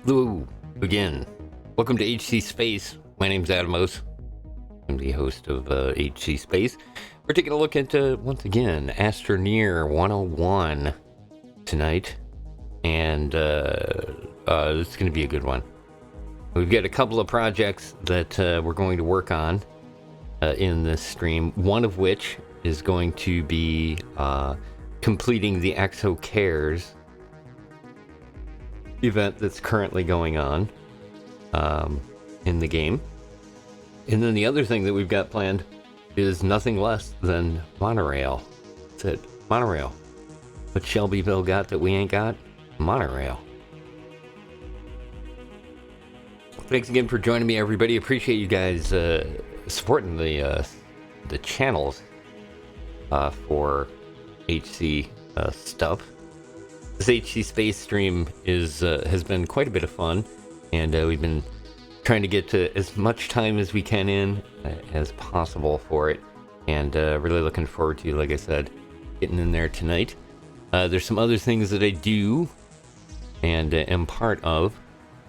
Hello again. Welcome to HC Space. My name's Adamos. I'm the host of HC Space. We're taking a look at, once again, Astroneer 101 tonight. And it's going to be a good one. We've got a couple of projects that we're going to work on in this stream. One of which is going to be completing the EXO CARES event that's currently going on in the game. And then the other thing that we've got planned is nothing less than Monorail. That's it. Monorail. What Shelbyville got that we ain't got? Monorail. Thanks again for joining me, everybody. Appreciate you guys supporting the channels for HC stuff. This HC Space stream has been quite a bit of fun, and we've been trying to get to as much time as we can in as possible for it, and really looking forward to, like I said, getting in there tonight. There's some other things that I do and am part of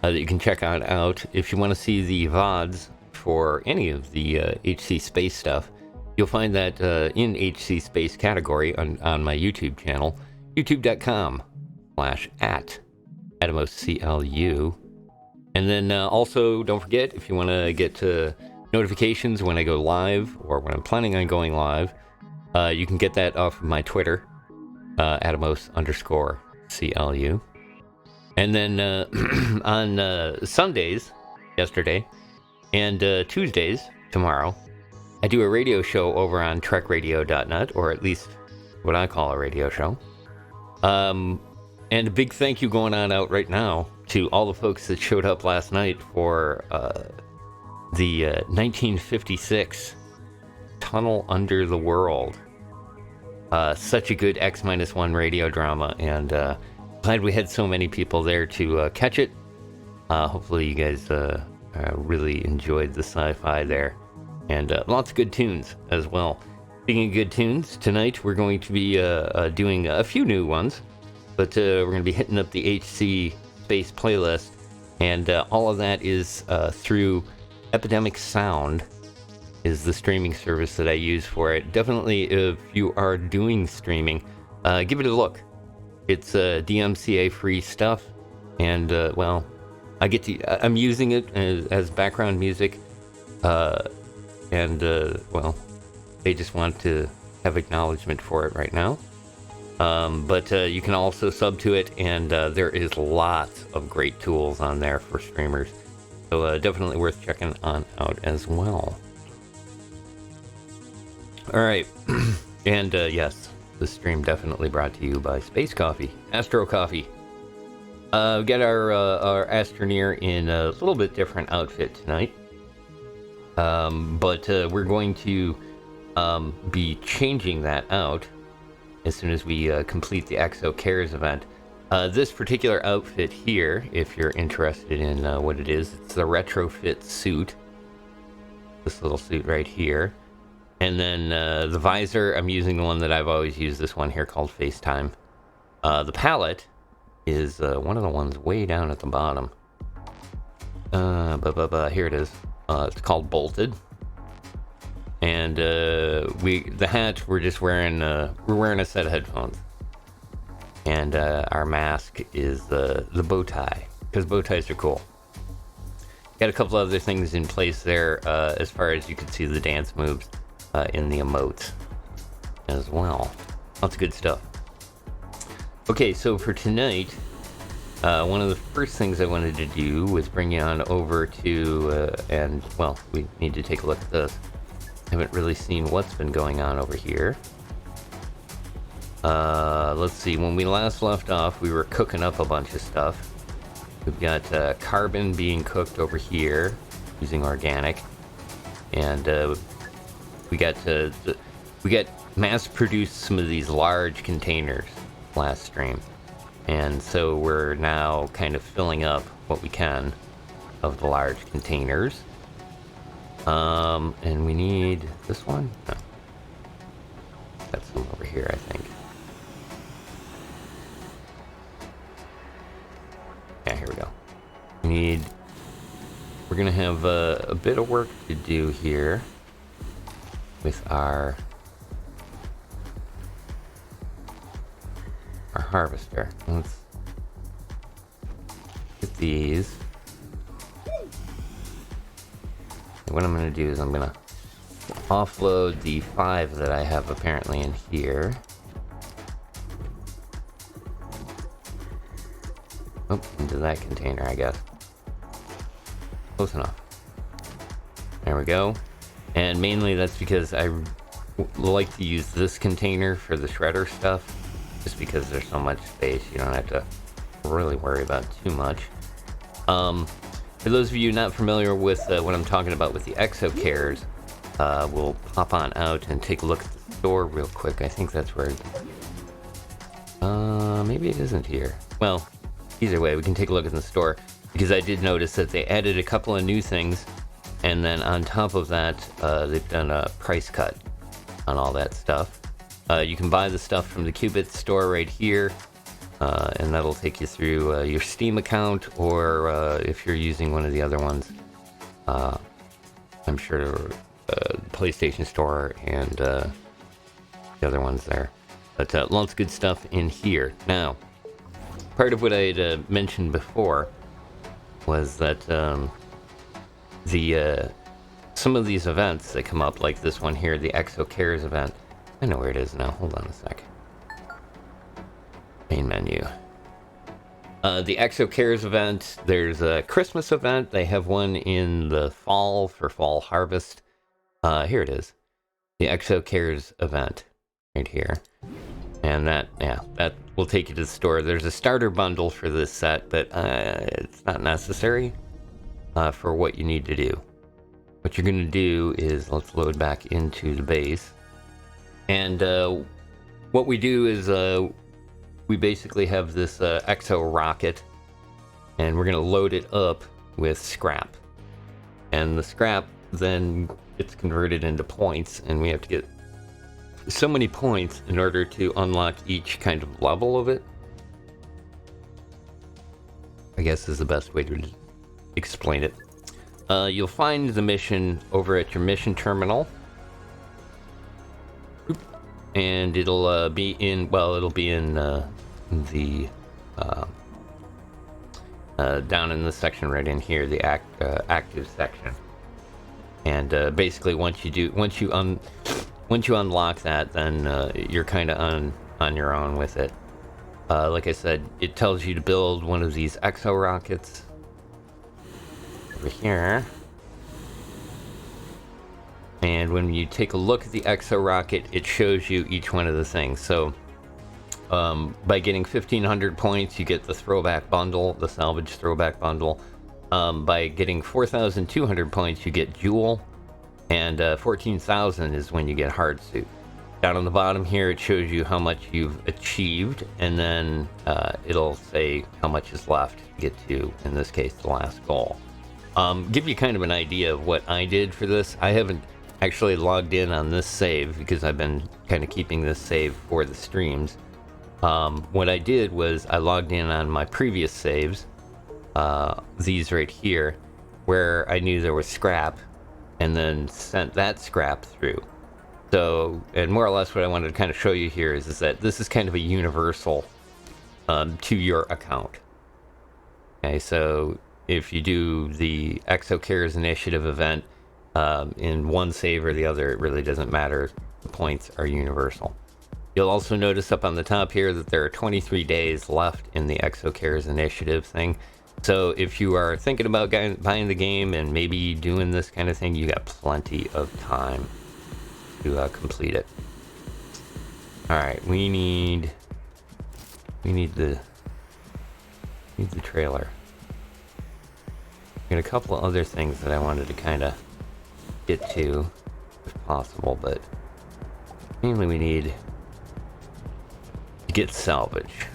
that you can check out. If you want to see the VODs for any of the HC Space stuff, you'll find that in HC Space category on my YouTube channel, youtube.com/@AdamosCLU. And then also, don't forget, if you want to get notifications when I go live or when I'm planning on going live, you can get that off of my Twitter, Adamos_CLU. And then on Sundays, yesterday, and Tuesdays, tomorrow, I do a radio show over on trekradio.net, or at least what I call a radio show. And a big thank you going on out right now to all the folks that showed up last night for the 1956 Tunnel Under the World. Such a good X-1 radio drama, and glad we had so many people there to catch it. Hopefully you guys really enjoyed the sci-fi there, and lots of good tunes as well. Speaking of good tunes, tonight we're going to be doing a few new ones, but we're going to be hitting up the HC Space playlist, and all of that is through Epidemic Sound, is the streaming service that I use for it. Definitely, if you are doing streaming, give it a look. It's DMCA-free stuff, and well, I'm using it as background music, and well, they just want to have acknowledgement for it right now. But you can also sub to it, and there is lots of great tools on there for streamers. So definitely worth checking out as well. Alright, and yes, the stream definitely brought to you by Space Coffee, Astro Coffee. We got our Astroneer in a little bit different outfit tonight. But we're going to be changing that out as soon as we complete the EXO CARES event. This particular outfit here, if you're interested in what it is, it's the retrofit suit. This little suit right here. And then the visor, I'm using the one that I've always used, this one here called FaceTime. The palette is one of the ones way down at the bottom. Here it is. It's called Bolted. And the hat, we're just wearing a set of headphones, and our mask is the bow tie, because bow ties are cool. Got a couple other things in place there, as far as you can see the dance moves in the emotes as well. Lots of good stuff. Okay, so for tonight, one of the first things I wanted to do was bring you on over to, and well, we need to take a look at this. Haven't really seen what's been going on over here. Let's see, when we last left off, we were cooking up a bunch of stuff. We've got carbon being cooked over here using organic, and we got mass-produced some of these large containers last stream, and so we're now kind of filling up what we can of the large containers. And we need this one? No. Got some over here, I think. Yeah, here we go. we're gonna have a bit of work to do here with our harvester. Let's get these. And what I'm gonna do is I'm gonna offload the 5 that I have apparently in here. Oh, into that container, I guess. Close enough. There we go. And mainly that's because I like to use this container for the shredder stuff, just because there's so much space, you don't have to really worry about too much. For those of you not familiar with what I'm talking about with the EXO CARES, we'll pop on out and take a look at the store real quick. I think that's where... maybe it isn't here. Well, either way, we can take a look at the store, because I did notice that they added a couple of new things, and then on top of that, they've done a price cut on all that stuff. You can buy the stuff from the Qubit store right here, and that'll take you through your Steam account, or if you're using one of the other ones, I'm sure PlayStation Store and the other ones there. But lots of good stuff in here. Now, part of what I had mentioned before was that some of these events that come up, like this one here, the EXO CARES event. I know where it is now. Hold on a sec. Main menu. The EXO CARES event, there's a Christmas event. They have one in the fall for fall harvest. Here it is. The EXO CARES event right here. And that will take you to the store. There's a starter bundle for this set, but it's not necessary for what you need to do. What you're going to do is, let's load back into the base. And what we do is we basically have this EXO rocket, and we're going to load it up with scrap. And the scrap then gets converted into points, and we have to get so many points in order to unlock each kind of level of it, I guess is the best way to explain it. You'll find the mission over at your mission terminal. And it'll be in, well, it'll be in the down in this section right in here, the active section. And basically once you unlock that, then you're kind of on your own with it. Like I said, it tells you to build one of these EXO rockets over here. And when you take a look at the EXO rocket, it shows you each one of the things. So by getting 1,500 points, you get the throwback bundle, the salvage throwback bundle. By getting 4,200 points, you get Jewel. And 14,000 is when you get hard suit. Down on the bottom here, it shows you how much you've achieved, and then it'll say how much is left to get to, in this case, the last goal. Give you kind of an idea of what I did for this. I haven't actually logged in on this save because I've been kind of keeping this save for the streams. What I did was I logged in on my previous saves, these right here, where I knew there was scrap, and then sent that scrap through. So, and more or less what I wanted to kind of show you here is that this is kind of a universal to your account. Okay, so if you do the EXO CARES initiative event in one save or the other, it really doesn't matter. The points are universal. You'll also notice up on the top here that there are 23 days left in the EXO CARES initiative thing. So if you are thinking about buying the game and maybe doing this kind of thing, you got plenty of time to complete it. All right, we need the trailer. Got a couple of other things that I wanted to kind of get to, if possible, but mainly we need to get salvage.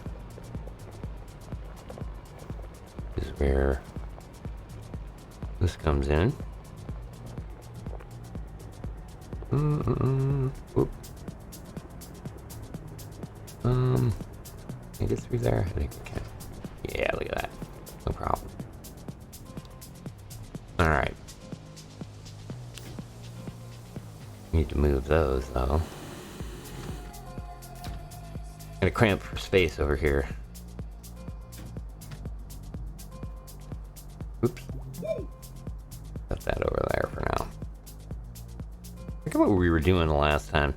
Is where this comes in. Whoop. Can I get through there? I think I can. Yeah, look at that. No problem. Alright. Need to move those though. Gonna cramp for space over here. Oops. Put that over there for now. Look at what we were doing the last time.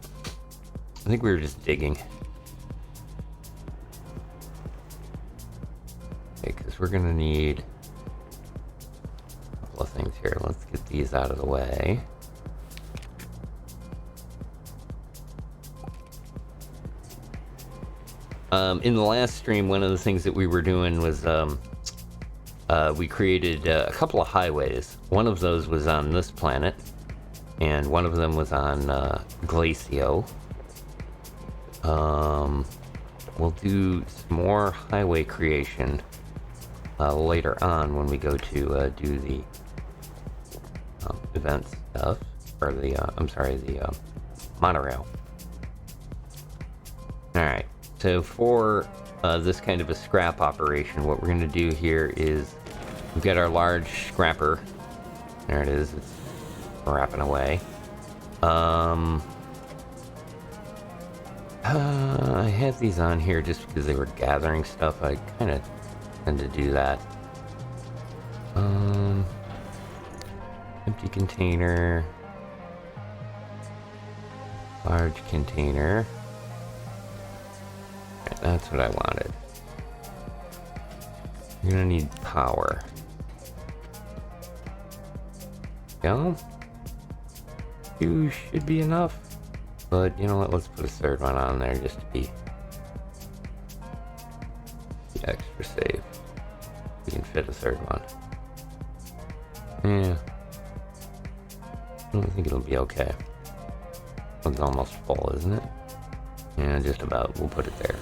I think we were just digging. Okay, because we're gonna need a couple of things here. Let's get these out of the way. In the last stream, one of the things that we were doing was we created a couple of highways. One of those was on this planet, and one of them was on Glacio. We'll do some more highway creation later on when we go to do the event stuff, or the the monorail. Alright, so for this kind of a scrap operation, what we're going to do here is we've got our large scrapper. There it is, it's wrapping away. I had these on here just because they were gathering stuff. I kind of tend to do that. Empty container. Large container. Right, that's what I wanted. You're gonna need power. Yeah? Two should be enough. But you know what, let's put a third one on there just to be extra safe. We can fit a third one. Yeah. I don't think it'll be okay. One's almost full, isn't it? Yeah, just about. We'll put it there.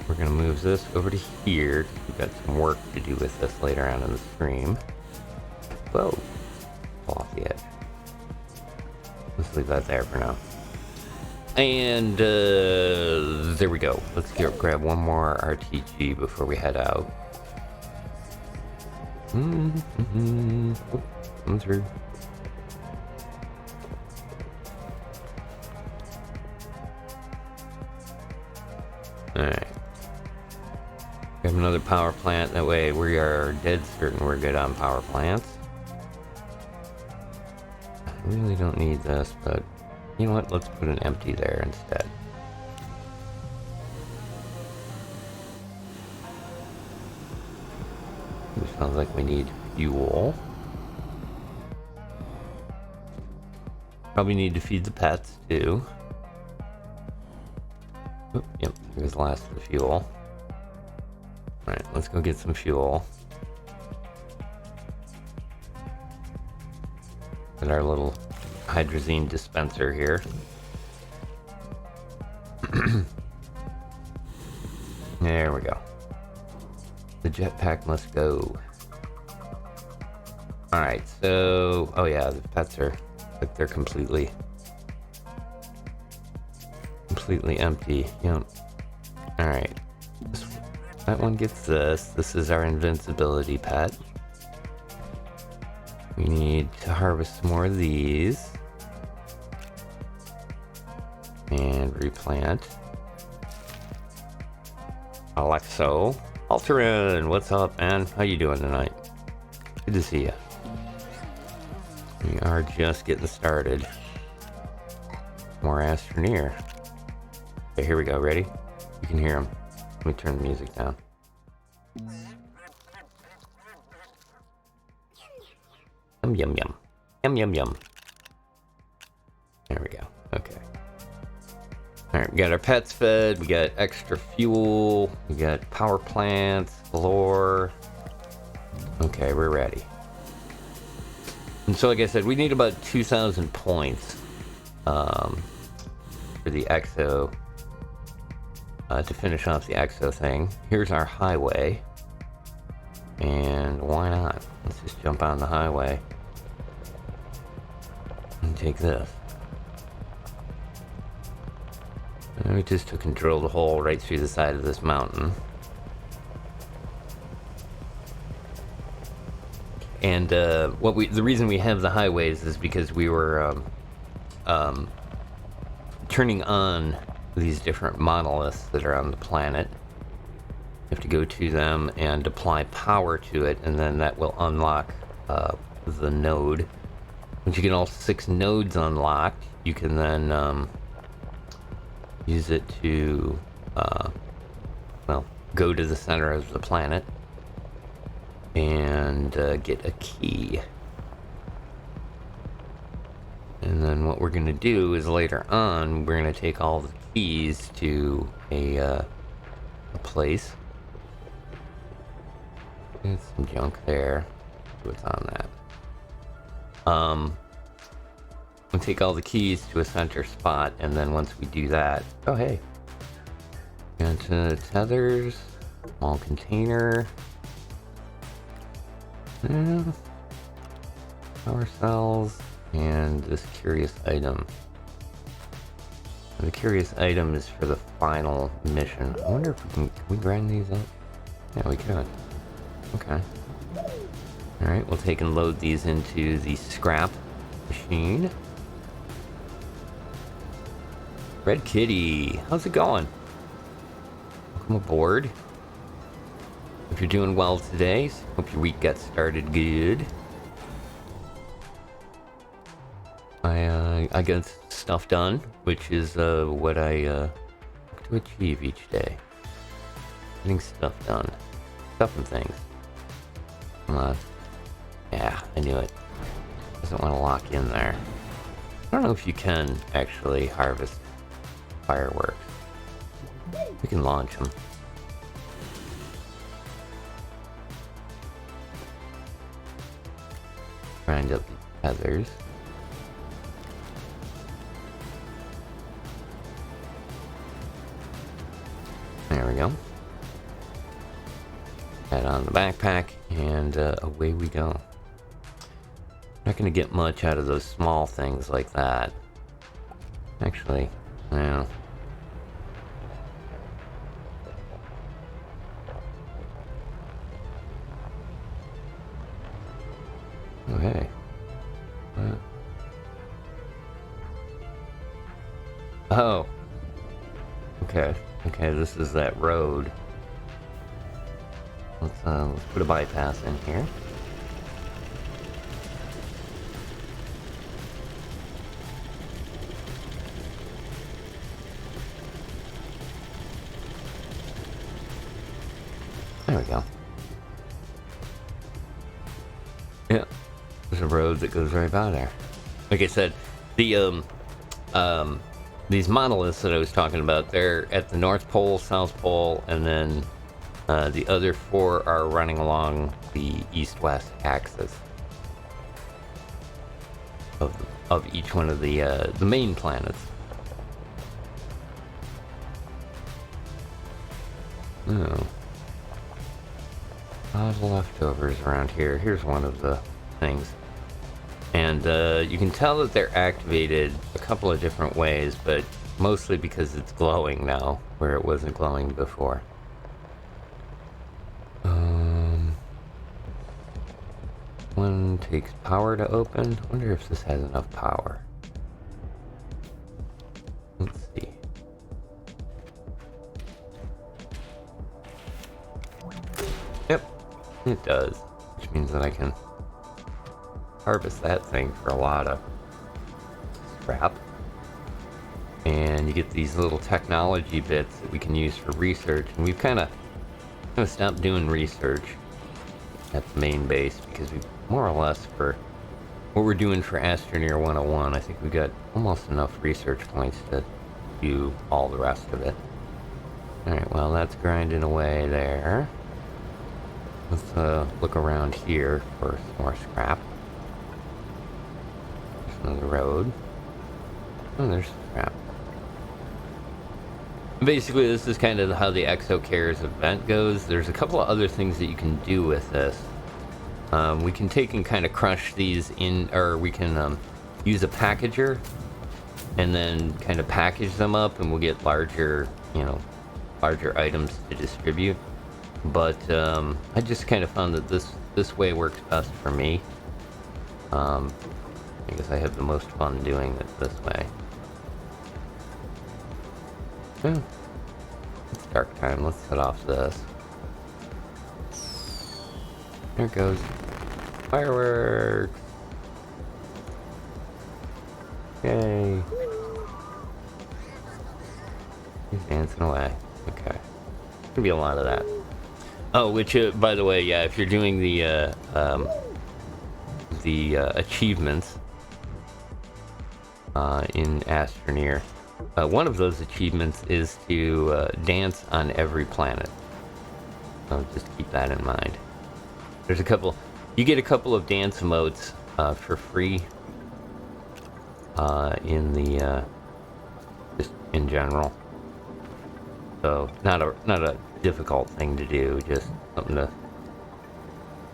We're gonna move this over to here. We've got some work to do with this later on in the stream. Whoa. Fall off the edge. Let's leave that there for now. And there we go. Let's grab one more RTG before we head out. Come through. Alright. Grab another power plant. That way we are dead certain we're good on power plants. I really don't need this, but you know what? Let's put an empty there instead. It sounds like we need fuel. Probably need to feed the pets too. Oop, yep, here's the last of the fuel. Alright, let's go get some fuel. Got our little hydrazine dispenser here. There we go. The jetpack must go. Alright, so... oh yeah, the pets are... like they're completely empty. Yep. Alright. That one gets this. This is our invincibility pet. We need to harvest some more of these. And replant. Alexo. Alterin, what's up, man? How you doing tonight? Good to see you. We are just getting started. More Astroneer. Okay, here we go. Ready? You can hear him. Let me turn the music down. Yum, yum, yum. Yum, yum, yum. There we go. Okay. Alright, we got our pets fed. We got extra fuel. We got power plants, galore. Okay, we're ready. And so, like I said, we need about 2,000 points for the EXO to finish off the EXO thing. Here's our highway. And why not? Let's just jump on the highway and take this. And we just took and drilled a hole right through the side of this mountain. And the reason we have the highways is because we were turning on these different monoliths that are on the planet. You have to go to them and apply power to it, and then that will unlock the node. Once you get all 6 nodes unlocked, you can then use it to, well, go to the center of the planet and get a key. And then what we're going to do is later on, we're going to take all the keys to a place. There's some junk there. What's on that? We'll take all the keys to a center spot, and then once we do that, oh hey, got tethers, small container, yeah, power cells, and this curious item. And the curious item is for the final mission. I wonder if can we grind these up? Yeah, we can. Okay. Alright, we'll take and load these into the scrap machine. Red Kitty, how's it going? Welcome aboard. Hope you're doing well today. Hope your week got started good. I got stuff done, which is what I look to achieve each day. Getting stuff done. Stuff and things. Come on. Yeah, I knew it. Doesn't want to lock in there. I don't know if you can actually harvest fireworks. We can launch them. Grind up the feathers. There we go. Add on the backpack, and away we go. Not gonna get much out of those small things like that. Actually, yeah. Oh, hey. Oh. Okay. Okay, this is that road. Let's put a bypass in here. There we go. Yeah, there's a road that goes right by there. Like I said, the these monoliths that I was talking about, they're at the North Pole, South Pole, and then the other 4 are running along the east-west axis of each one of the main planets. Oh. A lot of leftovers around here. Here's one of the things. And you can tell that they're activated a couple of different ways, but mostly because it's glowing now, where it wasn't glowing before. One takes power to open. I wonder if this has enough power. Let's see. Yep, it does, which means that I can harvest that thing for a lot of scrap. And you get these little technology bits that we can use for research, and we've kind of stopped doing research at the main base because we more or less, for what we're doing for Astroneer 101, I think we got almost enough research points to do all the rest of it. Alright, well, that's grinding away there. Let's look around here for some more scrap. There's another road. Oh, there's scrap. Basically, this is kind of how the EXO CARES event goes. There's a couple of other things that you can do with this. We can take and kind of crush these in, or we can use a packager and then kind of package them up, and we'll get larger, larger items to distribute. But I just kind of found that this this way works best for me. I guess I have the most fun doing it this way. Yeah. It's dark time. Let's set off this. There it goes. Fireworks! Yay! He's dancing away. Okay. Gonna be a lot of that. Oh, which, by the way, yeah, if you're doing the achievements in Astroneer, one of those achievements is to dance on every planet. So just keep that in mind. There's a couple. You get a couple of dance emotes for free in the just in general. So not a difficult thing to do. Just something to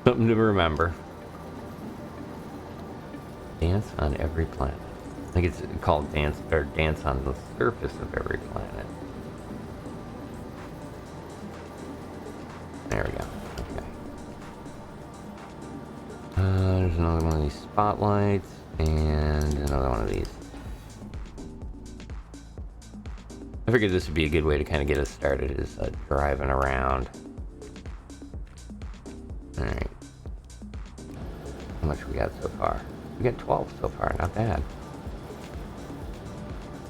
remember. Dance on every planet. I think it's called dance on the surface of every planet. There we go. Okay. There's another one of these spotlights and another one of these. I figured this would be a good way to kind of get us started, is driving around. Alright. How much we got so far? We got 12 so far, not bad.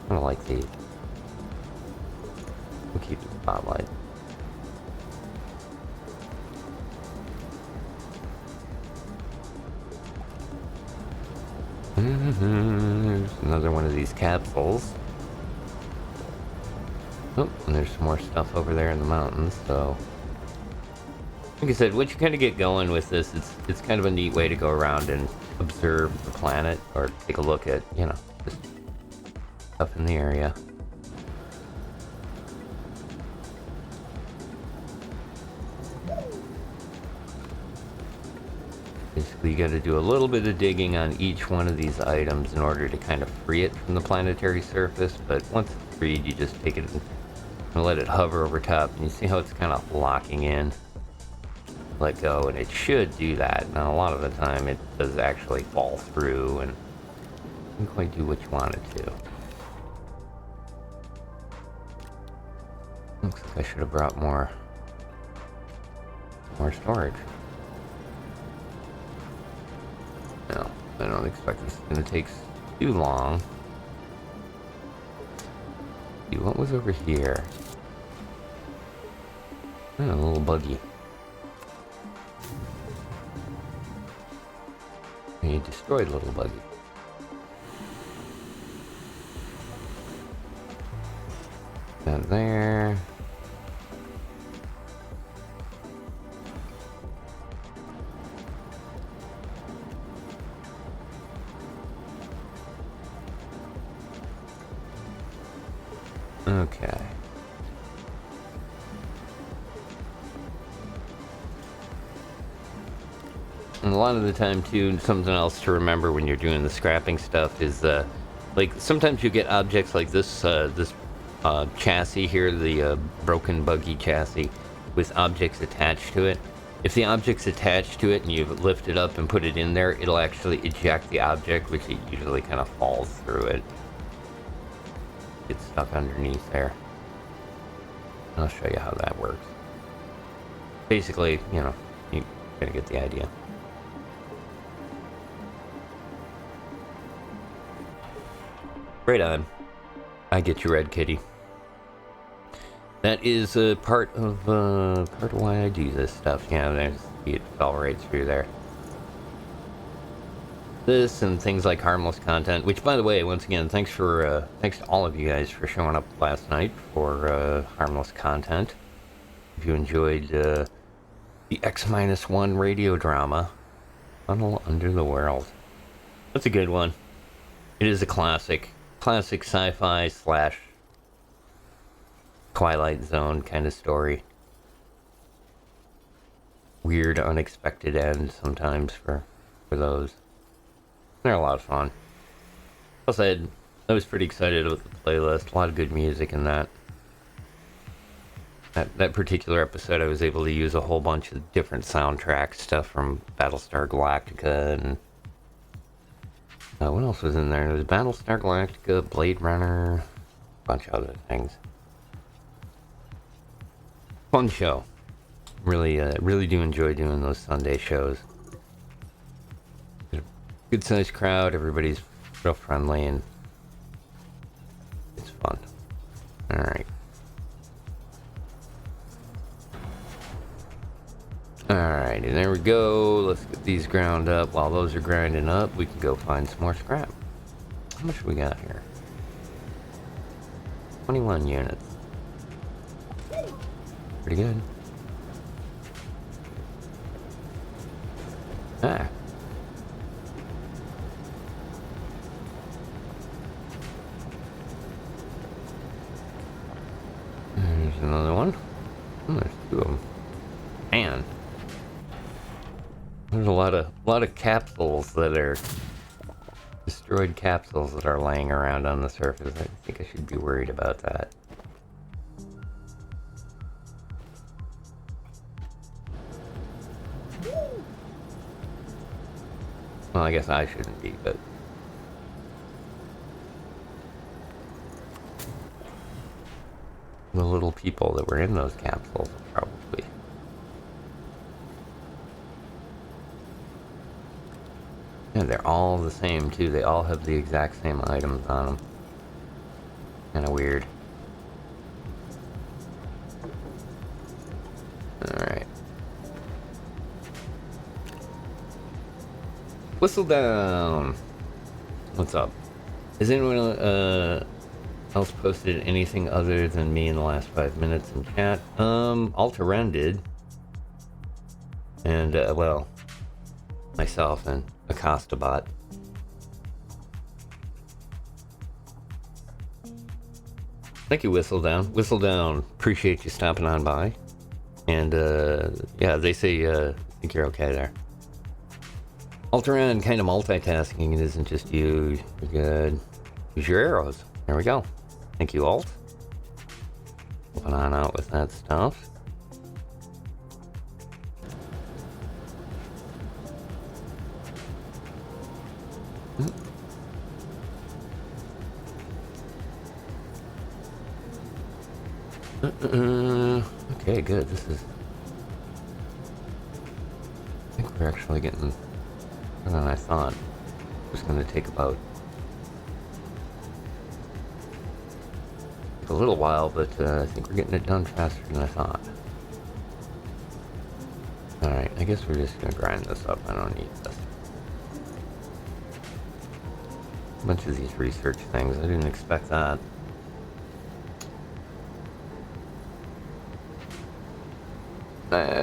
I don't like these. We'll keep the spotlight. There's another one of these capsules. Oh, and there's some more stuff over there in the mountains, so... Like I said, once you kind of get going with this, it's kind of a neat way to go around and observe the planet, or take a look at, you know, just stuff in the area. Basically, you got to do a little bit of digging on each one of these items in order to kind of free it from the planetary surface, but once it's freed, you just take it and let it hover over top, and you see how it's kind of locking in. Let go, and it should do that. Now, a lot of the time, it does actually fall through and doesn't quite do what you want it to. Looks like I should have brought more storage. No, I don't expect this is going to take too long. See, what was over here? Oh, a little buggy. You destroyed little buggy. Down there. Okay. And a lot of the time, too, something else to remember when you're doing the scrapping stuff is, like, sometimes you get objects like this, chassis here, the broken buggy chassis, with objects attached to it. If the object's attached to it and you lift it up and put it in there, it'll actually eject the object, which it usually kind of falls through it. Gets stuck underneath there. I'll show you how that works. Basically, you know, you're gonna get the idea. Right on. I get you, Red Kitty. That is part of why I do this stuff. Yeah, there's, it fell right through there. This and things like harmless content, which, by the way, once again, thanks to all of you guys for showing up last night for harmless content. If you enjoyed the X-1 radio drama, Tunnel Under the World. That's a good one. It is a classic sci-fi / Twilight Zone kind of story. Weird, unexpected end sometimes for those. They're a lot of fun. Plus, I was pretty excited with the playlist. A lot of good music in that. that particular episode, I was able to use a whole bunch of different soundtrack stuff from Battlestar Galactica and what else was in there? There was Battlestar Galactica, Blade Runner, a bunch of other things. Fun show. Really do enjoy doing those Sunday shows. Good sized crowd, everybody's real friendly, and it's fun. Alright. Alright, and there we go. Let's get these ground up. While those are grinding up, we can go find some more scrap. How much we got here? 21 units. Pretty good. Ah. There's another one. Oh, there's two of them. Man. There's a lot of capsules that are destroyed capsules that are laying around on the surface. I think I should be worried about that. Well, I guess I shouldn't be, but the little people that were in those capsules probably. Yeah, they're all the same too. They all have the exact same items on them. Kind of weird. Alright. Whistle down. What's up? Has anyone else posted anything other than me in the last 5 minutes in chat? Altaren did. And, well, myself and Acostabot. Thank you, Whistle Down. Whistle Down, appreciate you stopping on by. And, yeah, they say, I think you're okay there. Altaren, kind of multitasking. It isn't just you. You're good. Use your arrows. There we go. Thank you, Alt. Moving on out with that stuff. Okay, good. This is... I think we're actually getting better than I thought. It was going to take about a little while, but I think we're getting it done faster than I thought. Alright, I guess we're just going to grind this up. I don't need this. A bunch of these research things. I didn't expect that.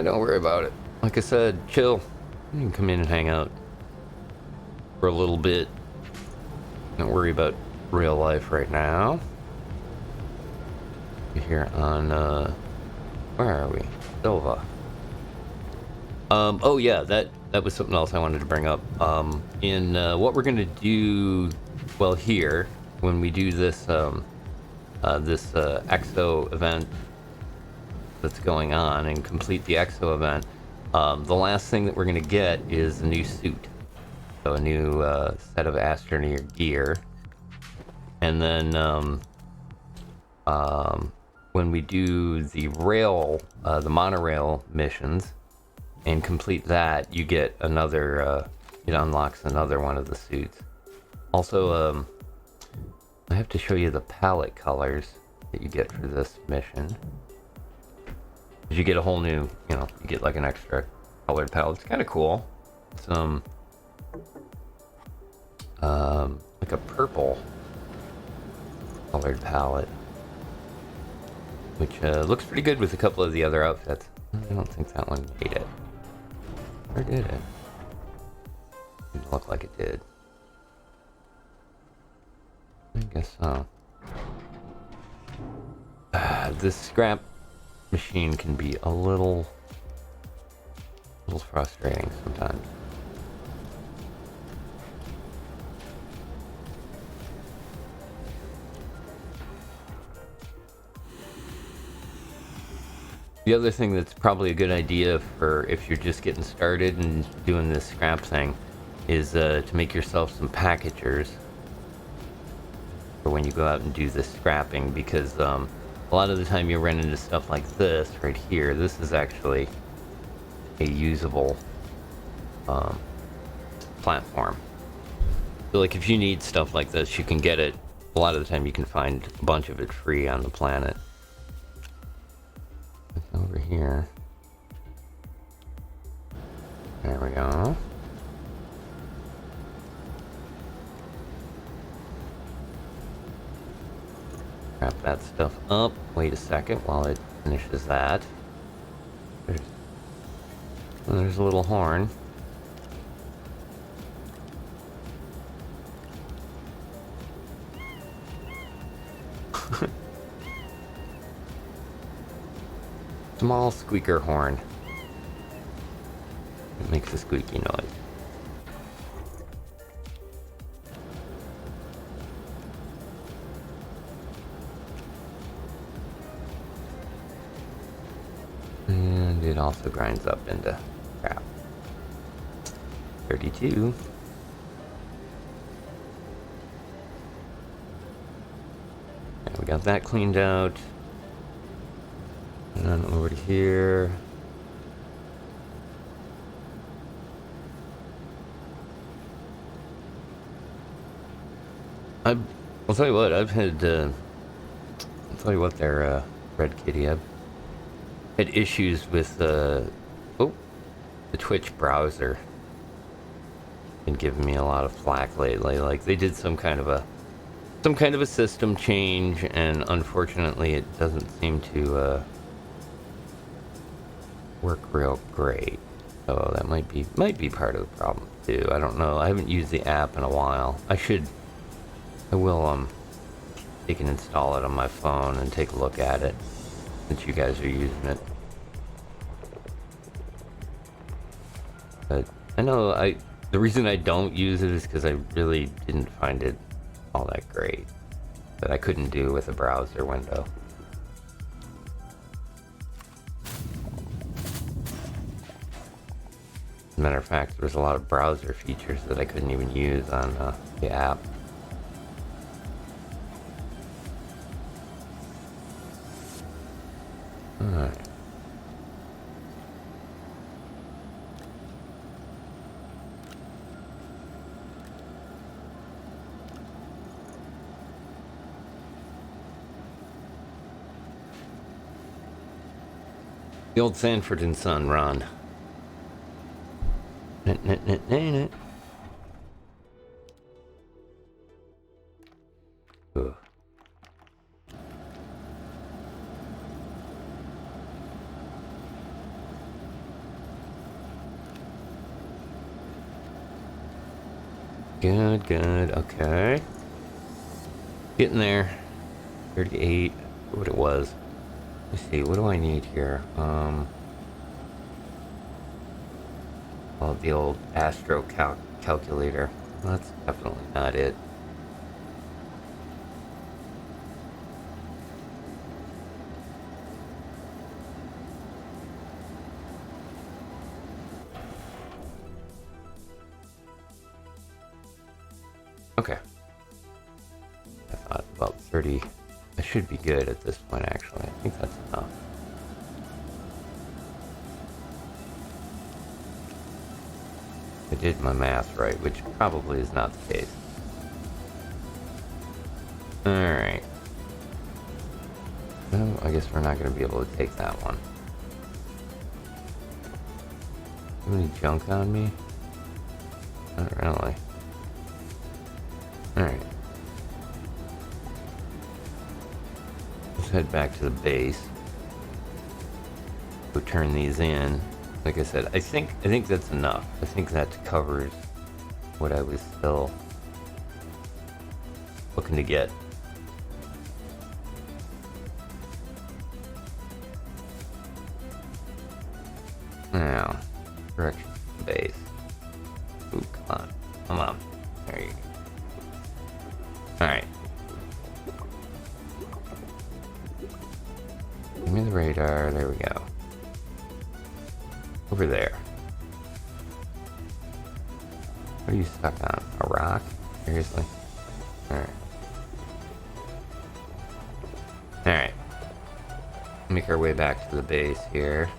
Don't worry about it. Like I said, chill. You can come in and hang out for a little bit. Don't worry about real life right now. You're here on, where are we? Silva. Oh yeah, that was something else I wanted to bring up. In what we're gonna do, well, here when we do this this EXO event that's going on and complete the EXO event, the last thing that we're gonna get is a new suit, so a new set of Astroneer gear, and then when we do the rail, the monorail missions, and complete that, you get another, it unlocks another one of the suits. Also, I have to show you the palette colors that you get for this mission. You get a whole new, you know, you get like an extra colored palette. It's kind of cool. Some, like a purple colored palette, which looks pretty good with a couple of the other outfits. I don't think that one made it. Or did it? Didn't look like it did. I guess so. This scrap machine can be a little frustrating sometimes. The other thing that's probably a good idea for if you're just getting started and doing this scrap thing is to make yourself some packagers for when you go out and do the scrapping, because a lot of the time you run into stuff like this right here. This is actually a usable platform. So like if you need stuff like this, you can get it. A lot of the time you can find a bunch of it free on the planet. Over here. There we go. Wrap that stuff up. Wait a second while it finishes that. There's a little horn. Small squeaker horn. It makes a squeaky noise. And it also grinds up into crap. 32. And we got that cleaned out. And then over to here. I'll tell you what, I've had, I'll tell you what there, Red Kitty, I've had issues with, the Twitch browser. Been giving me a lot of flack lately. Like, they did some kind of a system change, and unfortunately it doesn't seem to, work real great. So that might be part of the problem too. I don't know. I haven't used the app in a while. I will take and install it on my phone and take a look at it since you guys are using it. But I know the reason I don't use it is because I really didn't find it all that great. That I couldn't do with a browser window. As a matter of fact, there was a lot of browser features that I couldn't even use on the app. Alright. The old Sanford and Son run. Ugh. Good, okay. Getting there. 38, what it was. Let's see, what do I need here? Well, the old Astro calculator. Well, that's definitely not it. Okay. I thought about 30. I should be good at this point, actually. I think that's enough. I did my math right, which probably is not the case. Alright. Well, I guess we're not going to be able to take that one. Have any junk on me? Not really. Alright. Let's head back to the base. Go turn these in. Like I said, I think that's enough. I think that covers what I was still looking to get. Now, correction base. Ooh, come on. Come on. There you go. Alright. Give me the radar. There we go. stuck on? A rock? Seriously? Alright. Alright. Make our way back to the base here.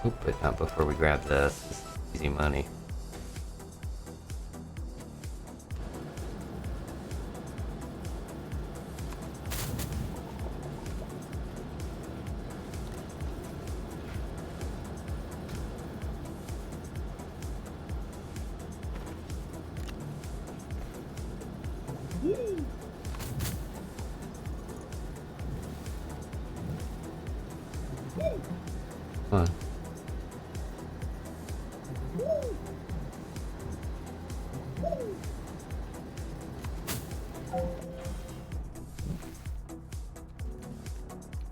Oop, but not before we grab this. This is easy money. Come on.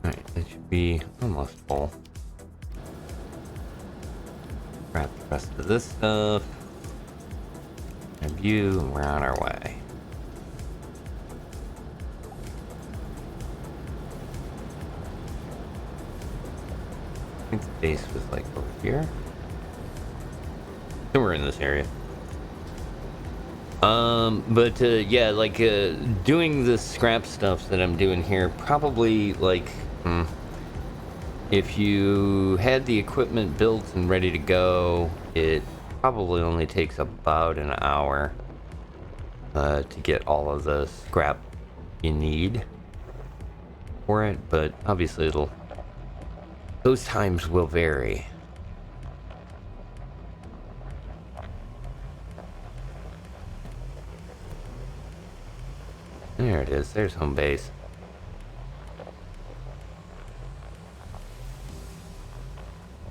Alright, it should be almost full. Grab the rest of this stuff. Grab you, and we're on our way. I think the base was like over here. Somewhere in this area. Yeah, like, doing the scrap stuff that I'm doing here, probably, like, if you had the equipment built and ready to go, it probably only takes about an hour, to get all of the scrap you need for it, but obviously those times will vary. There it is. There's home base.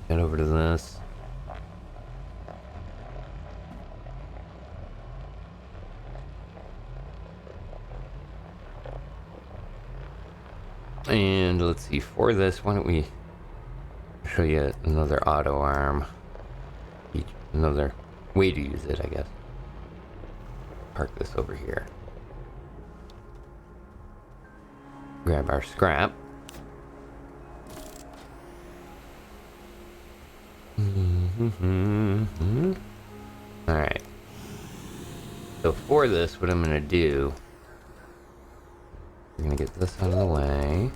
Head over to this. And let's see, for this, why don't we show you another auto arm. Another way to use it, I guess. Park this over here. Grab our scrap. Alright. So for this, what I'm going to do, we're going to get this out of the way.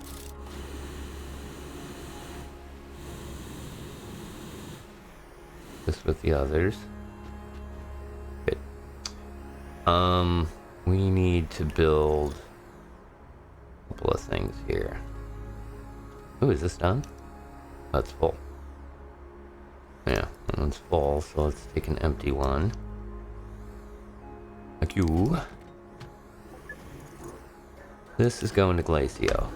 This with the others. Good. We need to build a couple of things here. Oh, is this done? That's full. Yeah, that one's full, so let's take an empty one. Like you. This is going to Glacio.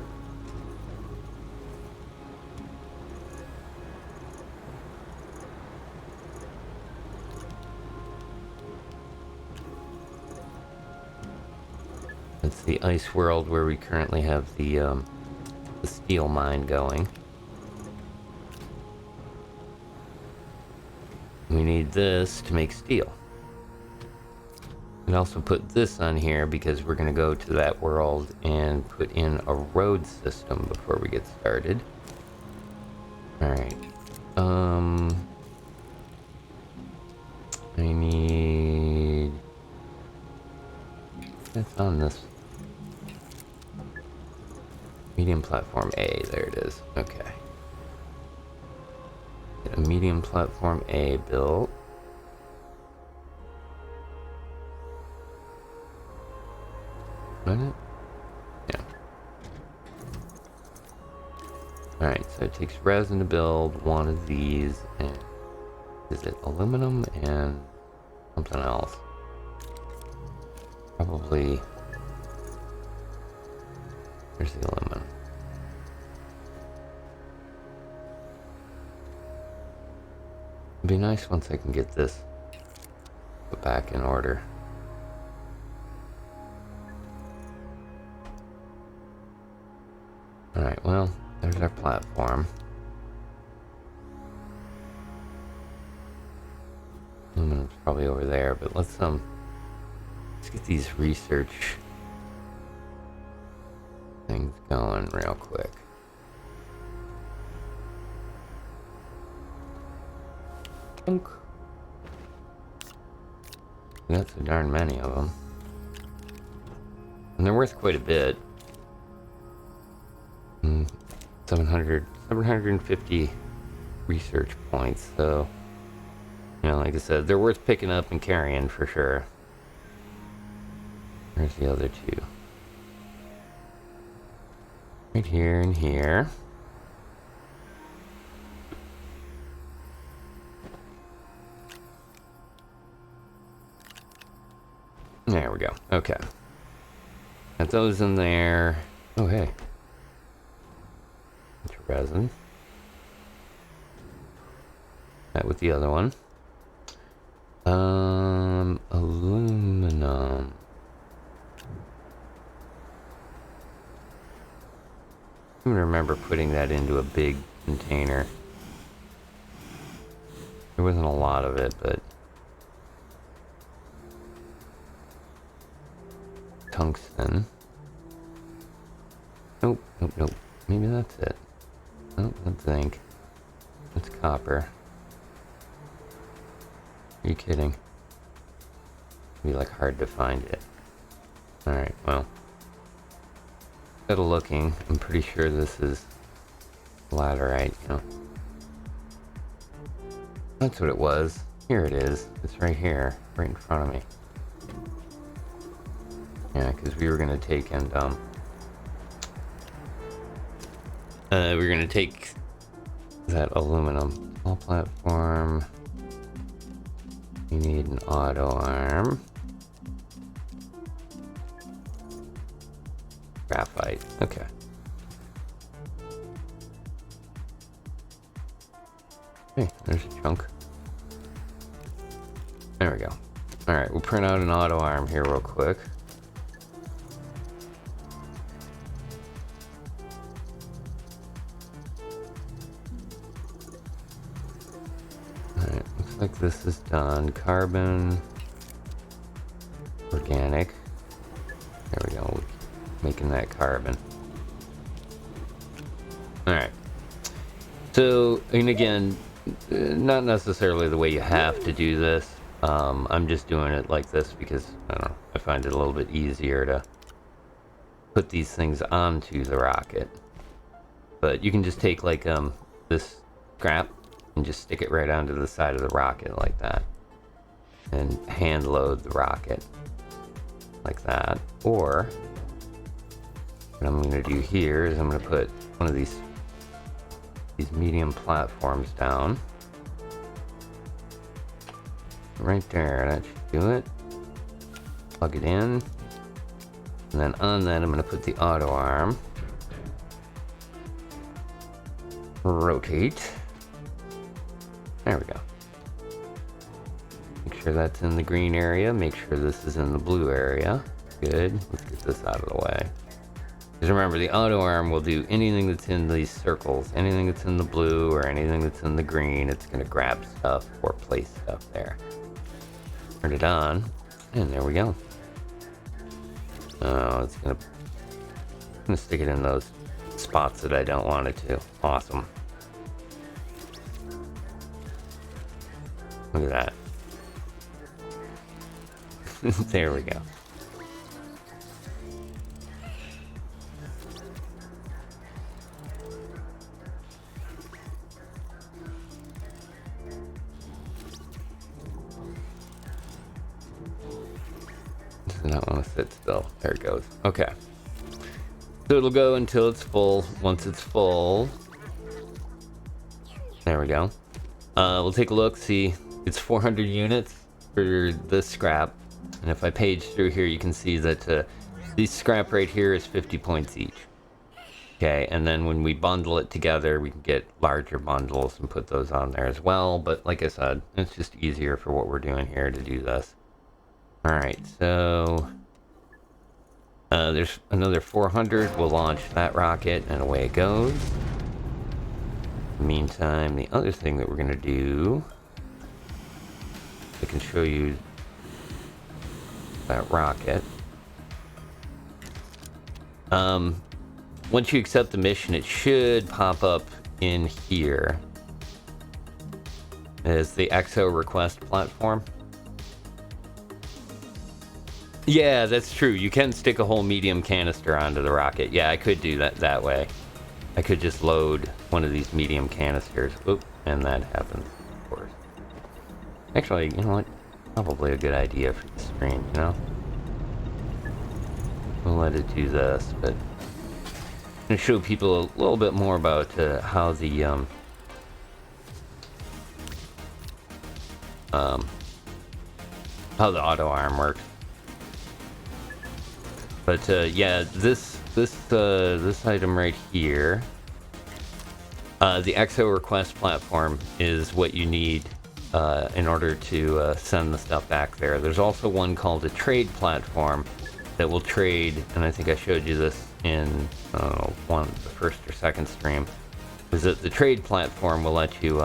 It's the ice world where we currently have the steel mine going. We need this to make steel. And also put this on here because we're going to go to that world and put in a road system before we get started. Alright. I need... It's on this. Medium platform A, there it is. Okay. Get a medium platform A built. Is it? Yeah. Alright, so it takes resin to build one of these, and is it aluminum and something else? Probably. There's the aluminum. It'd be nice once I can get this put back in order. Alright, well, there's our platform. Aluminum's probably over there, but let's get these research things going real quick. Plunk. We got so darn many of them. And they're worth quite a bit. 750 research points, so, you know, like I said, they're worth picking up and carrying for sure. Where's the other two? Right here and here. There we go. Okay. Got those in there. Oh, hey. Bunch of resin. That with the other one. Aluminum. I remember putting that into a big container. There wasn't a lot of it, but tungsten. Nope, nope, nope. Maybe that's it. Nope, that's zinc. That's copper. Are you kidding? It'd be like hard to find it. Alright, well. Instead of looking, I'm pretty sure this is laterite, you know. That's what it was. Here it is. It's right here, right in front of me. Yeah, because we were gonna take and we were gonna take that aluminum. Small platform. You need an auto arm. Graphite. Okay. Hey, there's a chunk. There we go. Alright, we'll print out an auto arm here real quick. Alright, looks like this is done. Carbon. Organic. There we go. Making that carbon. Alright. So, and again, not necessarily the way you have to do this. I'm just doing it like this because, I don't know, I find it a little bit easier to put these things onto the rocket. But you can just take like this scrap and just stick it right onto the side of the rocket like that. And hand load the rocket like that. Or what I'm going to do here is I'm going to put one of these medium platforms down. Right there, that should do it. Plug it in. And then on that I'm going to put the auto arm. Rotate. There we go. Make sure that's in the green area. Make sure this is in the blue area. Good. Let's get this out of the way. Because remember, the auto arm will do anything that's in these circles. Anything that's in the blue or anything that's in the green. It's going to grab stuff or place stuff there. Turn it on. And there we go. Oh, it's going to stick it in those spots that I don't want it to. Awesome. Look at that. There we go. Does not want to sit still. There it goes. Okay. So it'll go until it's full. Once it's full, there we go. We'll take a look, see, it's 400 units for this scrap. And if I page through here, you can see that this scrap right here is 50 points each. Okay, and then when we bundle it together, we can get larger bundles and put those on there as well. But like I said, it's just easier for what we're doing here to do this. Alright, so there's another 400. We'll launch that rocket and away it goes. Meantime, the other thing that we're going to do, I can show you that rocket. Once you accept the mission, it should pop up in here as the EXO request platform. Yeah, that's true. You can stick a whole medium canister onto the rocket. Yeah, I could do that way. I could just load one of these medium canisters. Oop, and that happens, of course. Actually, you know what? Probably a good idea for the stream, you know? We'll let it do this, but I'm going to show people a little bit more about how the auto arm works. But yeah, this item right here, the EXO request platform is what you need in order to send the stuff back there. There's also one called a trade platform that will trade, and I think I showed you this in the first or second stream. Is that the trade platform will let you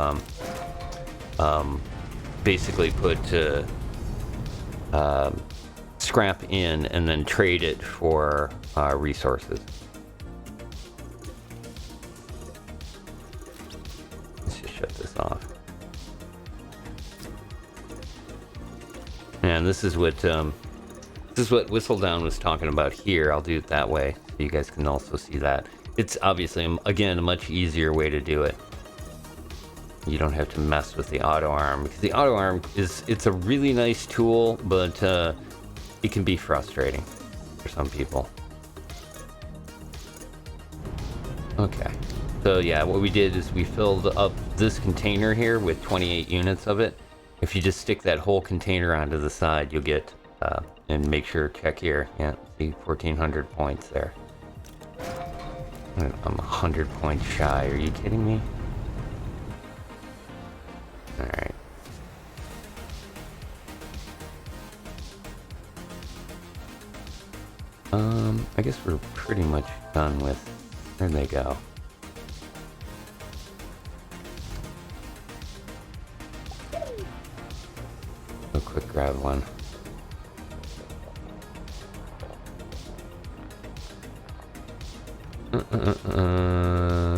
basically put scrap in and then trade it for resources. Let's just shut this off. And this is what Whistledown was talking about here. I'll do it that way so you guys can also see that. It's obviously, again, a much easier way to do it. You don't have to mess with the auto arm, because the auto arm it's a really nice tool, but it can be frustrating for some people. Okay, so yeah, what we did is we filled up this container here with 28 units of it. If you just stick that whole container onto the side, you'll get, and make sure, check here, yeah, see 1,400 points there. I'm 100 points shy, are you kidding me? Alright. I guess we're pretty much done with... Where'd they go? Go quick grab one.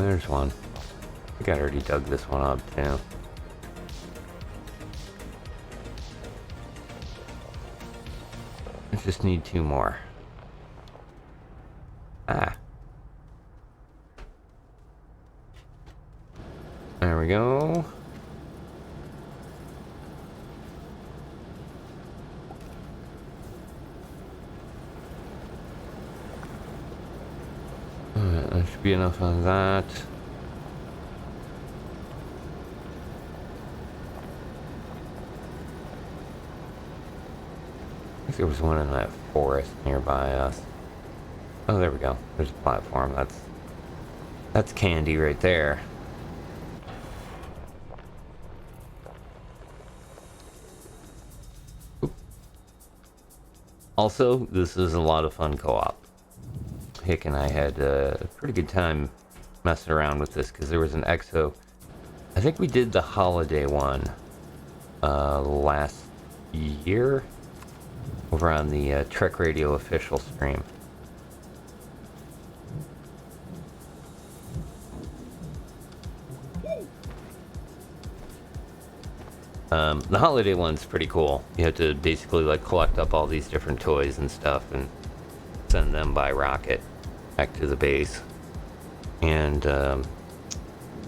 There's one. I think I already dug this one up too. I just need 2 more. Ah. There we go. Alright, that should be enough on that. I think there was one in that forest nearby us. Oh, there we go. There's a platform. That's candy right there. Oop. Also, this is a lot of fun co-op. Hick and I had a pretty good time messing around with this because there was an EXO. I think we did the holiday one last year over on the Trek Radio official stream. The holiday one's pretty cool. You have to basically like collect up all these different toys and stuff and send them by rocket back to the base. And I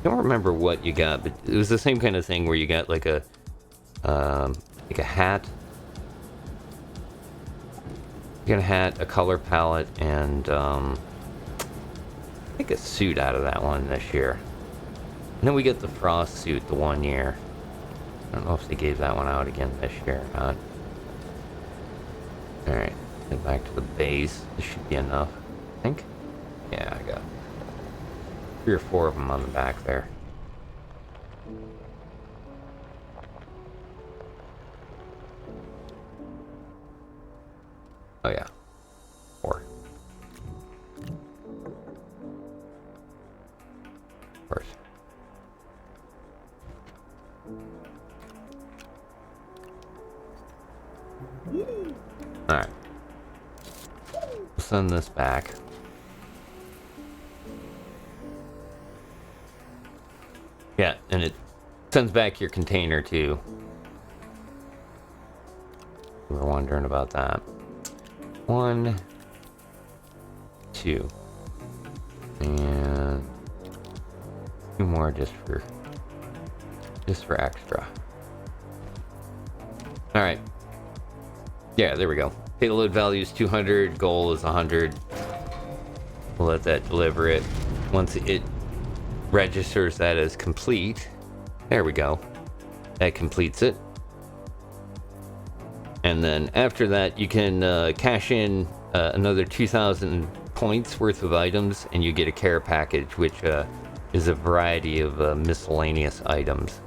don't remember what you got, but it was the same kind of thing where you got like a hat. You got a hat, a color palette, and I think a suit out of that one this year. And then we get the frost suit the one year. I don't know if they gave that one out again this year or not. Alright, get back to the base. This should be enough, I think. Yeah, I got 3 or 4 of them on the back there. Oh yeah, 4. Of course. Alright. We'll send this back. Yeah, and it sends back your container too. We were wondering about that. 1, 2, and 2 more just for extra. All right. Yeah, there we go. Payload value is 200. Goal is 100. We'll let that deliver it. Once it registers that as complete, there we go. That completes it. And then after that, you can cash in another 2,000 points worth of items, and you get a care package, which is a variety of miscellaneous items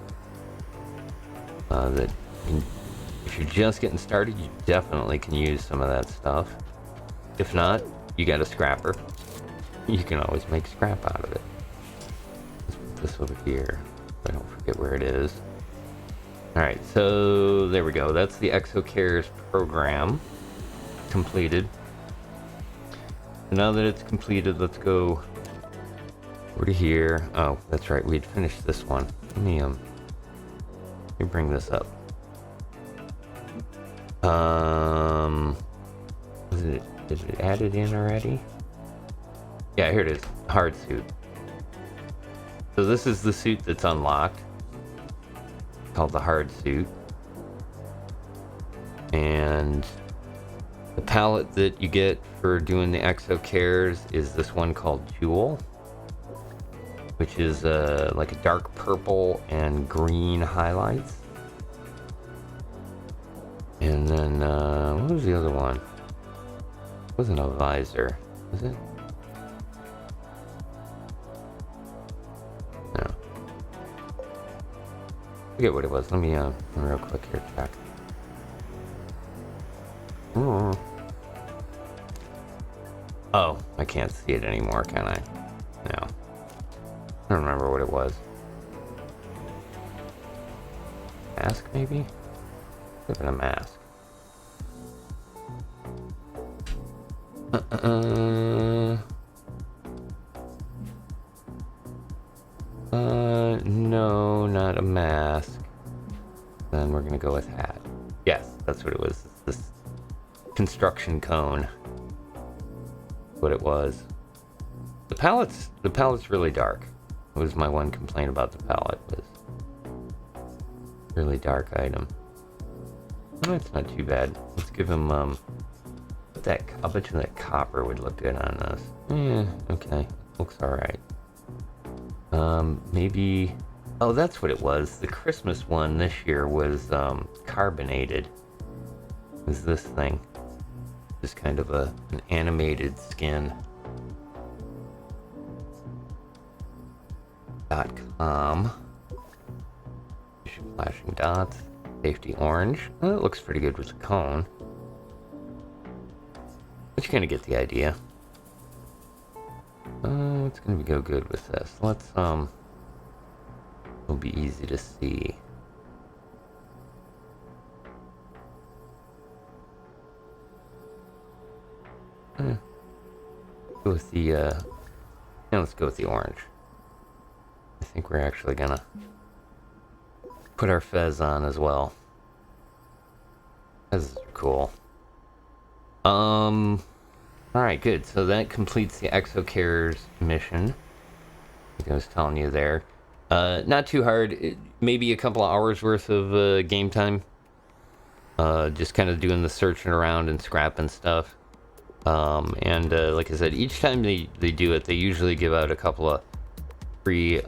that if you're just getting started, you definitely can use some of that stuff. If not, you got a scrapper. You can always make scrap out of it. Let's put this over here so I don't forget where it is. Alright, so there we go. That's the EXO CARES program completed. So now that it's completed, let's go over to here. Oh, that's right, we'd finished this one. Let me bring this up. Is it added in already? Yeah, here it is. Hard suit. So this is the suit that's unlocked, called the hard suit. And the palette that you get for doing the EXO CARES is this one called Jewel, which is like a dark purple and green highlights. And then, what was the other one? It wasn't a visor, was it? No. I forget what it was. Let me real quick here check. Oh, I can't see it anymore, can I? No. I don't remember what it was. Mask, maybe? Could have been a mask. No, not a mask. Then we're gonna go with hat. Yes, that's what it was. This construction cone. What it was. The palette's really dark. It was my one complaint about the palette, was really dark item. Oh, it's not too bad. Let's give him I bet you that copper would look good on this. Yeah, okay. Looks alright. Maybe... Oh, that's what it was. The Christmas one this year was carbonated. It was this thing. Just kind of an animated skin. .com. Flashing dots. Safety orange. Well, it looks pretty good with the cone. But you kind of get the idea. It's gonna go good with this. Let's it'll be easy to see. Go with the yeah, let's go with the orange. I think we're actually gonna put our fez on as well. Fez are cool. Alright, good. So that completes the EXO CARES mission. Like I was telling you there. Not too hard. Maybe a couple of hours worth of game time. Just kind of doing the searching around and scrapping stuff. And like I said, each time they do it, they usually give out a couple of free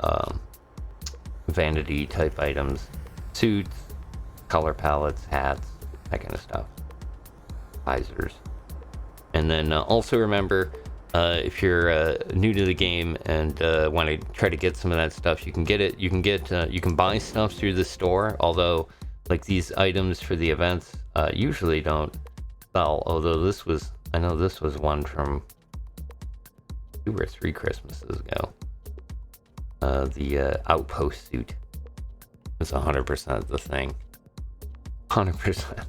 vanity type items. Suits, color palettes, hats, that kind of stuff. Visors. And then also remember, if you're new to the game and want to try to get some of that stuff, you can get it. You can buy stuff through the store. Although, like these items for the events, usually don't sell. Although I know this was one from 2 or 3 Christmases ago. The outpost suit is 100% the thing. 100%.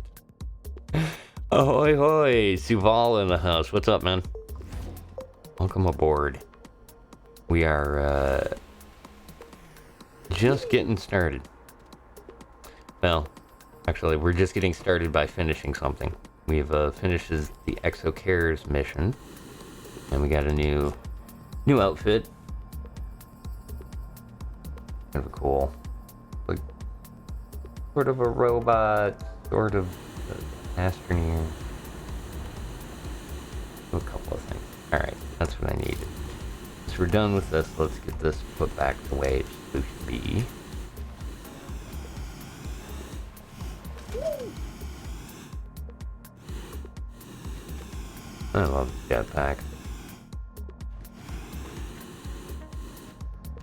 Ahoy hoy, Suval in the house. What's up, man? Welcome aboard. We are just getting started. Well, actually, we're just getting started by finishing something. we've finished the EXO CARES mission, and we got a new outfit. Kind of cool, like sort of a robot, sort of Astroneer. A couple of things. All right, that's what I needed. So we're done with this. Let's get this put back the way it should be. I love the jetpack.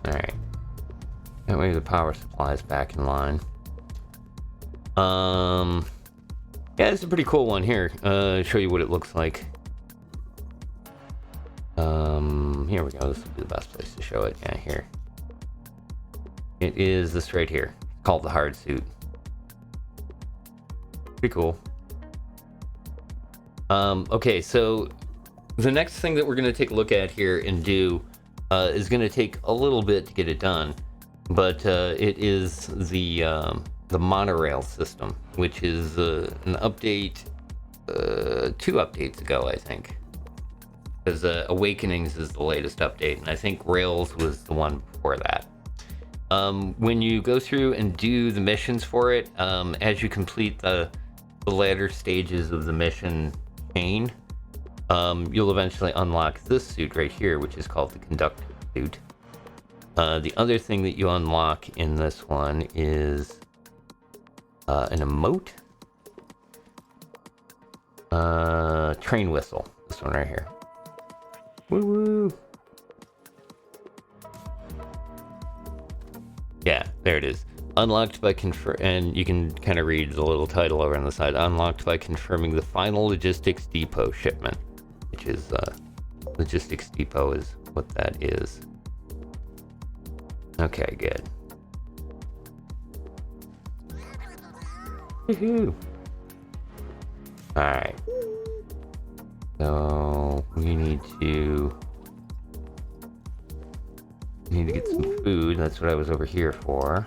Alright. That way the power supply is back in line. Yeah, it's a pretty cool one here. Show you what it looks like. Here we go. This will be the best place to show it. Yeah, here. It is this right here. It's called the hard suit. Pretty cool. Okay, so the next thing that we're going to take a look at here and do is going to take a little bit to get it done, but it is the Monorail system, which is an update 2 updates ago, I think. Because Awakenings is the latest update, and I think Rails was the one before that. When you go through and do the missions for it, as you complete the latter stages of the mission chain, you'll eventually unlock this suit right here, which is called the Conductor suit. The other thing that you unlock in this one is an emote. Train whistle. This one right here. Woo woo. Yeah, there it is. Unlocked by and you can kind of read the little title over on the side. Unlocked by confirming the final logistics depot shipment, which is logistics depot is what that is. Okay, good. Woohoo! All right. So we need to get some food. That's what I was over here for.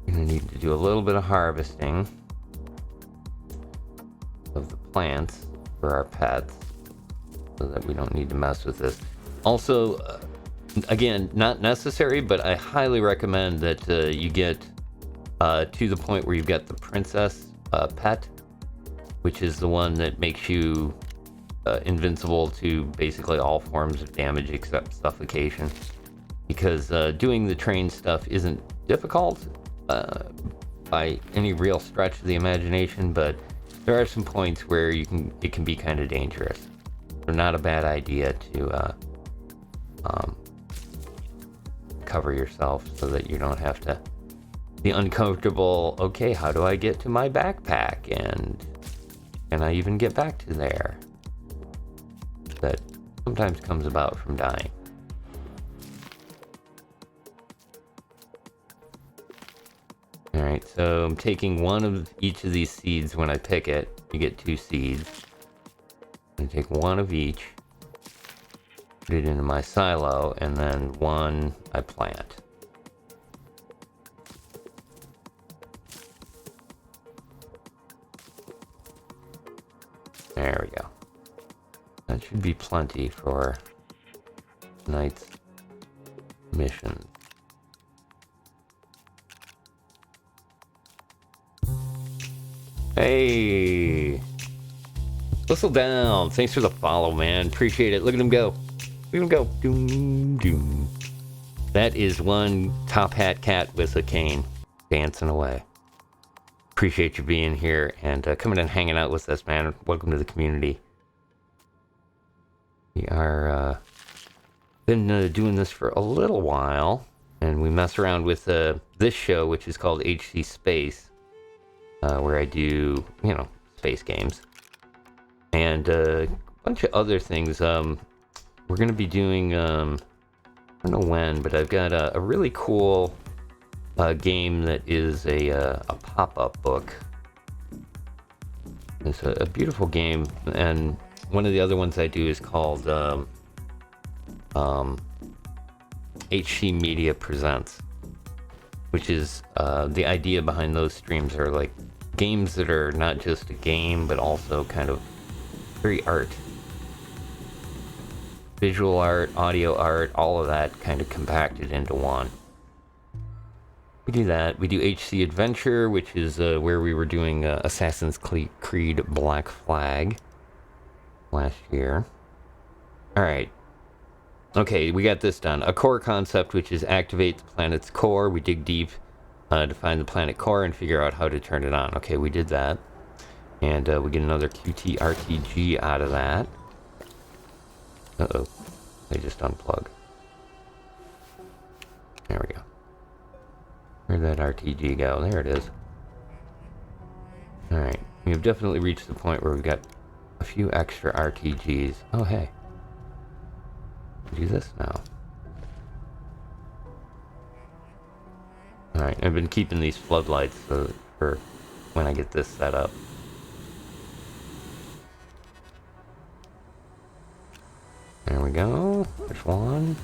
We're gonna need to do a little bit of harvesting of the plants for our pets, so that we don't need to mess with this. Also, again, not necessary, but I highly recommend that you get to the point where you've got the princess pet, which is the one that makes you invincible to basically all forms of damage except suffocation. Because doing the train stuff isn't difficult by any real stretch of the imagination, but there are some points where it can be kind of dangerous. So not a bad idea to cover yourself so that you don't have to be uncomfortable. Okay, how do I get to my backpack, and can I even get back to there? That sometimes comes about from dying. Alright, so I'm taking one of each of these seeds. When I pick it, you get 2 seeds. I take one of each, put it into my silo, and then one I plant. There we go. That should be plenty for tonight's mission. Hey! Whistle down. Thanks for the follow, man. Appreciate it. Look at him go. Look at him go. Doom, doom. That is one top hat cat with a cane dancing away. Appreciate you being here and coming and hanging out with us, man. Welcome to the community. We are been doing this for a little while, and we mess around with this show, which is called HC Space, where I do, space games. And a bunch of other things. We're going to be doing, I don't know when, but I've got a really cool game that is a pop-up book. It's a beautiful game, and one of the other ones I do is called HC Media Presents, which is the idea behind those streams are like games that are not just a game, but also kind of very art. Visual art, audio art, all of that kind of compacted into one. We do that. We do HC Adventure, which is where we were doing Assassin's Creed Black Flag last year. Alright. Okay, we got this done. A core concept, which is activate the planet's core. We dig deep to find the planet core and figure out how to turn it on. Okay, we did that. And we get another QT RTG out of that. Uh-oh. They just unplug. There we go. Where'd that RTG go? There it is. Alright. We have definitely reached the point where we've got a few extra RTGs. Oh, hey. Do this now. Alright, I've been keeping these floodlights for when I get this set up. There we go. There's one.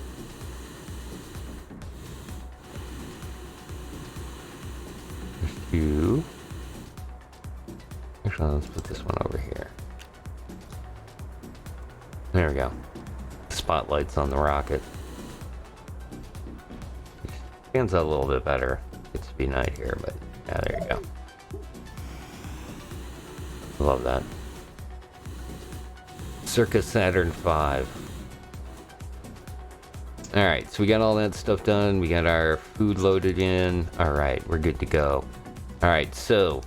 There's two. Actually, let's put this one over here. There we go. Spotlights on the rocket. Stands out a little bit better. Gets to be night here, but yeah, there you go. Love that. Circa Saturn V. Alright, so we got all that stuff done. We got our food loaded in. Alright, we're good to go. Alright, so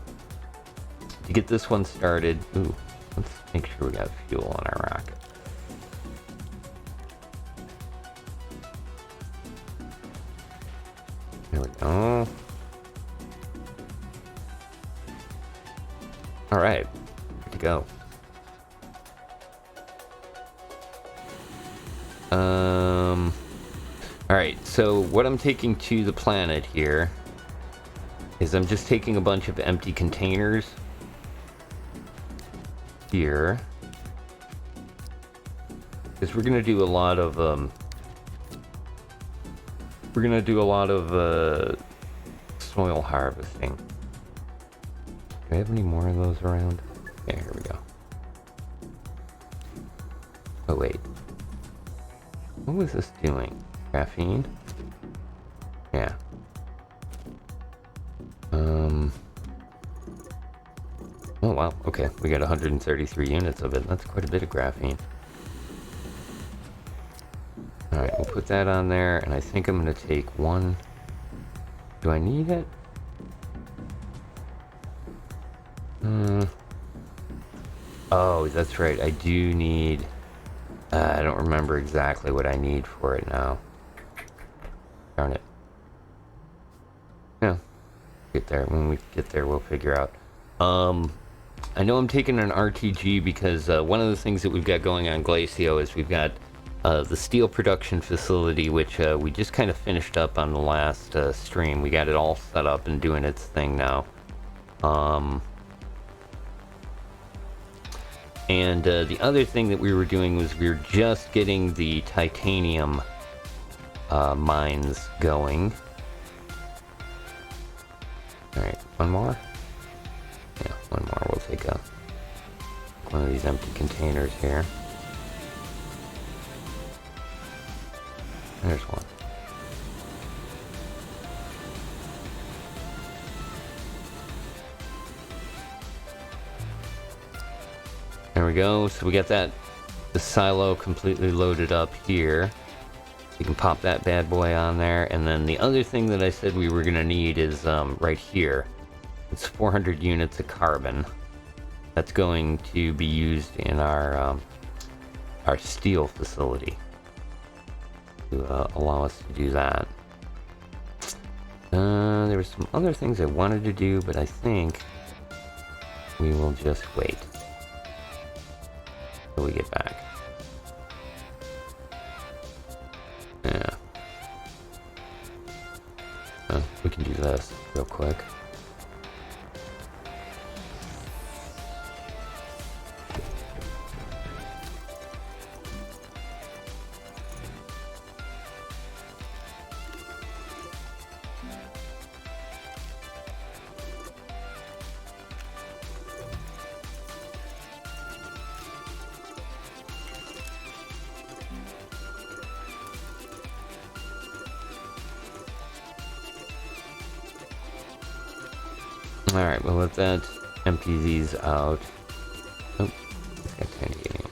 to get this one started, ooh, let's make sure we got fuel on our rocket. There we go. Alright, good to go. Alright, so what I'm taking to the planet here is I'm just taking a bunch of empty containers here. Because we're gonna do a lot of soil harvesting. Do I have any more of those around? Yeah, here we go. Oh wait. What was this doing? Graphene? Yeah. Oh wow, okay. We got 133 units of it. That's quite a bit of graphene. Alright, we'll put that on there, and I think I'm gonna take one. Do I need it? Oh, that's right. I do need... I don't remember exactly what I need for it now. Darn it. Yeah. Get there. When we get there, we'll figure out. I know I'm taking an RTG because one of the things that we've got going on Glacio is we've got the steel production facility, which we just kind of finished up on the last stream. We got it all set up and doing its thing now. And the other thing that we were doing was we were just getting the titanium mines going. Alright, one more? Yeah, one more. We'll take one of these empty containers here. There's one. There we go. So we got the silo completely loaded up here. You can pop that bad boy on there. And then the other thing that I said we were going to need is right here. It's 400 units of carbon. That's going to be used in our steel facility to allow us to do that. There were some other things I wanted to do, but I think we will just wait till we get back. Yeah. We can do this real quick. Alright, well, let that empty these out. Oh, it's got titanium.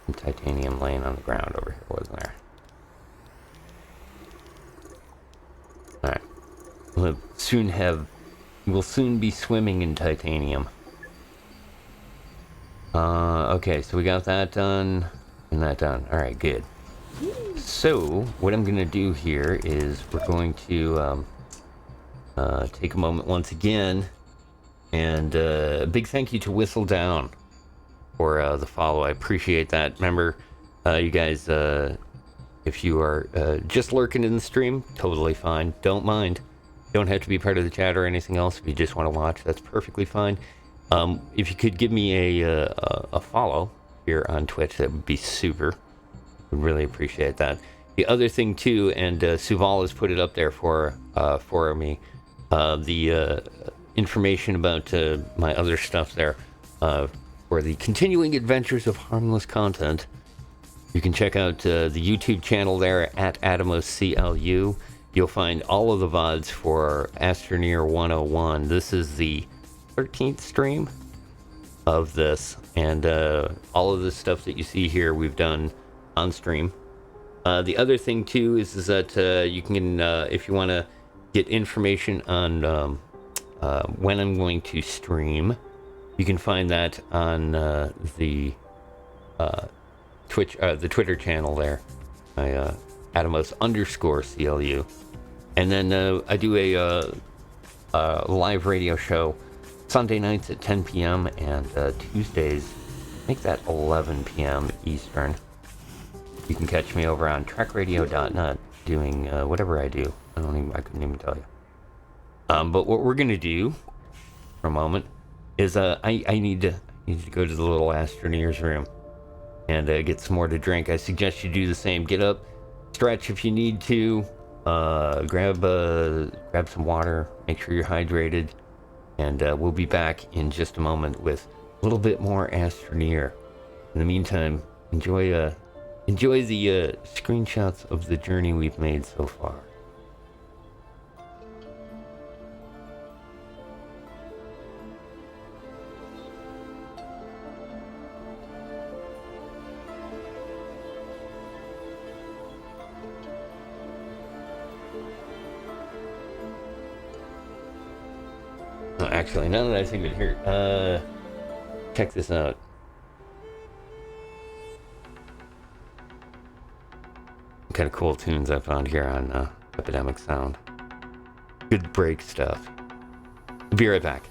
Some titanium laying on the ground over here, wasn't there? Alright. We'll soon be swimming in titanium. Okay, so we got that done, and that done. Alright, good. So, what I'm going to do here is we're going to take a moment once again, and a big thank you to Whistle Down for the follow. I appreciate that. Remember, you guys, if you are just lurking in the stream, totally fine. Don't mind. Don't have to be part of the chat or anything else. If you just want to watch, that's perfectly fine. If you could give me a follow here on Twitch, that would be super. Would really appreciate that. The other thing too, and Suval has put it up there for me, the information about my other stuff there, for the continuing adventures of harmless content. You can check out the YouTube channel there at AtomosCLU. You'll find all of the VODs for Astroneer 101. This is the 13th stream of this, and all of the stuff that you see here we've done on stream. The other thing too is that you can, if you want to get information on when I'm going to stream, you can find that on the Twitch, the Twitter channel there, Atomos_CLU. And then I do a live radio show Sunday nights at 10 p.m. and Tuesdays, make that 11 p.m. Eastern. You can catch me over on trekradio.net doing whatever I do. I couldn't even tell you. But what we're gonna do for a moment is I need to go to the little Astroneer's room and get some more to drink. I suggest you do the same. Get up, stretch if you need to, grab some water, make sure you're hydrated, and we'll be back in just a moment with a little bit more Astroneer. In the meantime, enjoy the screenshots of the journey we've made so far. Oh, actually, now that I think of it here, check this out. Kind of cool tunes I found here on Epidemic Sound. Good break stuff. Be right back.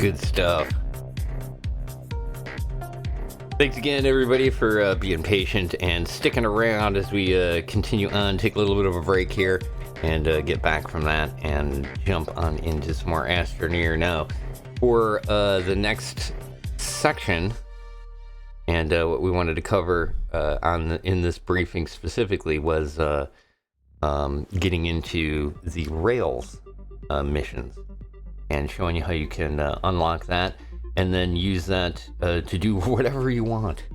Good stuff. Thanks again, everybody, for being patient and sticking around as we continue on. Take a little bit of a break here and get back from that and jump on into some more Astroneer now. For the next section, and what we wanted to cover in this briefing specifically was getting into the Rails missions and showing you how you can unlock that and then use that to do whatever you want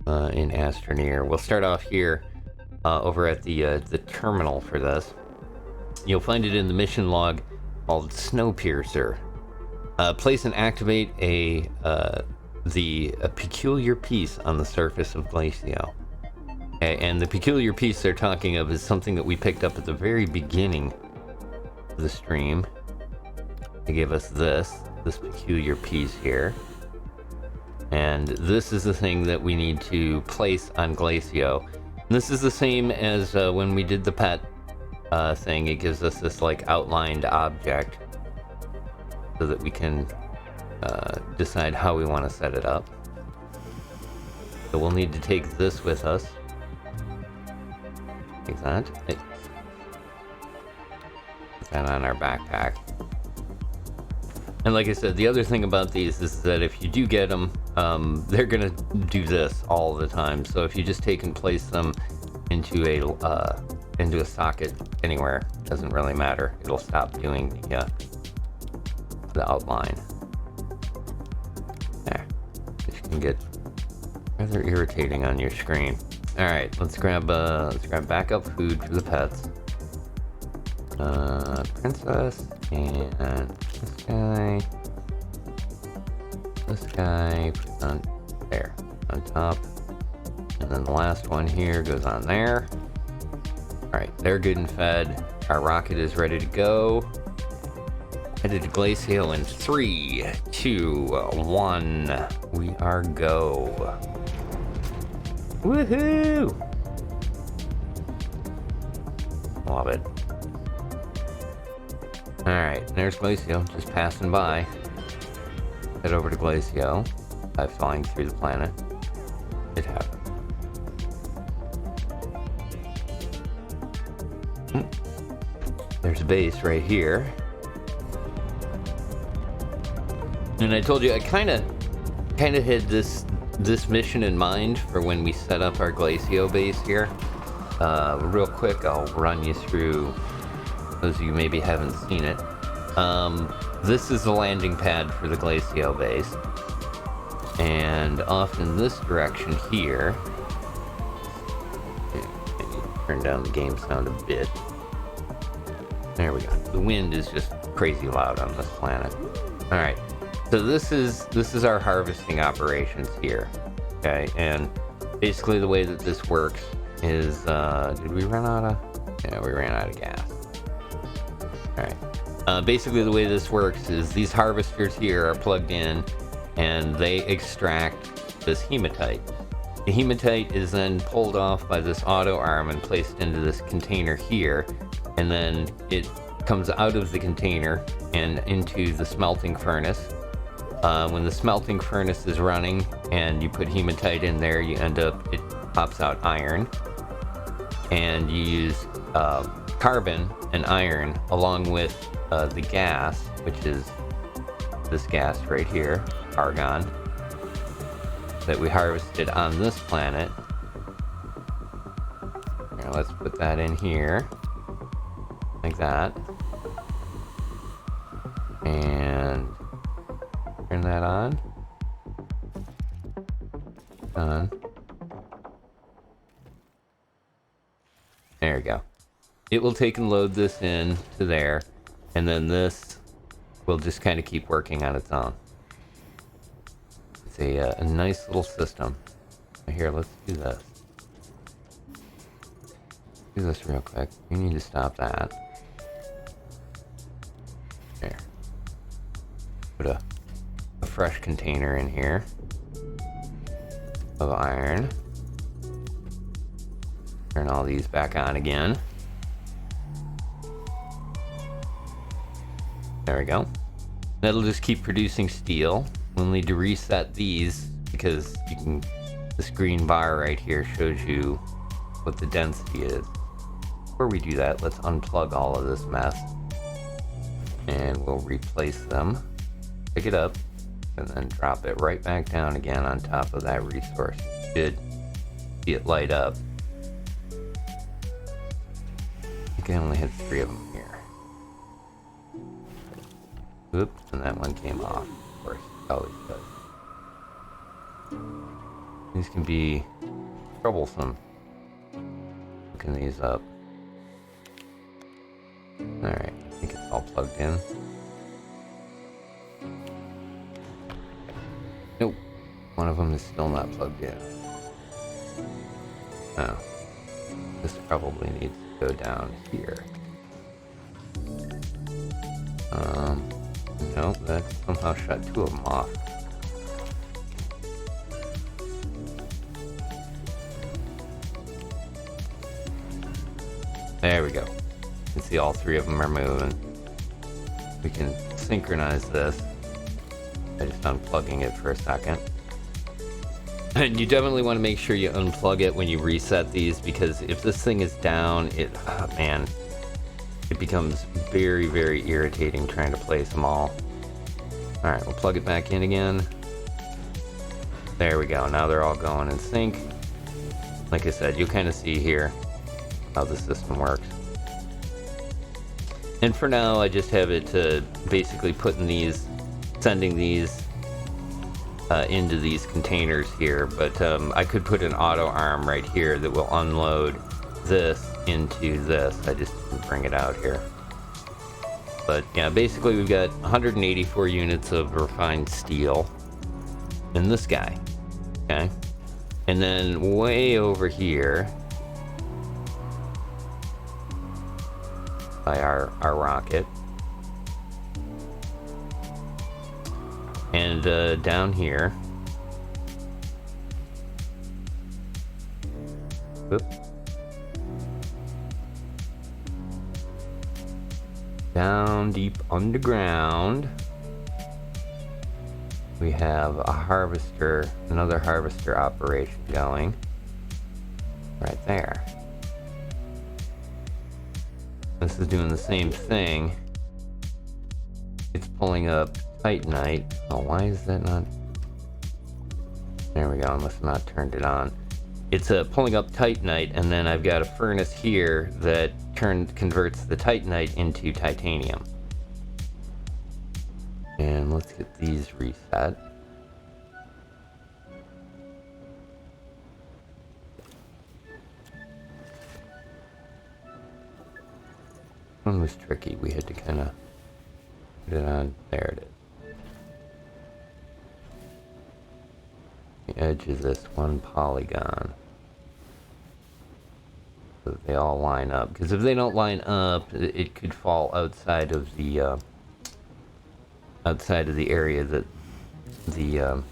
in Astroneer. We'll start off here over at the terminal for this. You'll find it in the mission log called Snowpiercer. Place and activate a peculiar piece on the surface of Glacio. Okay, and the peculiar piece they're talking of is something that we picked up at the very beginning of the stream. They give us this peculiar piece here. And this is the thing that we need to place on Glacio. And this is the same as when we did the pet thing. It gives us this like outlined object so that we can decide how we want to set it up. So we'll need to take this with us. Take that. Put that on our backpack. And like I said, the other thing about these is that if you do get them, they're gonna do this all the time. So if you just take and place them into a socket anywhere, doesn't really matter. It'll stop doing the outline. There, which can get rather irritating on your screen. All right, let's grab backup food for the pets. Princess and this guy puts on there on top, and then the last one here goes on there. All right, they're good and fed. Our rocket is ready to go. Headed to Glacio in 3, 2, 1. We are go. Woohoo! Love it. Alright, there's Glacio, just passing by. Head over to Glacio by flying through the planet. It happened. There's a base right here. And I told you, I kind of had this mission in mind for when we set up our Glacio base here. Real quick, I'll run you through, those of you maybe haven't seen it. This is the landing pad for the Glacio base. And off in this direction here, maybe turn down the game sound a bit. There we go. The wind is just crazy loud on this planet. All right. So this is our harvesting operations here, okay? And basically the way that this works is, did we run out of? Yeah, we ran out of gas. All right. Basically the way this works is these harvesters here are plugged in, and they extract this hematite. The hematite is then pulled off by this auto arm and placed into this container here, and then it comes out of the container and into the smelting furnace. When the smelting furnace is running and you put hematite in there, it pops out iron, and you use carbon and iron along with the gas, which is this gas right here, argon, that we harvested on this planet. Now let's put that in here, like that. And turn that on. On. There we go. It will take and load this in to there, and then this will just kind of keep working on its own. It's a nice little system. Here, let's do this. Do this real quick. We need to stop that. There. Put a fresh container in here of iron. Turn all these back on again. There we go. That'll just keep producing steel. We'll need to reset these because you can. This green bar right here shows you what the density is. Before we do that, let's unplug all of this mess. And we'll replace them. Pick it up and then drop it right back down again on top of that resource. You should see it light up. I think I only had 3 of them here. Oops, and that one came off. Of course, it always does. These can be troublesome. Hooking these up. Alright, I think it's all plugged in. Nope, one of them is still not plugged in. Oh, this probably needs to go down here. Nope, that somehow shut 2 of them off. There we go. You can see all 3 of them are moving. We can synchronize this by just unplugging it for a second. And you definitely want to make sure you unplug it when you reset these, because if this thing is down, it becomes very, very irritating trying to place them all. Alright, we'll plug it back in again. There we go. Now they're all going in sync. Like I said, you'll kind of see here how the system works. And for now, I just have it basically putting these, sending these into these containers here. But I could put an auto arm right here that will unload this into this. I just didn't bring it out here. But yeah, basically we've got 184 units of refined steel in this guy. Okay. And then way over here by our rocket. And down here. Whoop. Down deep underground, we have a harvester, another harvester operation going right there. This is doing the same thing. It's pulling up titanite. Oh, why is that not? There we go. I must have not turned it on. It's pulling up titanite, and then I've got a furnace here that converts the titanite into titanium. And let's get these reset. One was tricky. We had to kind of put it on. There it is. The edge of this one polygon. So that they all line up. Because if they don't line up, it could fall outside of the area that the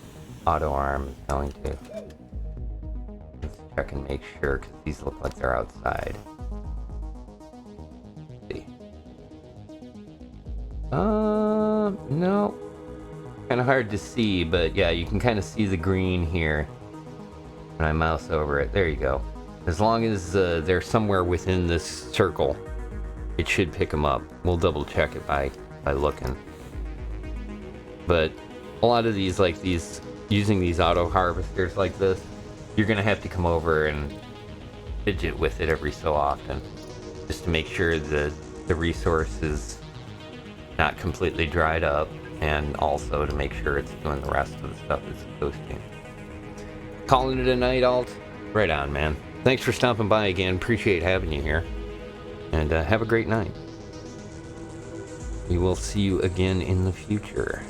auto arm is going to. Let's check and make sure, because these look like they're outside. Let's see. No. Kind of hard to see, but yeah, you can kind of see the green here when I mouse over it. There you go. As long as they're somewhere within this circle, it should pick them up. We'll double check it by looking. But a lot of these, like these, using these auto harvesters like this, you're gonna have to come over and fidget with it every so often, just to make sure that the resource is not completely dried up, and also to make sure it's doing the rest of the stuff it's supposed to. Calling it a night, Alt? Right on, man. Thanks for stopping by again. Appreciate having you here. And have a great night. We will see you again in the future.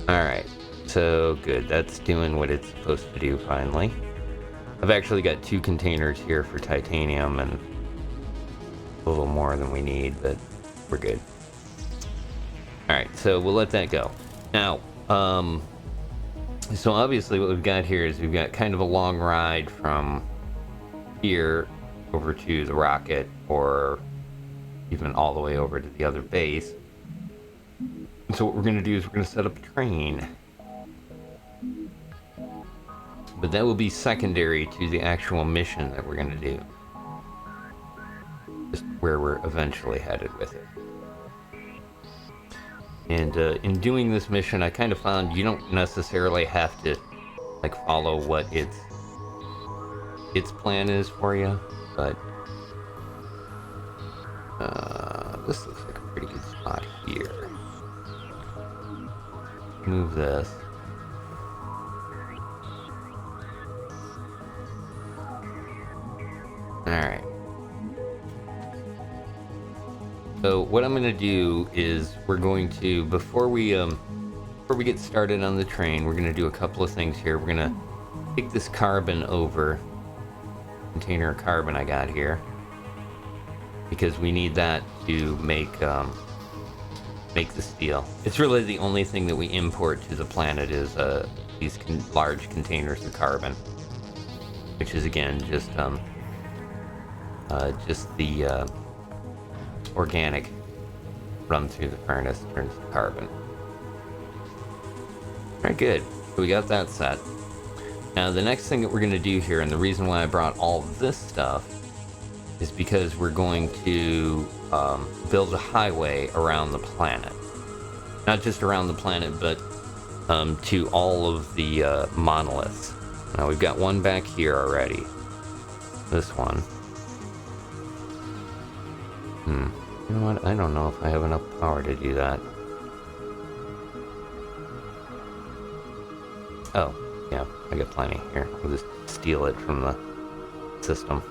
Alright, so good. That's doing what it's supposed to do finally. I've actually got 2 containers here for titanium and a little more than we need, but we're good. Alright, so we'll let that go. Now, so obviously what we've got here is we've got kind of a long ride from here over to the rocket, or even all the way over to the other base. And so what we're going to do is we're going to set up a train. But that will be secondary to the actual mission that we're going to do. Just where we're eventually headed with it. And in doing this mission, I kind of found you don't necessarily have to like follow what its plan is for you, but this looks like a pretty good spot here. Move this. Alright. So what I'm going to do is we're going to, before we get started on the train, we're going to do a couple of things here. We're going to take this carbon over, container of carbon I got here, because we need that to make the steel. It's really the only thing that we import to the planet is these large containers of carbon, which is again just the organic run through the furnace turns to carbon. Alright, good. So we got that set. Now the next thing that we're going to do here, and the reason why I brought all this stuff, is because we're going to build a highway around the planet. Not just around the planet, but to all of the monoliths. Now we've got one back here already. This one. You know what? I don't know if I have enough power to do that. Oh, yeah, I got plenty. Here, I'll just steal it from the system.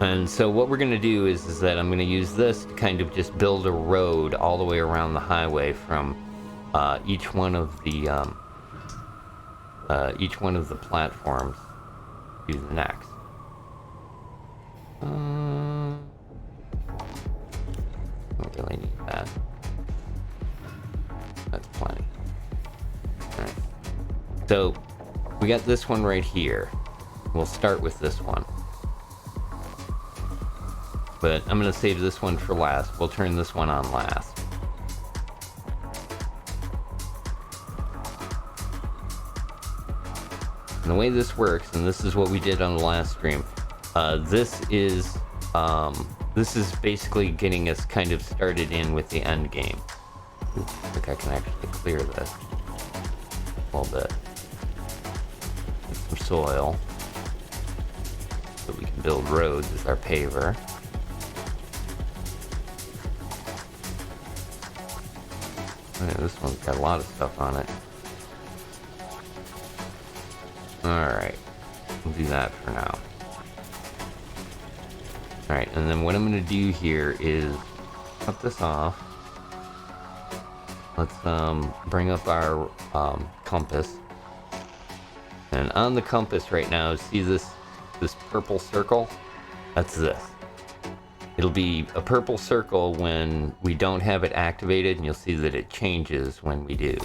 And so what we're going to do is that I'm going to use this to kind of just build a road all the way around the highway from each one of the platforms to the next. Don't really need that. That's plenty. Alright. So we got this one right here. We'll start with this one. But I'm going to save this one for last. We'll turn this one on last. And the way this works, and this is what we did on the last stream, this is basically getting us kind of started in with the end game. Ooh, I think I can actually clear this a little bit. Get some soil so we can build roads with our paver. Oh, yeah, this one's got a lot of stuff on it. Alright, we'll do that for now. Alright, and then what I'm going to do here is cut this off. Let's bring up our compass. And on the compass right now, see this purple circle? That's this. It'll be a purple circle when we don't have it activated, and you'll see that it changes when we do.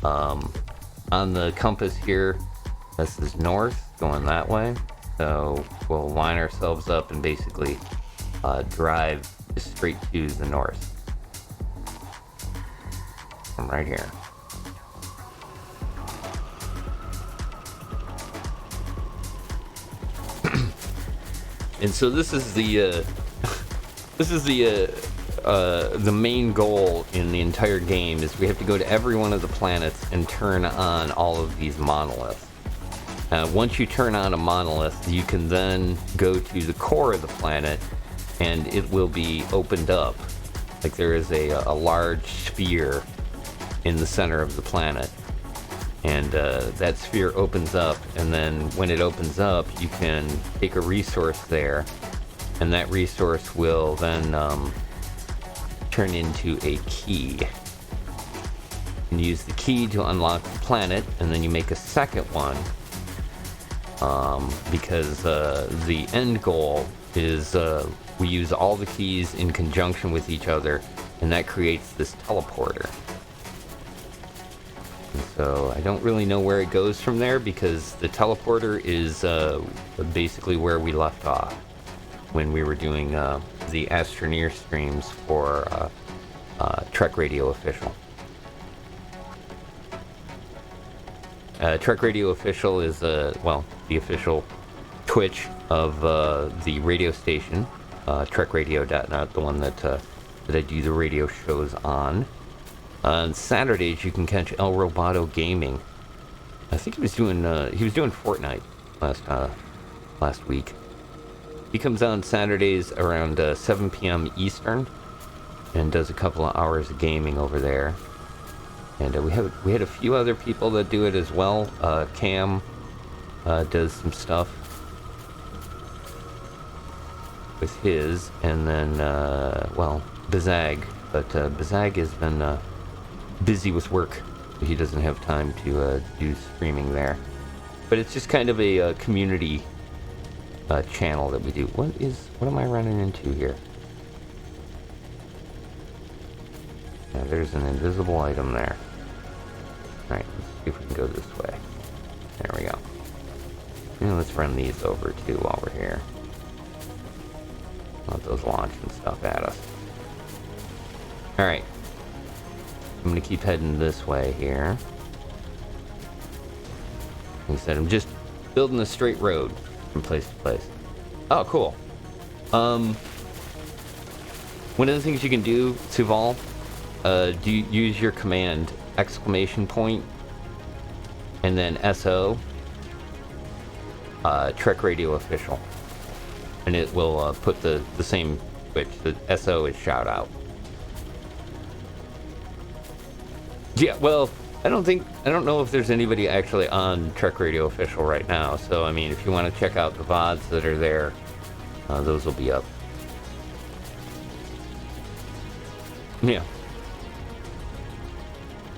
On the compass here, this is north, going that way. So we'll line ourselves up and basically drive just straight to the north. From right here. And so this is the the main goal in the entire game, is we have to go to every one of the planets and turn on all of these monoliths. Once you turn on a monolith, you can then go to the core of the planet, and it will be opened up. Like there is a large sphere in the center of the planet. And that sphere opens up, and then when it opens up, you can take a resource there, and that resource will then turn into a key. You use the key to unlock the planet, and then you make a second one, because the end goal is we use all the keys in conjunction with each other, and that creates this teleporter. And so I don't really know where it goes from there, because the teleporter is basically where we left off when we were doing the Astroneer streams for Trek Radio Official. Trek Radio Official is, well, the official Twitch of the radio station, trekradio.net, the one that I do the radio shows on. On Saturdays, you can catch El Roboto Gaming. I think he was doing Fortnite last week. He comes on Saturdays around 7 p.m. Eastern and does a couple of hours of gaming over there. And we had a few other people that do it as well. Cam does some stuff with his, and then well, Bazag, but Bazag has been busy with work, so he doesn't have time to do streaming there. But it's just kind of a community channel that we do. What am I running into here? Yeah, there's an invisible item there. Alright, let's see if we can go this way. There we go. And let's run these over too while we're here. Let those launch and stuff at us. Alright. I'm gonna keep heading this way here. Like I said, I'm just building a straight road from place to place. Oh, cool. One of the things you can do, Suval, do you use your command exclamation point and then SO Trek Radio Official, and it will put the same switch. The SO is shout out. Yeah, well, I don't know if there's anybody actually on Trek Radio Official right now, so I mean, if you want to check out the VODs that are there, those will be up. Yeah.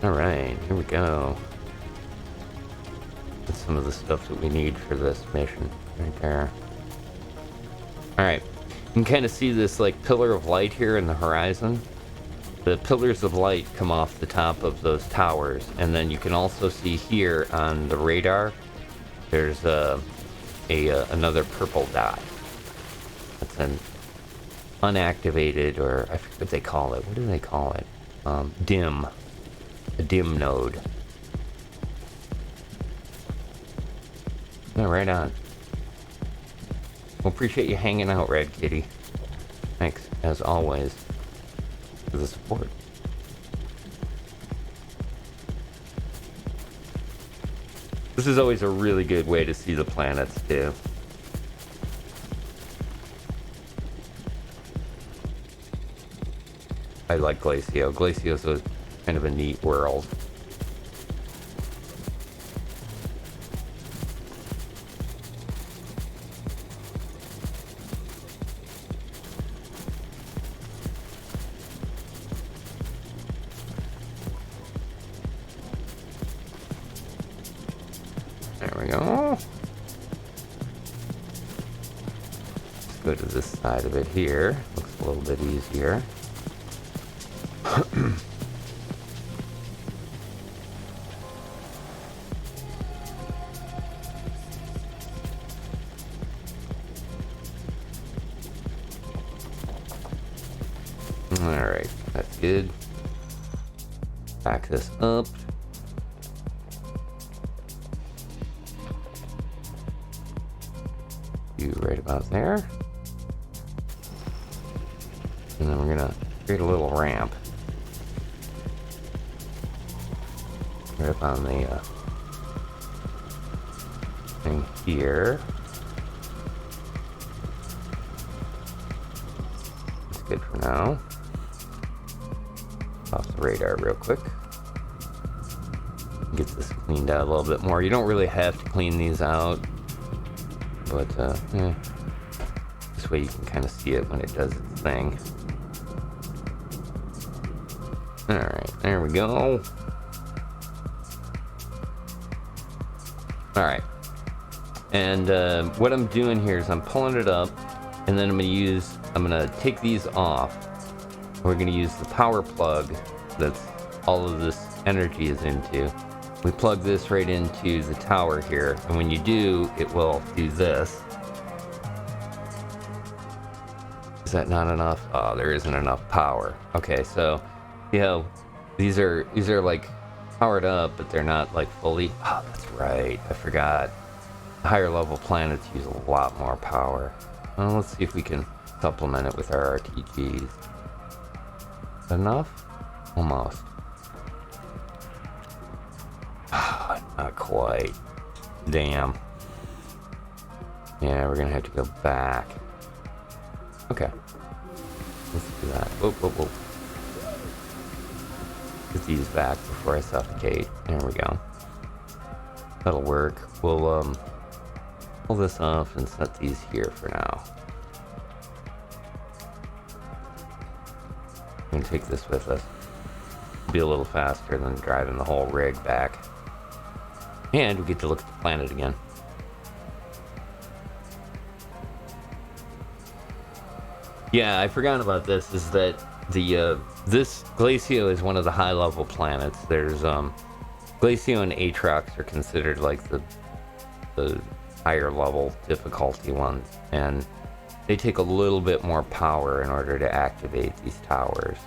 Alright, here we go. That's some of the stuff that we need for this mission right there. Alright, you can kind of see this like pillar of light here in the horizon. The pillars of light come off the top of those towers, and then you can also see here on the radar there's another purple dot. That's an unactivated, or I forget what they call it. What do they call it? Dim. A dim node. Yeah, right on. Well, appreciate you hanging out, Red Kitty. Thanks, as always, for the support. This is always a really good way to see the planets, too. I like Glacio. Glacio's a kind of a neat world. There we go. Let's go to this side of it here. Looks a little bit easier. Alright, that's good. Back this up. You right about there. And then we're gonna create a little ramp. Right up on the thing here. That's good for now. Off the radar real quick. Get this cleaned out a little bit more. You don't really have to clean these out, but this way you can kind of see it when it does its thing. Alright, there we go. Alright. And what I'm doing here is I'm pulling it up, and then I'm going to take these off. We're going to use the power plug that's all of this energy is into. We plug this right into the tower here, and when you do, it will do this. Is that not enough? Oh, there isn't enough power. Okay, so these are like powered up, but they're not like fully. Oh, that's right. I forgot. Higher level planets use a lot more power. Well, let's see if we can supplement it with our RTGs. Enough? Almost. Not quite. Damn. Yeah, we're gonna have to go back. Okay. Let's do that. Whoa, whoa, whoa. Get these back before I suffocate. There we go. That'll work. We'll pull this off and set these here for now. I'm gonna take this with us. Be a little faster than driving the whole rig back. And we get to look at the planet again. Yeah, I forgot about this, is that this Glacio is one of the high level planets. There's Glacio and Atrox are considered like the higher level difficulty ones, and they take a little bit more power in order to activate these towers.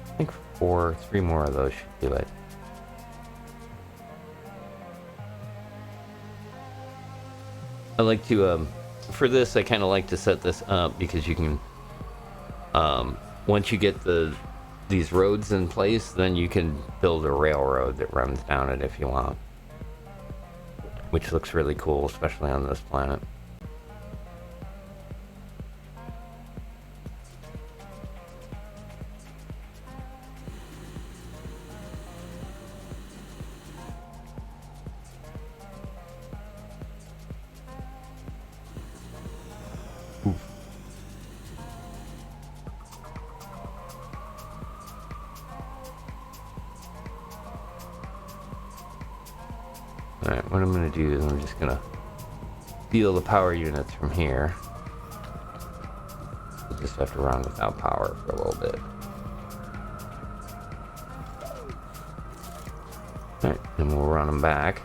I think 3 more of those should do it. I like to, for this, I kind of like to set this up because you can, once you get these roads in place, then you can build a railroad that runs down it if you want. Which looks really cool, especially on this planet. Alright, what I'm going to do is I'm just going to steal the power units from here. We'll just have to run without power for a little bit. Alright, then we'll run them back.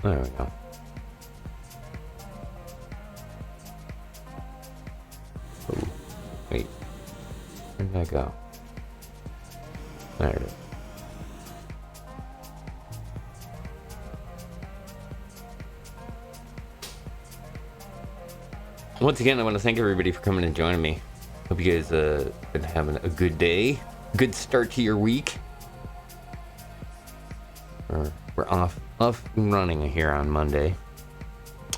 There we go. Ooh, wait. Where did I go? There it is. Once again, I want to thank everybody for coming and joining me. Hope you guys been having a good day. Good start to your week. We're off and running here on Monday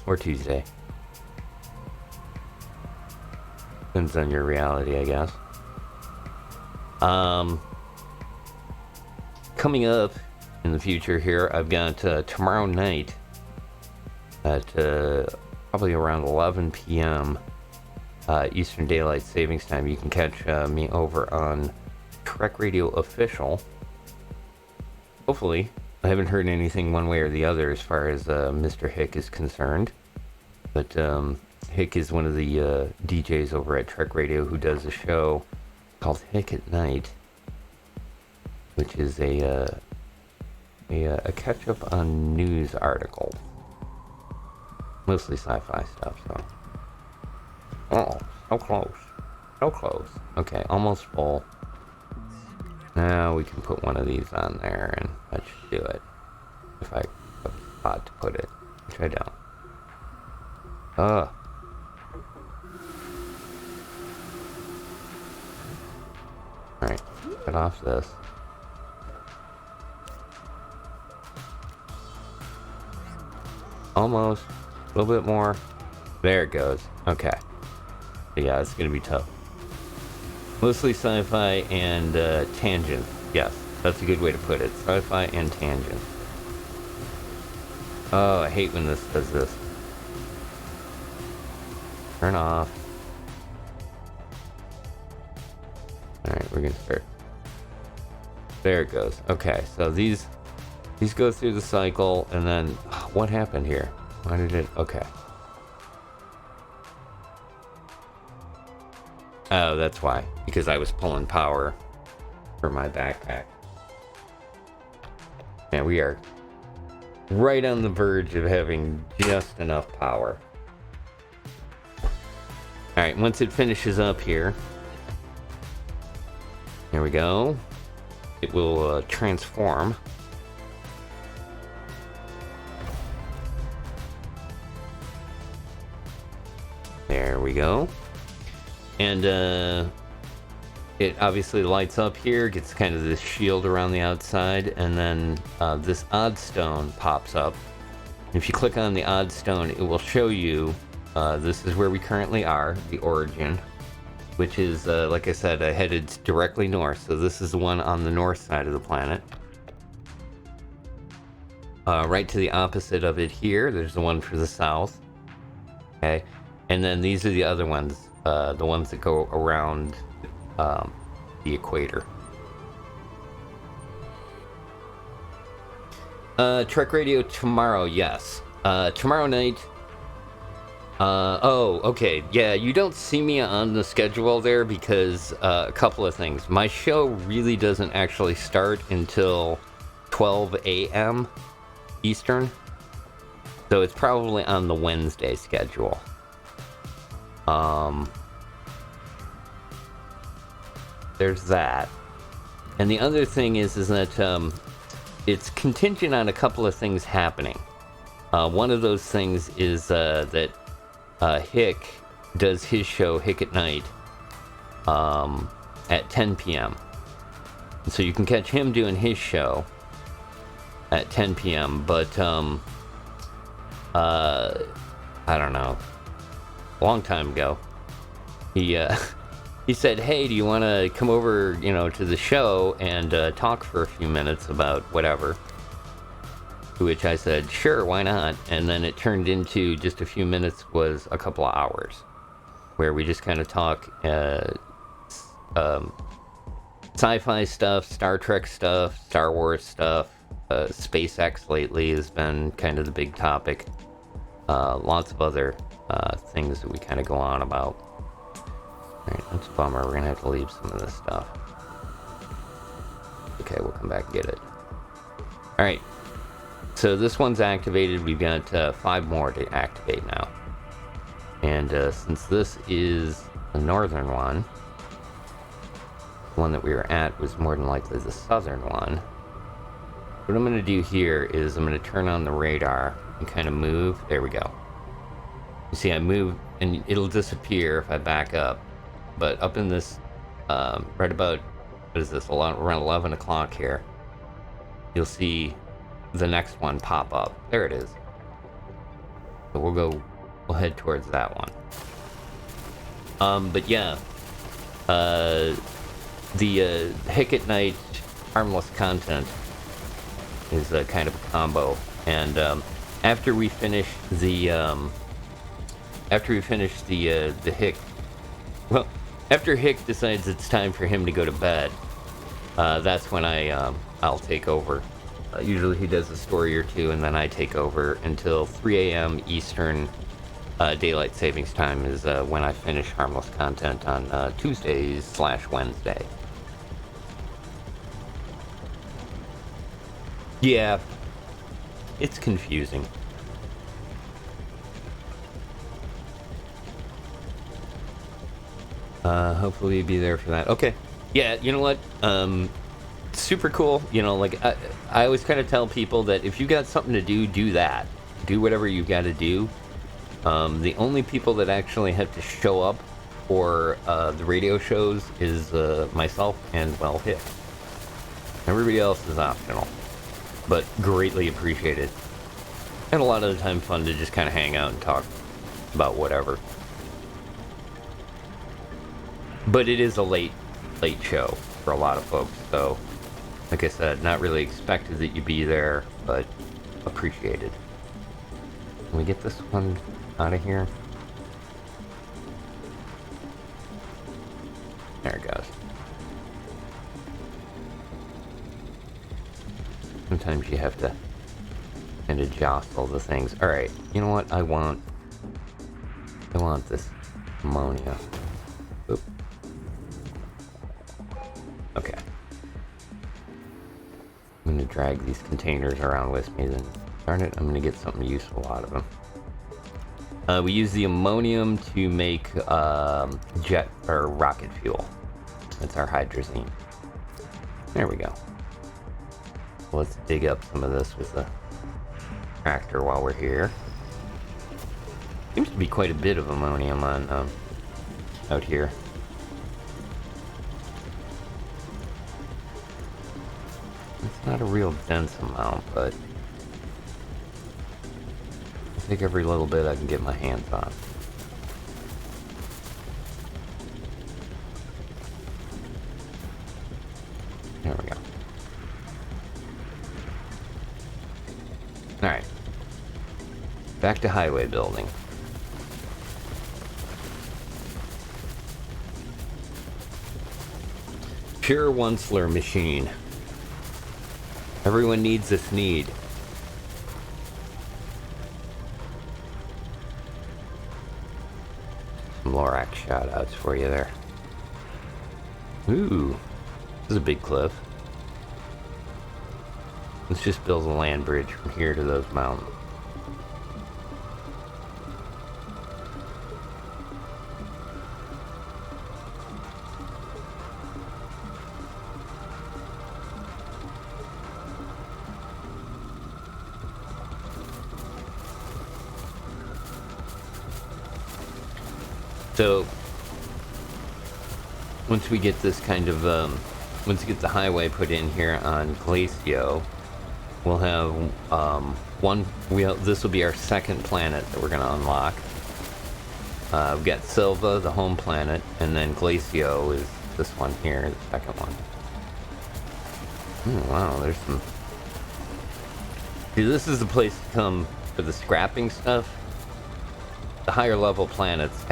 or Tuesday. Depends on your reality, I guess. Coming up in the future here, I've got tomorrow night at probably around 11 p.m. Eastern Daylight Savings Time. You can catch me over on Trek Radio Official. Hopefully. I haven't heard anything one way or the other as far as Mr. Hick is concerned. But Hick is one of the DJs over at Trek Radio who does a show called Hick at Night, which is a catch-up on news articles. Mostly sci-fi stuff, so. Oh, so close. So close. Okay, almost full. Now we can put one of these on there, and that should do it. If I have a spot to put it, which I don't. Ugh. Alright, get off this. Almost. A little bit more. There it goes. Okay. Yeah, it's gonna be tough. Mostly sci-fi and tangent. Yes, that's a good way to put it. Sci-fi and tangent. Oh, I hate when this does this. Turn off. Alright, we're gonna start. There it goes. Okay, so these go through the cycle, and then what happened here? Why did it? Okay. Oh, that's why. Because I was pulling power for my backpack. And we are right on the verge of having just enough power. Alright, once it finishes up here. Here we go. It will transform. There we go. And it obviously lights up here, gets kind of this shield around the outside, and then this odd stone pops up. If you click on the odd stone, it will show you this is where we currently are, the origin, which is, like I said, headed directly north. So this is the one on the north side of the planet. Right to the opposite of it here, there's the one for the south. Okay, and then these are the other ones, the ones that go around the equator. Trek Radio tomorrow, yes. Tomorrow night. Oh, okay. Yeah, you don't see me on the schedule there because a couple of things. My show really doesn't actually start until 12 a.m. Eastern. So it's probably on the Wednesday schedule. There's that. And the other thing is that it's contingent on a couple of things happening. One of those things is that Hick does his show, Hick at Night, at 10 p.m. So you can catch him doing his show at 10 p.m. But, I don't know. A long time ago, he said, hey, do you want to come over, to the show and talk for a few minutes about whatever? To which I said, sure, why not? And then it turned into just a few minutes was a couple of hours where we just kind of talk sci-fi stuff, Star Trek stuff, Star Wars stuff. SpaceX lately has been kind of the big topic. Lots of other things that we kind of go on about. Alright, that's a bummer. We're going to have to leave some of this stuff. Okay, we'll come back and get it. Alright. So this one's activated. We've got 5 more to activate now. And since this is the northern one, the one that we were at was more than likely the southern one. What I'm going to do here is I'm going to turn on the radar and kind of move. There we go. You see I move and it'll disappear if I back up. But up in this, right about, what is this, around 11 o'clock here, you'll see the next one pop up. There it is. So we'll head towards that one. But yeah, the Hick at Night harmless content is kind of a combo. And after we finish the Hick, well, after Hick decides it's time for him to go to bed, that's when I'll take over. Usually he does a story or two, and then I take over until 3 a.m. Eastern Daylight Savings Time is when I finish harmless content on Tuesdays/Wednesday. Yeah, it's confusing. Hopefully you'll be there for that. Okay. Yeah, you know what? Super cool. I always kind of tell people that if you got something to do, do that. Do whatever you got to do. The only people that actually have to show up for the radio shows is myself and, well, Hick. Everybody else is optional, but greatly appreciated. And a lot of the time fun to just kind of hang out and talk about whatever. But it is a late show for a lot of folks, so like I said, not really expected that you be there, but appreciated. Can we get this one out of here? There it goes. Sometimes you have to kind of jostle the things. Alright, you know what? I want this ammonia. Oop. Okay. I'm going to drag these containers around with me, then darn it, I'm going to get something useful out of them. We use the ammonium to make jet or rocket fuel. That's our hydrazine. There we go. Let's dig up some of this with the tractor while we're here. Seems to be quite a bit of ammonium on out here. It's not a real dense amount, but I think every little bit I can get my hands on. There we go. Alright. Back to highway building. Pure Onceler machine. Everyone needs a Sneed. Some Lorax shoutouts for you there. Ooh, this is a big cliff. Let's just build a land bridge from here to those mountains. So, once we get this kind of, once we get the highway put in here on Glacio, we'll have, this will be our second planet that we're going to unlock. We've got Silva, the home planet, and then Glacio is this one here, the second one. Oh, wow, there's some... See, this is the place to come for the scrapping stuff. The higher level planets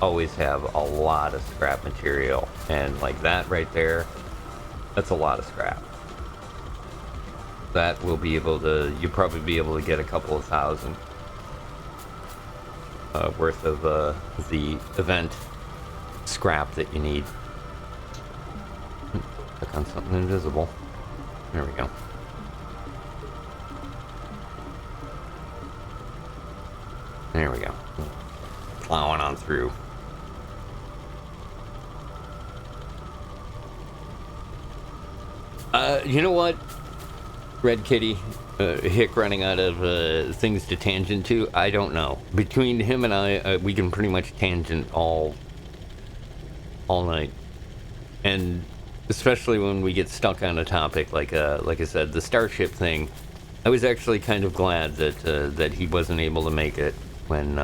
always have a lot of scrap material, and like that right there, that's a lot of scrap. That will be able to, you'll probably be able to get a couple of thousand worth of the event scrap that you need. Click on something invisible. There we go. There we go. Plowing on through. You know what? Red Kitty, Hick running out of things to tangent to, I don't know. Between him and I, we can pretty much tangent all night. And especially when we get stuck on a topic like I said, the Starship thing. I was actually kind of glad that he wasn't able to make it when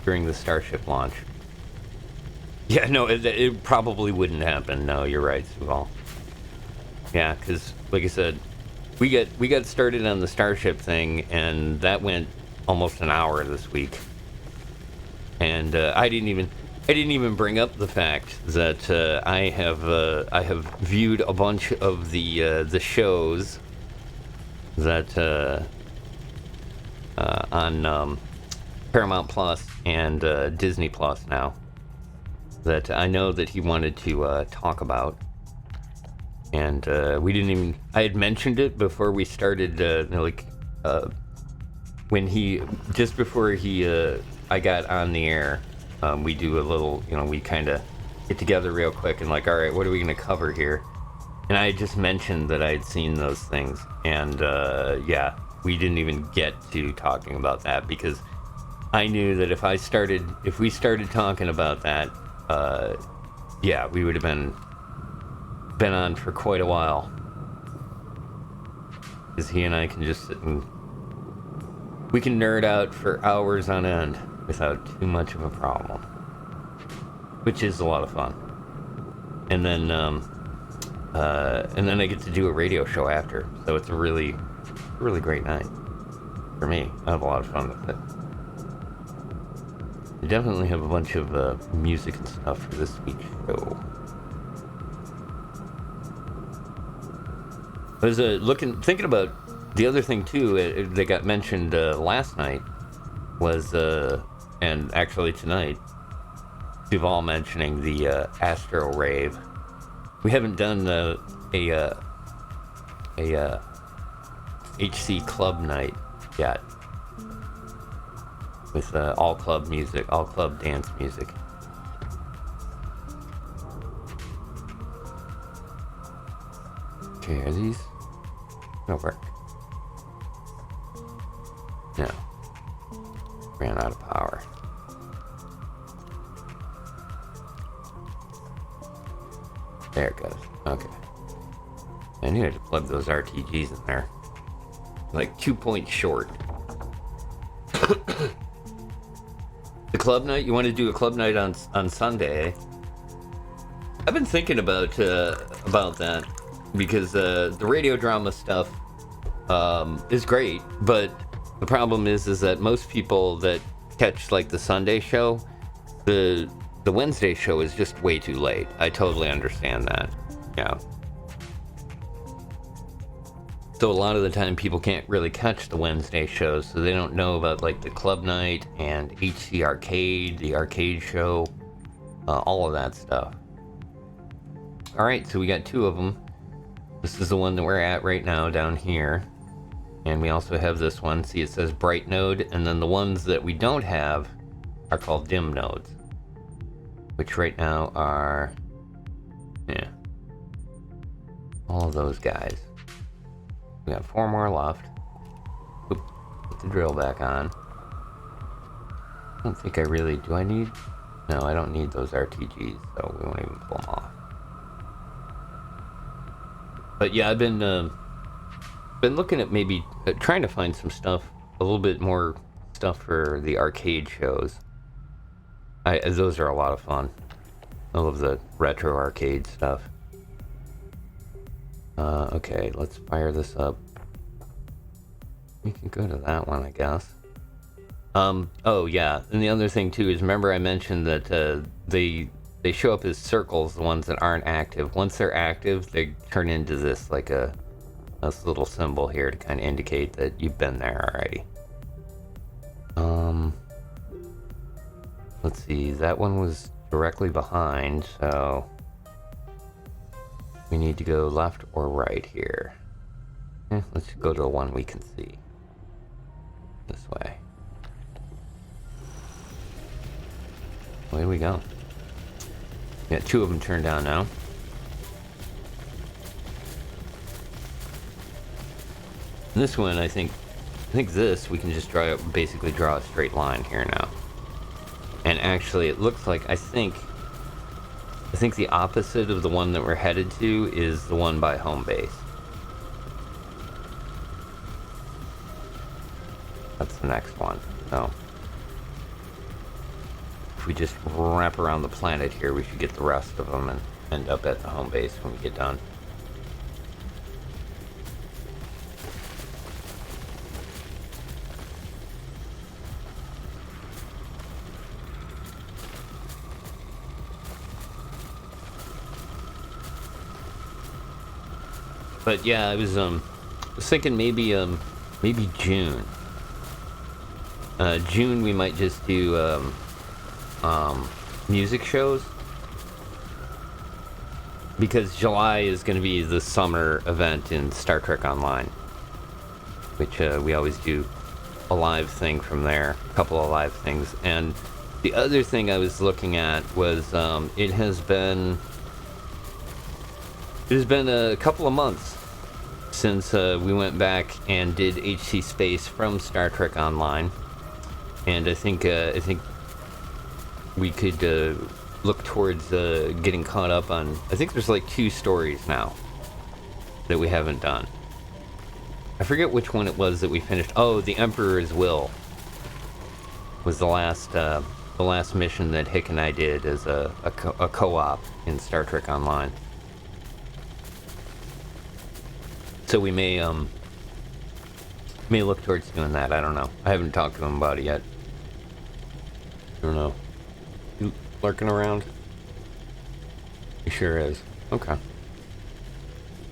during the Starship launch. Yeah, no, it probably wouldn't happen. No, you're right, Suval. Yeah, because like I said, we got started on the Starship thing, and that went almost an hour this week. And I didn't even bring up the fact that I have viewed a bunch of the shows that on Paramount Plus and Disney Plus now that I know that he wanted to talk about. And we didn't even... I had mentioned it before we started, when he... Just before I got on the air, we do a little, we kind of get together real quick and like, all right, what are we going to cover here? And I had just mentioned that I had seen those things. And, yeah, we didn't even get to talking about that because I knew that if we started talking about that, yeah, we would have been on for quite a while. Because he and I can just sit and we can nerd out for hours on end without too much of a problem, which is a lot of fun. And then I get to do a radio show after, so it's a really, really great night for me. I have a lot of fun with it. I definitely have a bunch of music and stuff for this week's show. I was thinking about the other thing too. That got mentioned last night was, and actually tonight, Duval mentioning the Astro Rave. We haven't done a HC club night yet with all club music, all club dance music. Okay, are these gonna work? No. Ran out of power. There it goes. Okay. I knew I had to plug those RTGs in there. Like 2 points short. The club night? You want to do a club night on Sunday? I've been thinking about that because the radio drama stuff is great, but the problem is that most people that catch like the Sunday show, the Wednesday show is just way too late. I totally understand that. Yeah. So a lot of the time people can't really catch the Wednesday shows, so they don't know about like the club night and HC Arcade, the arcade show, all of that stuff. All right, so we got two of them. This is the one that we're at right now down here. And we also have this one. See, it says bright node, and then the ones that we don't have are called dim nodes, which right now are, yeah, all of those guys. We got 4 more left. Oop, put the drill back on. I don't think I really, do I need? No, I don't need those RTGs, so we won't even pull them off. But yeah, I've been looking at maybe trying to find some stuff, a little bit more stuff for the arcade shows. Those are a lot of fun. I love the retro arcade stuff. Okay, let's fire this up. We can go to that one, I guess. Oh yeah, and the other thing too is, remember I mentioned that they show up as circles, the ones that aren't active. Once they're active, they turn into this like this little symbol here to kind of indicate that you've been there already. Let's see, that one was directly behind, so we need to go left or right here. Let's go to the one we can see. This way. Away we go. We got 2 of them turned down now. And this one, I think this, we can just basically draw a straight line here now. And actually, it looks like, I think the opposite of the one that we're headed to is the one by home base. That's the next one. So if we just wrap around the planet here, we should get the rest of them and end up at the home base when we get done. But yeah, I was thinking maybe June. June we might just do music shows, because July is going to be the summer event in Star Trek Online, which we always do a live thing from there, a couple of live things. And the other thing I was looking at was it has been a couple of months since we went back and did HC Space from Star Trek Online. And I think we could look towards getting caught up on. I think there's like 2 stories now that we haven't done. I forget which one it was that we finished. Oh, the Emperor's Will was the last mission that Hick and I did as a co-op in Star Trek Online. So we may look towards doing that. I don't know. I haven't talked to him about it yet. I don't know. You lurking around? He sure is. Okay.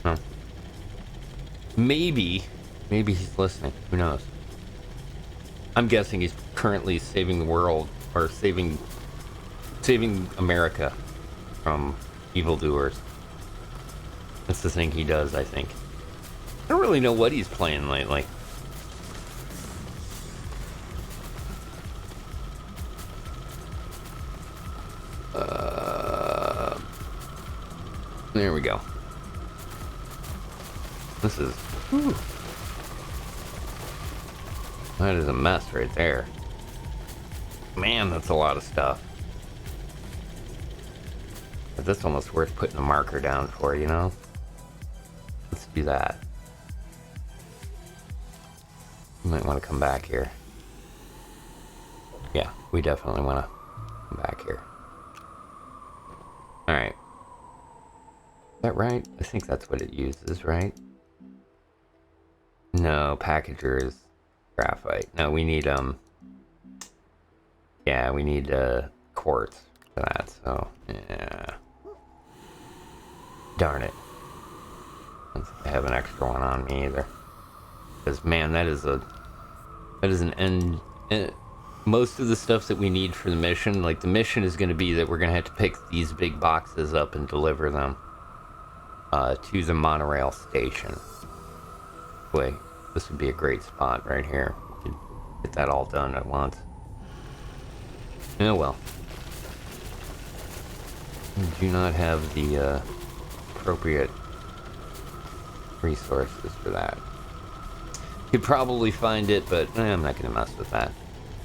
Huh. Maybe he's listening. Who knows? I'm guessing he's currently saving the world, or saving America from evildoers. That's the thing he does, I think. I don't really know what he's playing lately. There we go. This is... Whew. That is a mess right there. Man, that's a lot of stuff. But that's almost worth putting a marker down for, you know? Let's do that. You might want to come back here. Yeah, we definitely want to come back here. Alright. Is that right? I think that's what it uses, right? No, packager is graphite. No, we need, yeah, we need, quartz for that, so, yeah. Darn it. I don't think I have an extra one on me either. Because, man, that is an end. Most of the stuff that we need for the mission, like the mission is going to be that we're going to have to pick these big boxes up and deliver them to the monorail station. Wait, this would be a great spot right here. We could get that all done at once. Oh well. We do not have the appropriate resources for that. Could probably find it, but I'm not going to mess with that.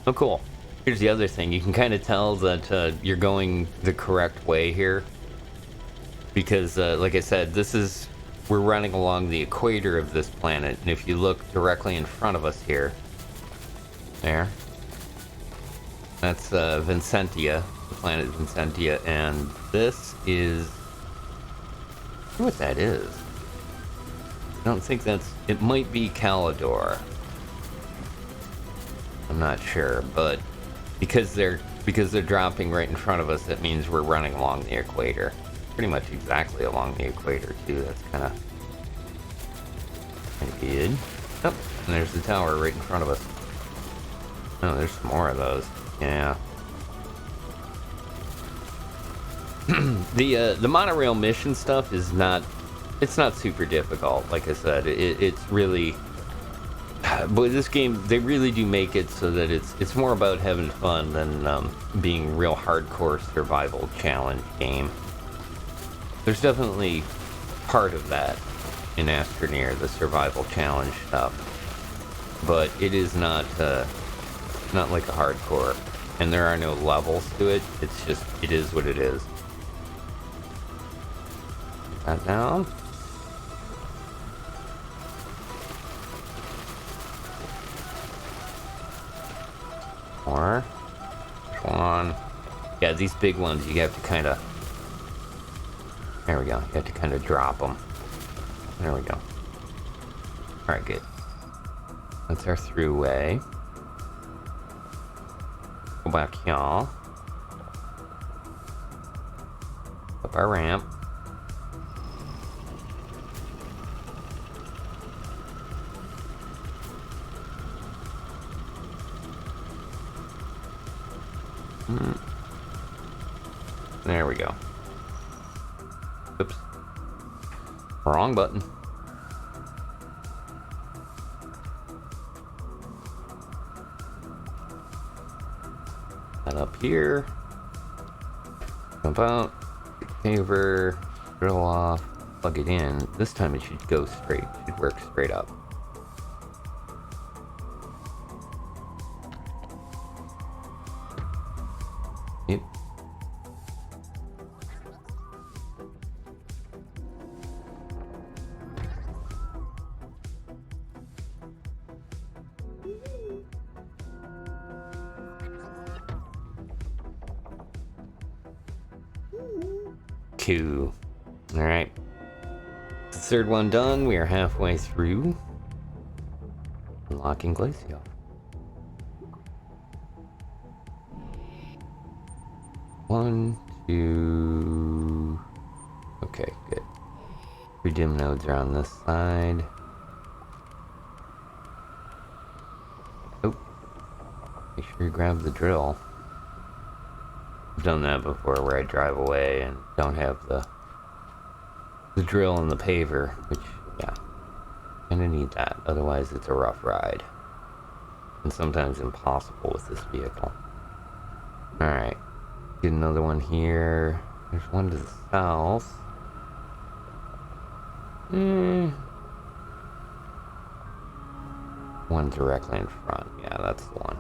Oh, cool. Here's the other thing. You can kind of tell that you're going the correct way here. Because, like I said, we're running along the equator of this planet. And if you look directly in front of us here, there, that's Vincentia, the planet Vincentia. And this is, I don't know what that is. I don't think it might be Calidor. I'm not sure, but because they're dropping right in front of us, that means we're running along the equator. Pretty much exactly along the equator too. That's kind of good. Oh, and there's the tower right in front of us. Oh, there's some more of those. Yeah. The monorail mission stuff is not. It's not super difficult. Like I said, it's really. But this game, they really do make it so that it's more about having fun than being real hardcore survival challenge game. There's definitely part of that in Astroneer, the survival challenge stuff, but it is not like a hardcore, and there are no levels to it. It's just it is what it is. Put that down. More. Which one? Yeah, these big ones you have to kind of. There we go. You have to kind of drop them. There we go. All right, good. That's our throughway. Go back, y'all. Up our ramp. There we go. Oops. Wrong button. That up here. Jump out. Over. Drill off. Plug it in. This time it should go straight. It should work straight up. 2. Alright. The third one done. We are halfway through. Unlocking Glacio. One, two... Okay, good. 3 dim nodes are on this side. Oh. Make sure you grab the drill. I've done that before where I drive away and don't have the drill and the paver, which, yeah, kinda need that. Otherwise it's a rough ride. And sometimes impossible with this vehicle. Alright. Get another one here. There's one to the south. One directly in front. Yeah, that's the one.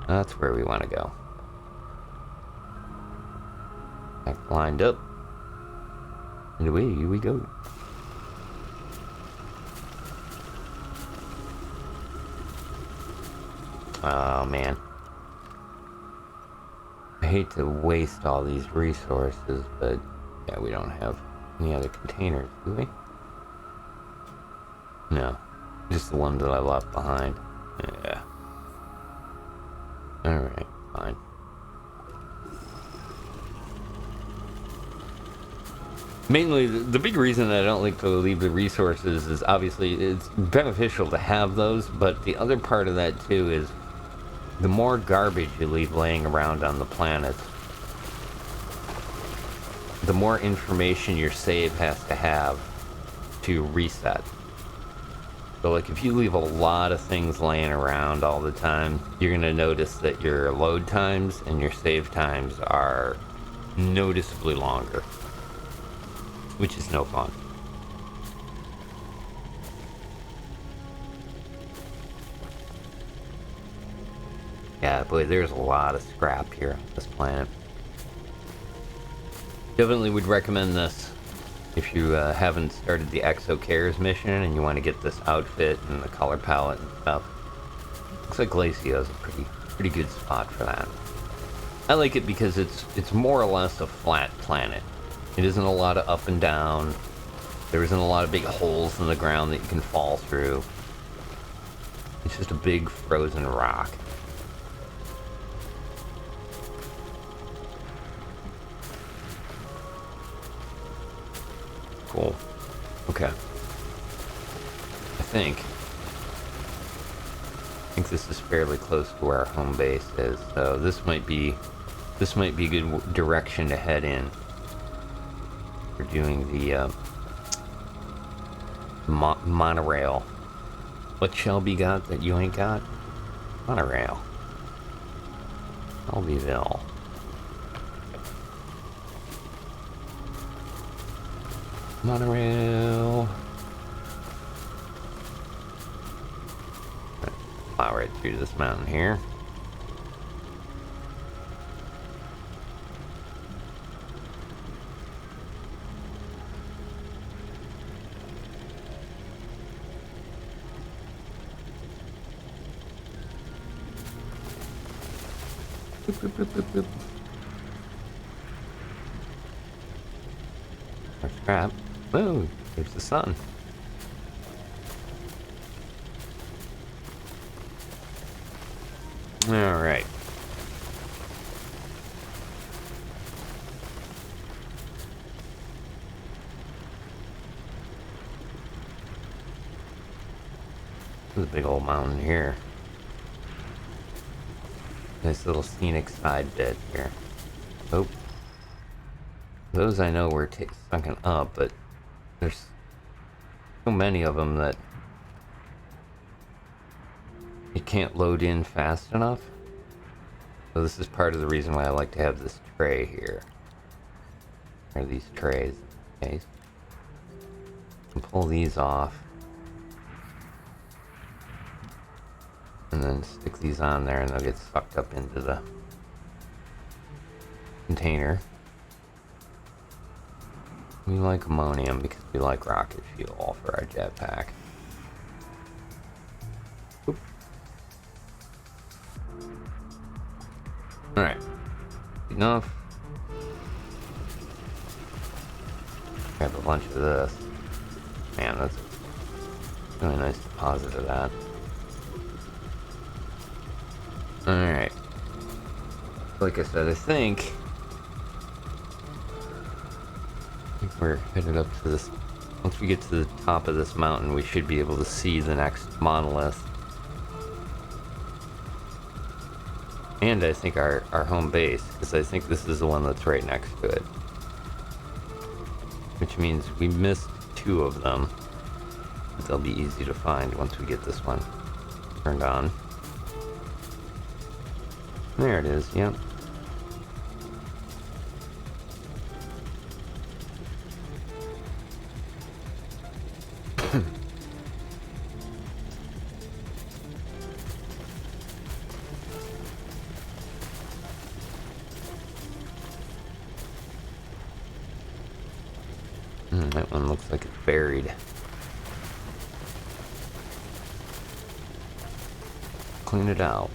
That's where we want to go. Back lined up. And away we go. Oh man. I hate to waste all these resources, but yeah, we don't have any other containers, do we? No. Just the ones that I left behind. Yeah. Alright, fine. Mainly, the big reason I don't like to leave the resources is obviously it's beneficial to have those, but the other part of that too is the more garbage you leave laying around on the planet, the more information your save has to have to reset. So like if you leave a lot of things laying around all the time, you're going to notice that your load times and your save times are noticeably longer, which is no fun. Yeah, boy, there's a lot of scrap here on this planet. Definitely would recommend this if you haven't started the EXO CARES mission and you want to get this outfit and the color palette and stuff. Looks like Glacio is a pretty good spot for that. I like it because it's more or less a flat planet. It isn't a lot of up and down. There isn't a lot of big holes in the ground that you can fall through. It's just a big frozen rock. Cool. Okay. I think this is fairly close to where our home base is, so this might be a good direction to head in. We're doing the monorail. What Shelby got that you ain't got? Monorail. Shelbyville. Monorail. Plow right through this mountain here. Boop, boop, boop, boop, boop. More scrap. Whoa, there's the sun. Alright. There's a big old mountain here. Nice little scenic side bit here. Oh. Those I know were sunken up, but there's so many of them that it can't load in fast enough. So this is part of the reason why I like to have this tray here. Or these trays. Okay. And pull these off. And then stick these on there and they'll get sucked up into the container. We like ammonium because we like rocket fuel for our jetpack. Alright. Enough. Grab a bunch of this. Man, that's a really nice deposit of that. Alright. Like I said, I think we're headed up to this. Once we get to the top of this mountain, we should be able to see the next monolith. And I think our home base, because I think this is the one that's right next to it. Which means we missed 2 of them. But they'll be easy to find once we get this one turned on. There it is, yep. That one looks like it's buried. Clean it out.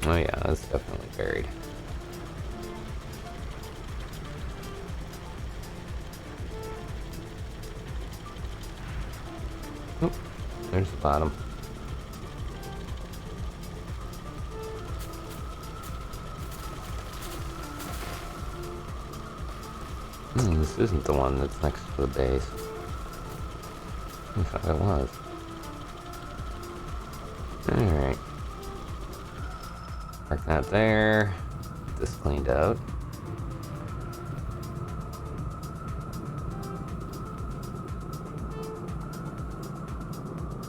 Oh yeah, that's definitely buried. Oop, there's the bottom. This isn't the one that's next to the base. I thought it was. Alright. Park that there. Get this cleaned out.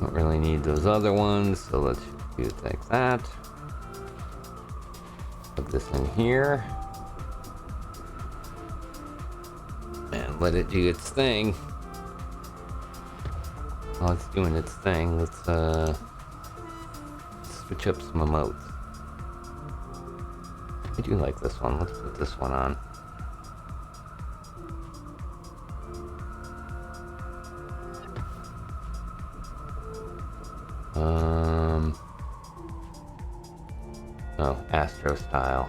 Don't really need those other ones, so let's do it like that. Put this in here. And let it do its thing. While it's doing its thing, let's switch up some emotes. I do like this one. Let's put this one on. Oh, Astro style.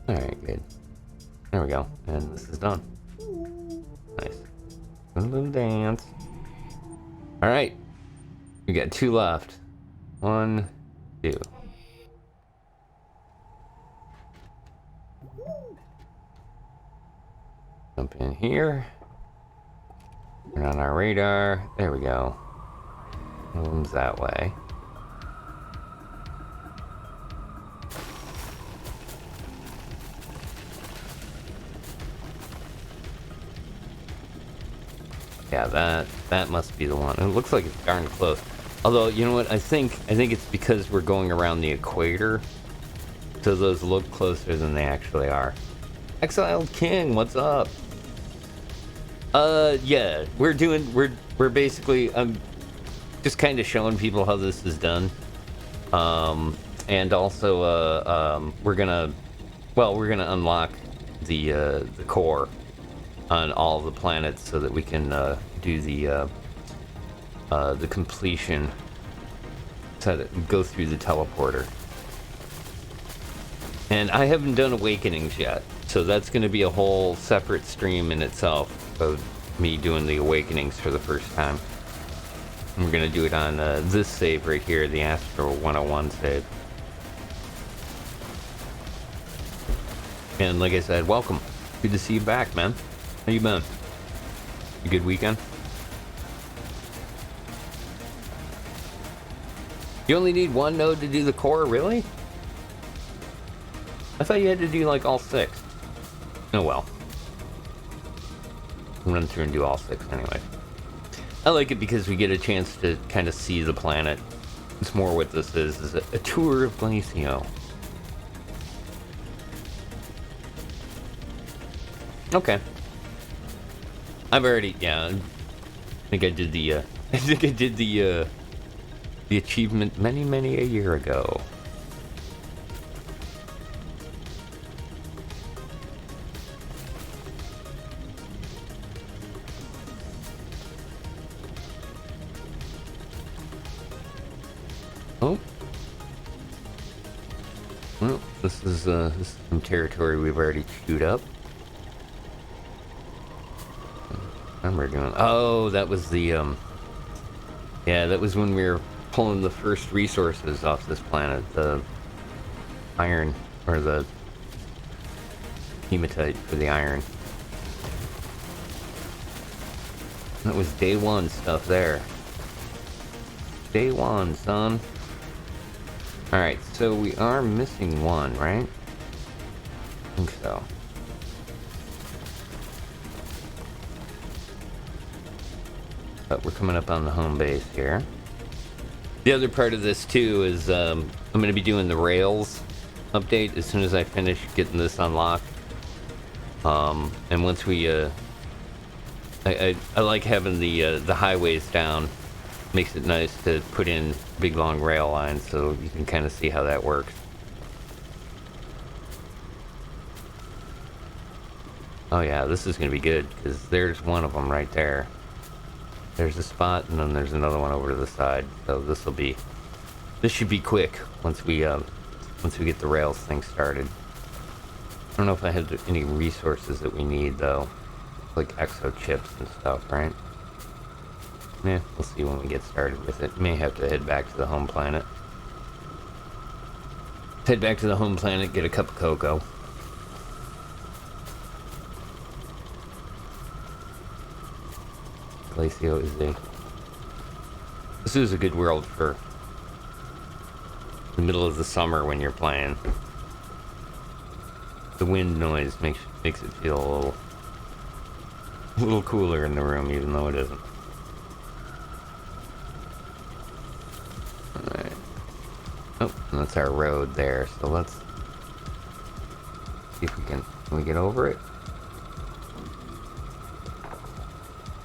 Alright, good. There we go. And this is done. Nice. A little dance. Alright. We got 2 left. 1, 2. Jump in here. Turn on our radar. There we go. Moves that way. Yeah, that must be the one. It looks like it's darn close. Although, you know what? I think it's because we're going around the equator, so those look closer than they actually are. Exiled King, what's up? Yeah, we're basically just kind of showing people how this is done, and also we're gonna unlock the core on all the planets so that we can do the completion, go through the teleporter. And I haven't done Awakenings yet, so that's going to be a whole separate stream in itself of me doing the Awakenings for the first time. And we're going to do it on this save right here, the Astro 101 save. And like I said, welcome. Good to see you back, man. How you been? A good weekend? You only need 1 node to do the core, really? I thought you had to do like all 6. Oh well. I'll run through and do all 6 anyway. I like it because we get a chance to kind of see the planet. It's more what this is a tour of Glacio. Okay. I've already, yeah. I think I did the achievement many a year ago. Well, this is some territory we've already chewed up. I remember doing. Oh, that was the yeah, that was when we were pulling the first resources off this planet, the iron or the hematite for the iron. That was day one stuff there. Day one, son. Alright, so we are missing one, right? I think so. But we're coming up on the home base here. The other part of this too is I'm going to be doing the rails update as soon as I finish getting this unlocked. And once we, I like having the highways down. Makes it nice to put in big long rail lines so you can kind of see how that works. Oh yeah, this is going to be good because there's one of them right there. There's a spot, and then there's another one over to the side. So this should be quick once we get the rails thing started. I don't know if I have any resources that we need though, like exo chips and stuff, right? Yeah, we'll see when we get started with it. May have to head back to the home planet. Head back to the home planet, get a cup of cocoa. Glacio this is a good world for the middle of the summer when you're playing. The wind noise makes it feel a little cooler in the room, even though it isn't. Alright. Oh, and that's our road there, so let's see if can we get over it?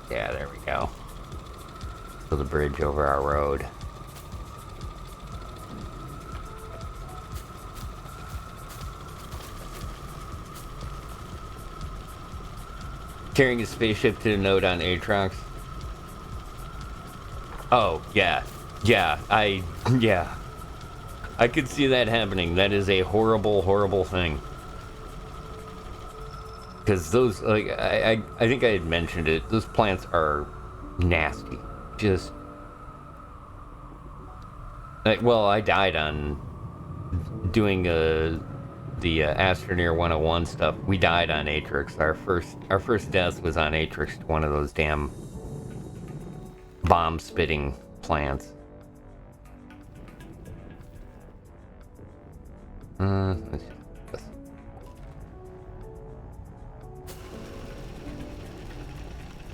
Yeah, there we go. So the bridge over our road. Carrying a spaceship to a node on Aatrox. Oh, yeah. Yeah, I could see that happening. That is a horrible, horrible thing. Because those, like, I think I had mentioned it. Those plants are nasty. Just, like, well, I died on doing the Astroneer 101 stuff. We died on Aatrox. Our first death was on Aatrox to one of those damn bomb-spitting plants.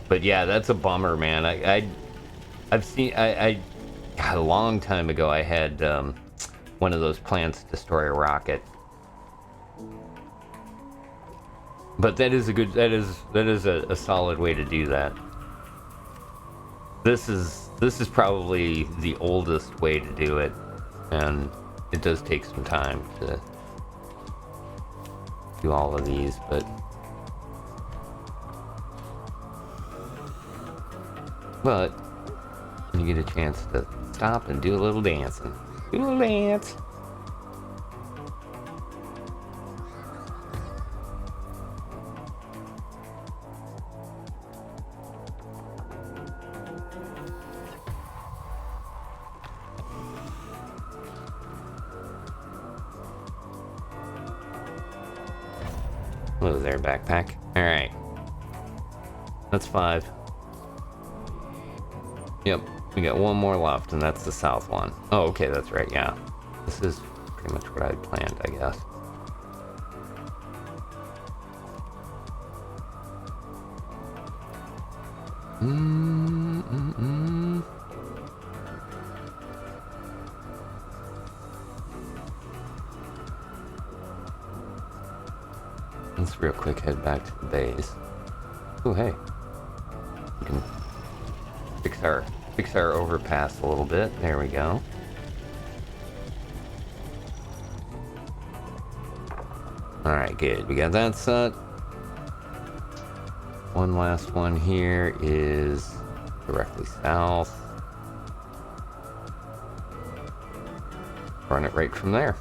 But yeah, that's a bummer, man. I've seen God, a long time ago I had one of those plants destroy a rocket. But that is a solid way to do that. This is probably the oldest way to do it, and it does take some time to do all of these, but when you get a chance to stop and do a little dancing. Do a little dance. Hello there, backpack. Alright. That's 5. Yep, we got one more left, and that's the south one. Oh, okay, that's right, yeah. This is pretty much what I had planned, I guess. Let's real quick head back to the base. Oh, hey. We can fix our overpass a little bit. There we go. Alright, good. We got that set. One last one here is directly south. Run it right from there.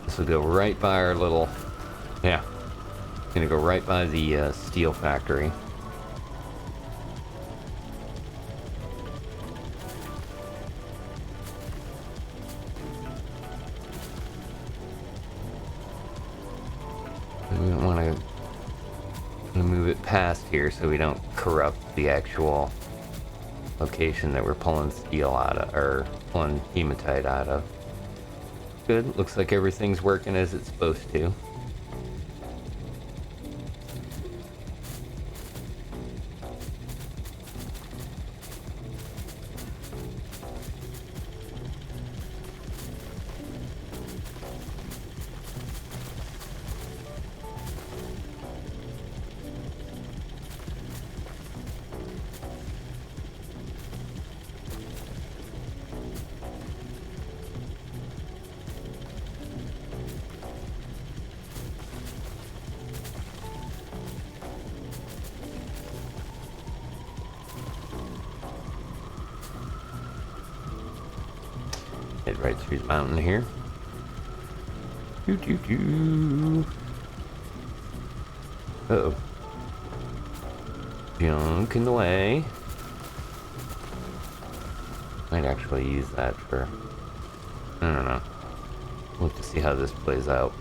This will go right by our little... Yeah. Gonna go right by the steel factory. We don't want to move it past here so we don't corrupt the actual location that we're pulling steel out of, or pulling hematite out of. Good. Looks like everything's working as it's supposed to. Head right through the mountain here. Doo doo doo. Uh-oh. Junk in the way. Might actually use that for... I don't know. We'll have to see how this plays out.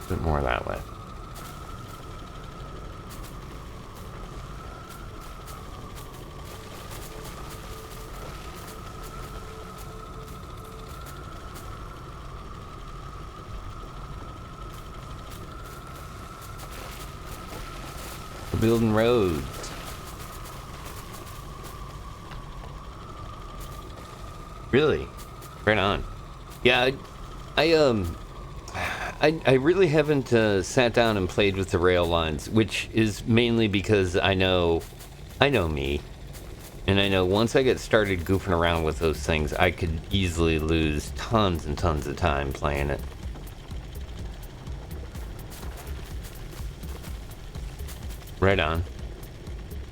A bit more that way. We're building roads. Really? Right on. Yeah, I really haven't sat down and played with the rail lines, which is mainly because I know me, and I know once I get started goofing around with those things, I could easily lose tons and tons of time playing it. Right on.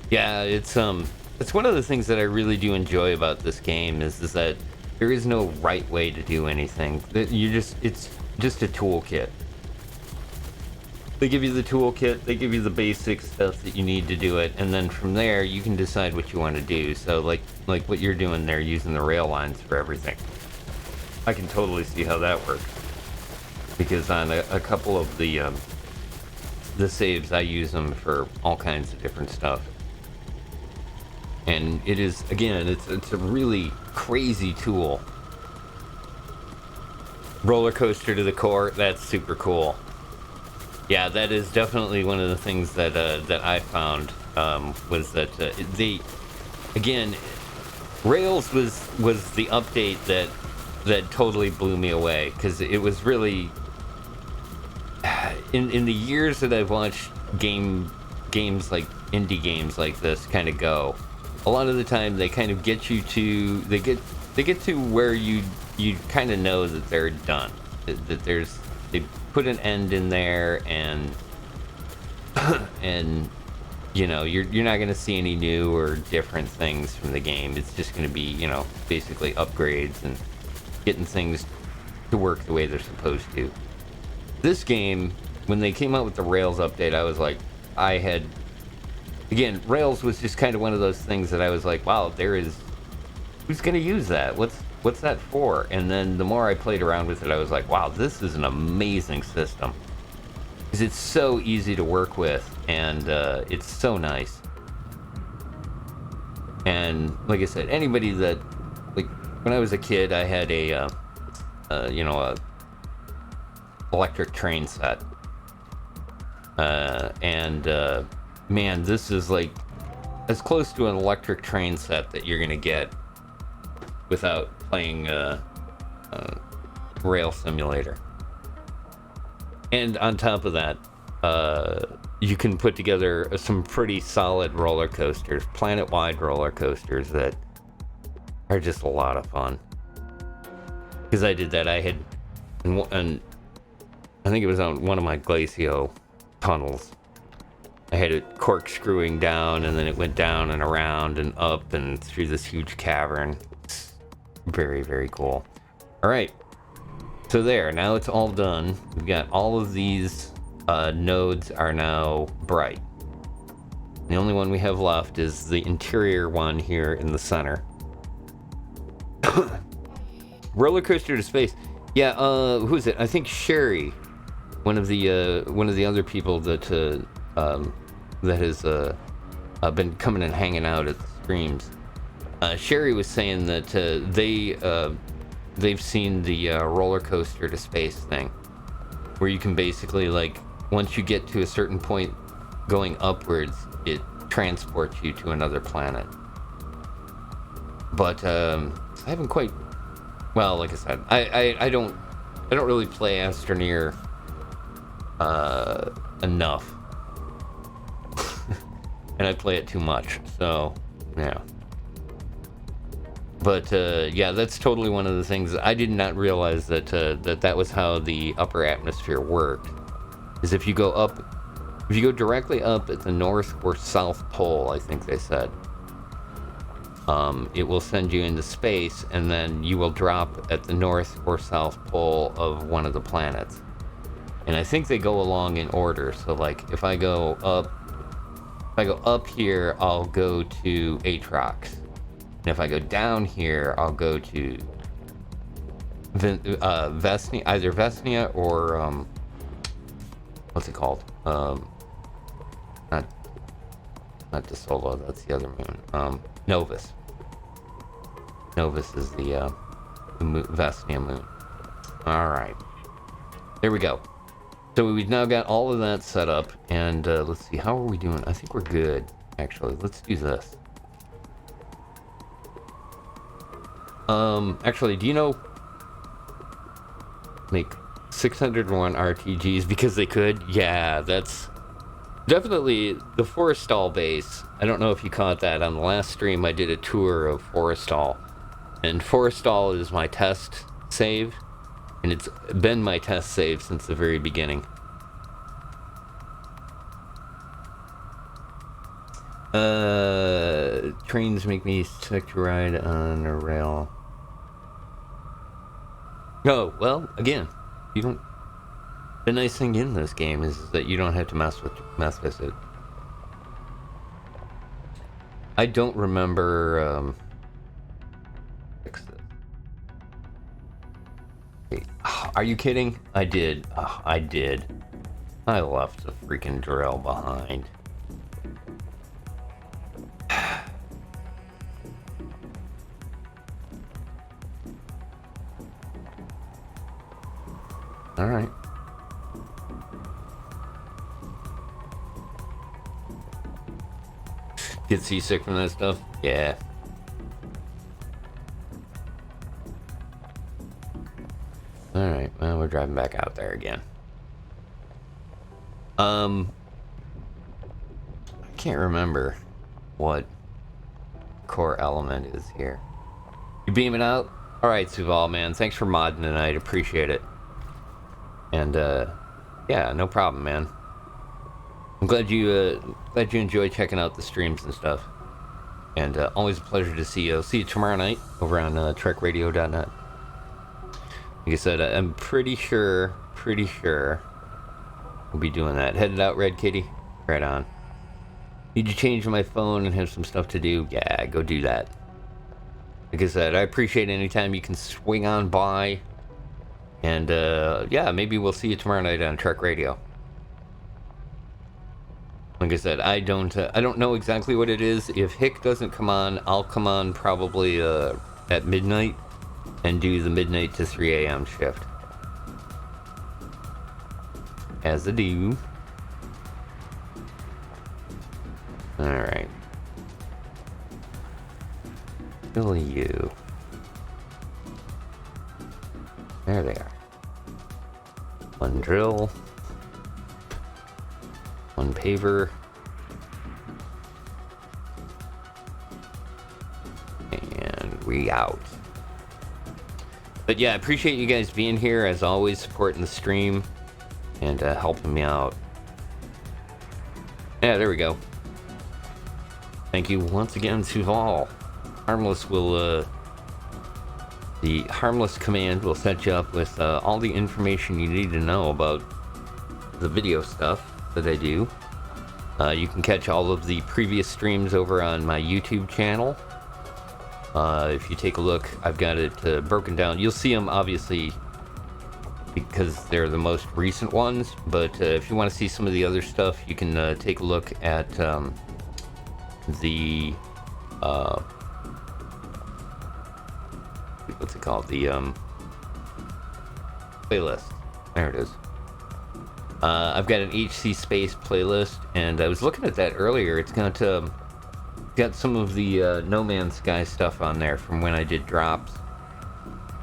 Yeah, it's one of the things that I really do enjoy about this game is that there is no right way to do anything. It's just a toolkit. They give you the toolkit, they give you the basic stuff that you need to do it, and then from there you can decide what you want to do. So like what you're doing there, using the rail lines for everything. I can totally see how that works. Because on a couple of the saves, I use them for all kinds of different stuff. And it is, again, it's a really crazy tool. Roller coaster to the core, that's super cool. Yeah, that is definitely one of the things that that I found was that again, Rails was the update that totally blew me away, because it was really in the years that I've watched games like indie games like this kind of go, a lot of the time they kind of get you to they get to where you kind of know that they're done, that they put an end in there, and and you know you're not going to see any new or different things from the game. It's just going to be, you know, basically upgrades and getting things to work the way they're supposed to. This game, when they came out with the Rails update, I was like, again, Rails was just kind of one of those things that I was like, wow, who's going to use that? What's that for? And then the more I played around with it, I was like, wow, this is an amazing system. Because it's so easy to work with, and it's so nice. And like I said, anybody that, like, when I was a kid, I had a electric train set. Man, this is like as close to an electric train set that you're gonna get without playing Rail Simulator. And on top of that, you can put together some pretty solid roller coasters, planet-wide roller coasters that are just a lot of fun. Because I did that, and I think it was on one of my Glacio tunnels. I had it corkscrewing down, and then it went down and around and up and through this huge cavern. It's very, very cool. All right. So there, now it's all done. We've got all of these nodes are now bright. The only one we have left is the interior one here in the center. Roller coaster to space. Yeah, who is it? I think Sherry, one of the other people that has been coming and hanging out at the streams. Sherry was saying that they've seen the roller coaster to space thing, where you can basically, like, once you get to a certain point going upwards, it transports you to another planet. But I haven't quite. Well, like I said, I don't really play Astroneer enough, and I play it too much. So yeah. But yeah, that's totally one of the things. I did not realize that that was how the upper atmosphere worked. Is if you go directly up at the north or south pole, I think they said, it will send you into space, and then you will drop at the north or south pole of one of the planets. And I think they go along in order. So, like, if I go up here, I'll go to Atrox. And if I go down here, I'll go to Vesnia, either Vesnia or what's it called? Not DeSolo, that's the other moon. Novus. Novus is the Vesnia moon. All right, there we go. So we've now got all of that set up, and let's see, how are we doing? I think we're good, actually. Let's do this. Actually, do you know, make 601 RTGs because they could? Yeah, that's definitely the Forrestal base. I don't know if you caught that. On the last stream, I did a tour of Forrestal. And Forrestal is my test save. And it's been my test save since the very beginning. Trains make me sick to ride on a rail. Oh, well, again, you don't... The nice thing in this game is that you don't have to mess with it. I don't remember, fix this. Wait, are you kidding? I did. I did. I left the freaking drill behind. All right. Get seasick from that stuff? Yeah. Alright, well, we're driving back out there again. I can't remember what core element is here. You beaming out? Alright, Suval, man. Thanks for modding tonight. Appreciate it. And, yeah, no problem, man. I'm glad you enjoy checking out the streams and stuff. And always a pleasure to see you. I'll see you tomorrow night over on trekradio.net. Like I said, I'm pretty sure we'll be doing that. Headed out, Red Kitty? Right on. Need to change my phone and have some stuff to do? Yeah, go do that. Like I said, I appreciate any time you can swing on by. And, yeah, maybe we'll see you tomorrow night on Trek Radio. Like I said, I don't know exactly what it is. If Hick doesn't come on, I'll come on probably at midnight and do the midnight to 3 a.m. shift. As I do. Alright. Kill you. There they are. One drill. One paver. And we out. But yeah, I appreciate you guys being here, as always, supporting the stream and helping me out. Yeah, there we go. Thank you once again to all. Harmless will, the harmless command will set you up with all the information you need to know about the video stuff that I do. You can catch all of the previous streams over on my YouTube channel. If you take a look, I've got it broken down. You'll see them obviously because they're the most recent ones, but if you want to see some of the other stuff, you can take a look at the what's it called, the playlist. There it is. I've got an HC Space playlist, and I was looking at that earlier. It's got some of the No Man's Sky stuff on there from when I did drops,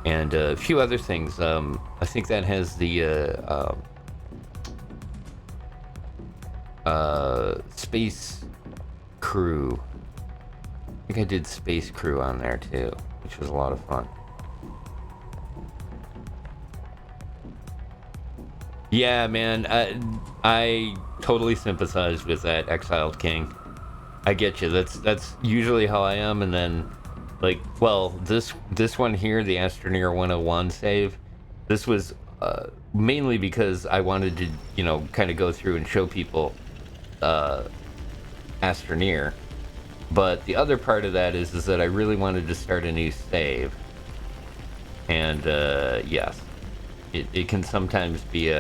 and a few other things. I think that has the Space Crew. I think I did Space Crew on there too, which was a lot of fun. Yeah, man, I totally sympathize with that, Exiled King. I get you. That's usually how I am, and then, like, well, this one here, the Astroneer 101 save, this was mainly because I wanted to, you know, kind of go through and show people Astroneer. But the other part of that is that I really wanted to start a new save, and yes, it can sometimes be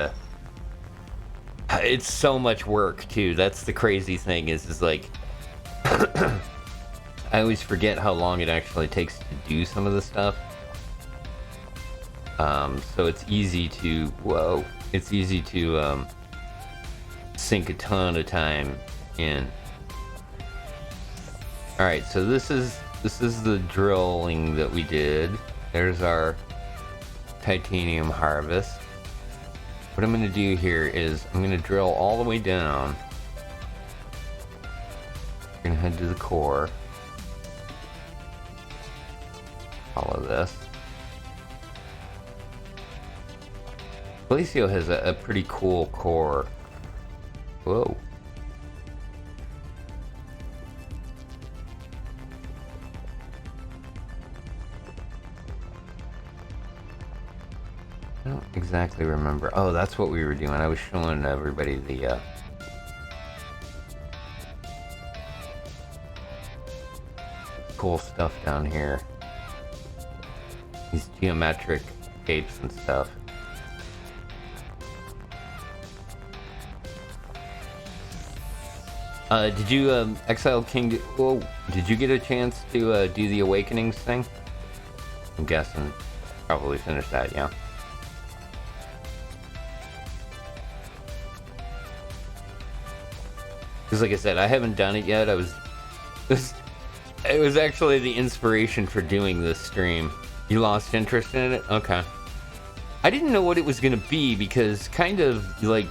it's so much work too. That's the crazy thing is like I always forget how long it actually takes to do some of the stuff. So it's easy to sink a ton of time in. All right, so this is the drilling that we did. There's our titanium harvest. What I'm going to do here is I'm going to drill all the way down. We're going to head to the core. Follow this. Glacio has a pretty cool core. Whoa. I don't exactly remember. Oh, that's what we were doing. I was showing everybody the cool stuff down here. These geometric shapes and stuff. Did you, Exiled King, did you get a chance to do the Awakenings thing? I'm guessing. Probably finished that, yeah. Because like I said, I haven't done it yet. It was actually the inspiration for doing this stream. You lost interest in it? Okay. I didn't know what it was going to be because kind of like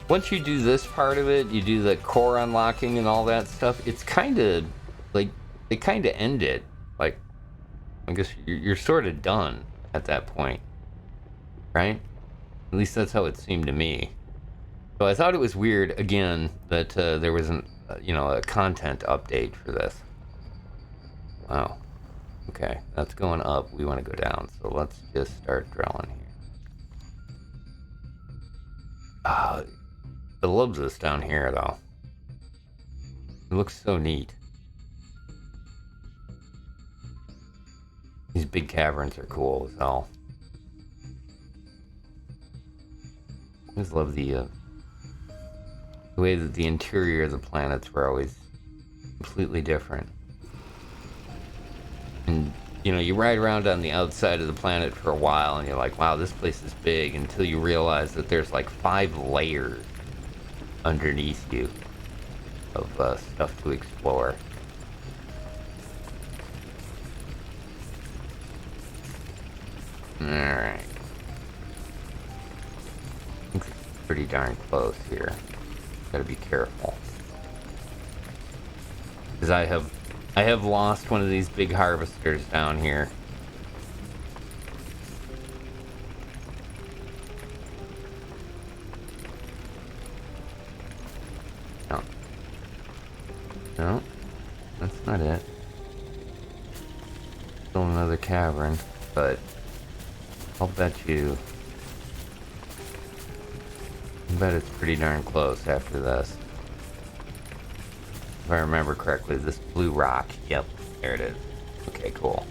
once you do this part of it, you do the core unlocking and all that stuff, it's kind of like they kind of end it. Like I guess you're sort of done at that point. Right? At least that's how it seemed to me. So I thought it was weird, again, that there wasn't, a content update for this. Wow. Okay, that's going up. We want to go down. So let's just start drilling here. I love this down here, though. It looks so neat. These big caverns are cool as hell. I just love the way that the interior of the planets were always completely different. And, you ride around on the outside of the planet for a while and you're like, wow, this place is big, until you realize that there's like 5 layers underneath you of stuff to explore. Alright. It's pretty darn close here. Gotta be careful. Because I have lost one of these big harvesters down here. No, that's not it. Still another cavern, but I'll bet you... I bet it's pretty darn close after this. If I remember correctly, this blue rock. Yep, there it is. Okay, cool.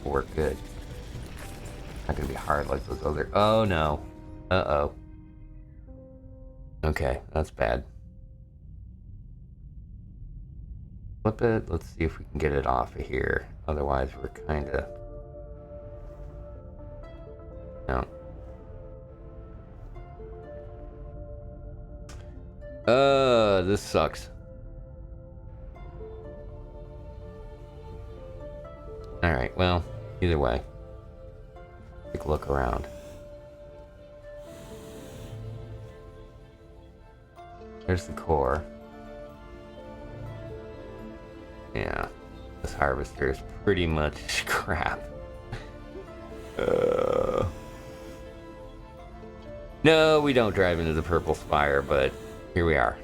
Will work good. Not gonna be hard like those other... Oh, no. Uh-oh. Okay, that's bad. Flip it. Let's see if we can get it off of here. Otherwise, we're kinda... No. This sucks. Alright, well, either way. Take a look around. There's the core. Yeah, this harvester is pretty much crap. No, we don't drive into the purple spire, but here we are.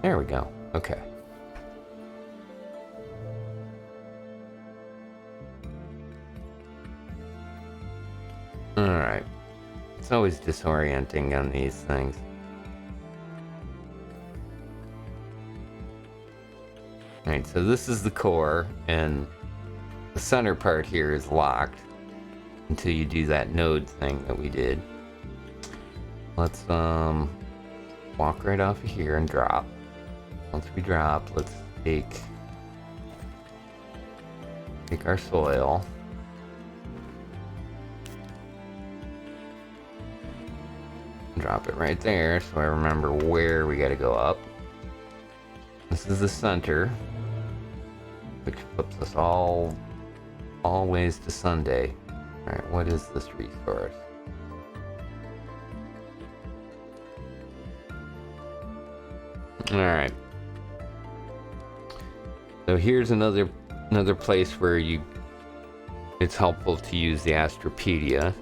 There we go. Okay. Alright. It's always disorienting on these things. Alright, so this is the core, and the center part here is locked until you do that node thing that we did. Let's walk right off of here and drop. Once we drop, let's take our soil. Drop it right there so I remember where we gotta go up. This is the center, which flips us all ways to Sunday. Alright, what is this resource? Alright. So here's another place where it's helpful to use the Astropedia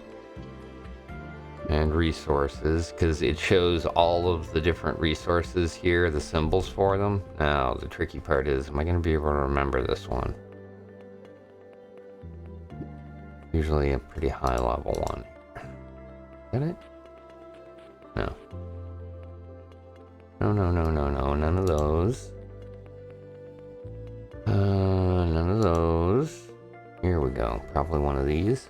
and resources, because it shows all of the different resources here, the symbols for them. Now, the tricky part is, am I going to be able to remember this one? Usually a pretty high level one. Is that it? No. No, none of those. None of those. Here we go. Probably one of these.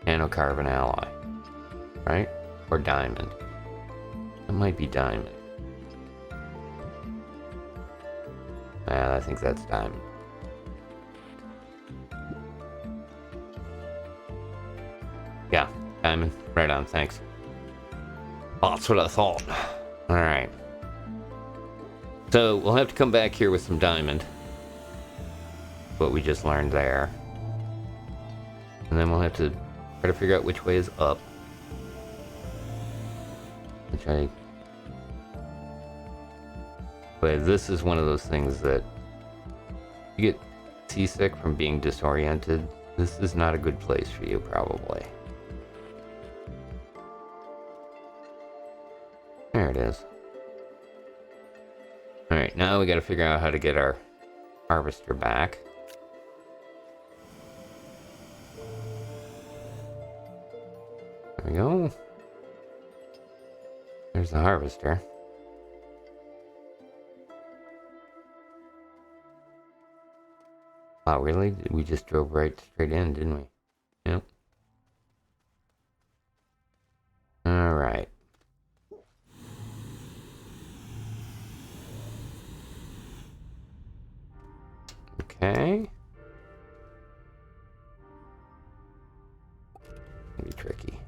Nanocarbon alloy. Right? Or diamond. It might be diamond. I think that's diamond. Yeah, diamond. Right on, thanks. That's what I thought. Alright. So, we'll have to come back here with some diamond. What we just learned there. And then we'll have to try to figure out which way is up. But this is one of those things that you get seasick from being disoriented. This is not a good place for you, probably. There it is. Alright, now we gotta figure out how to get our harvester back. There we go. There's the harvester. Wow, really? We just drove right straight in, didn't we? Yep. Alright. Okay. Maybe tricky.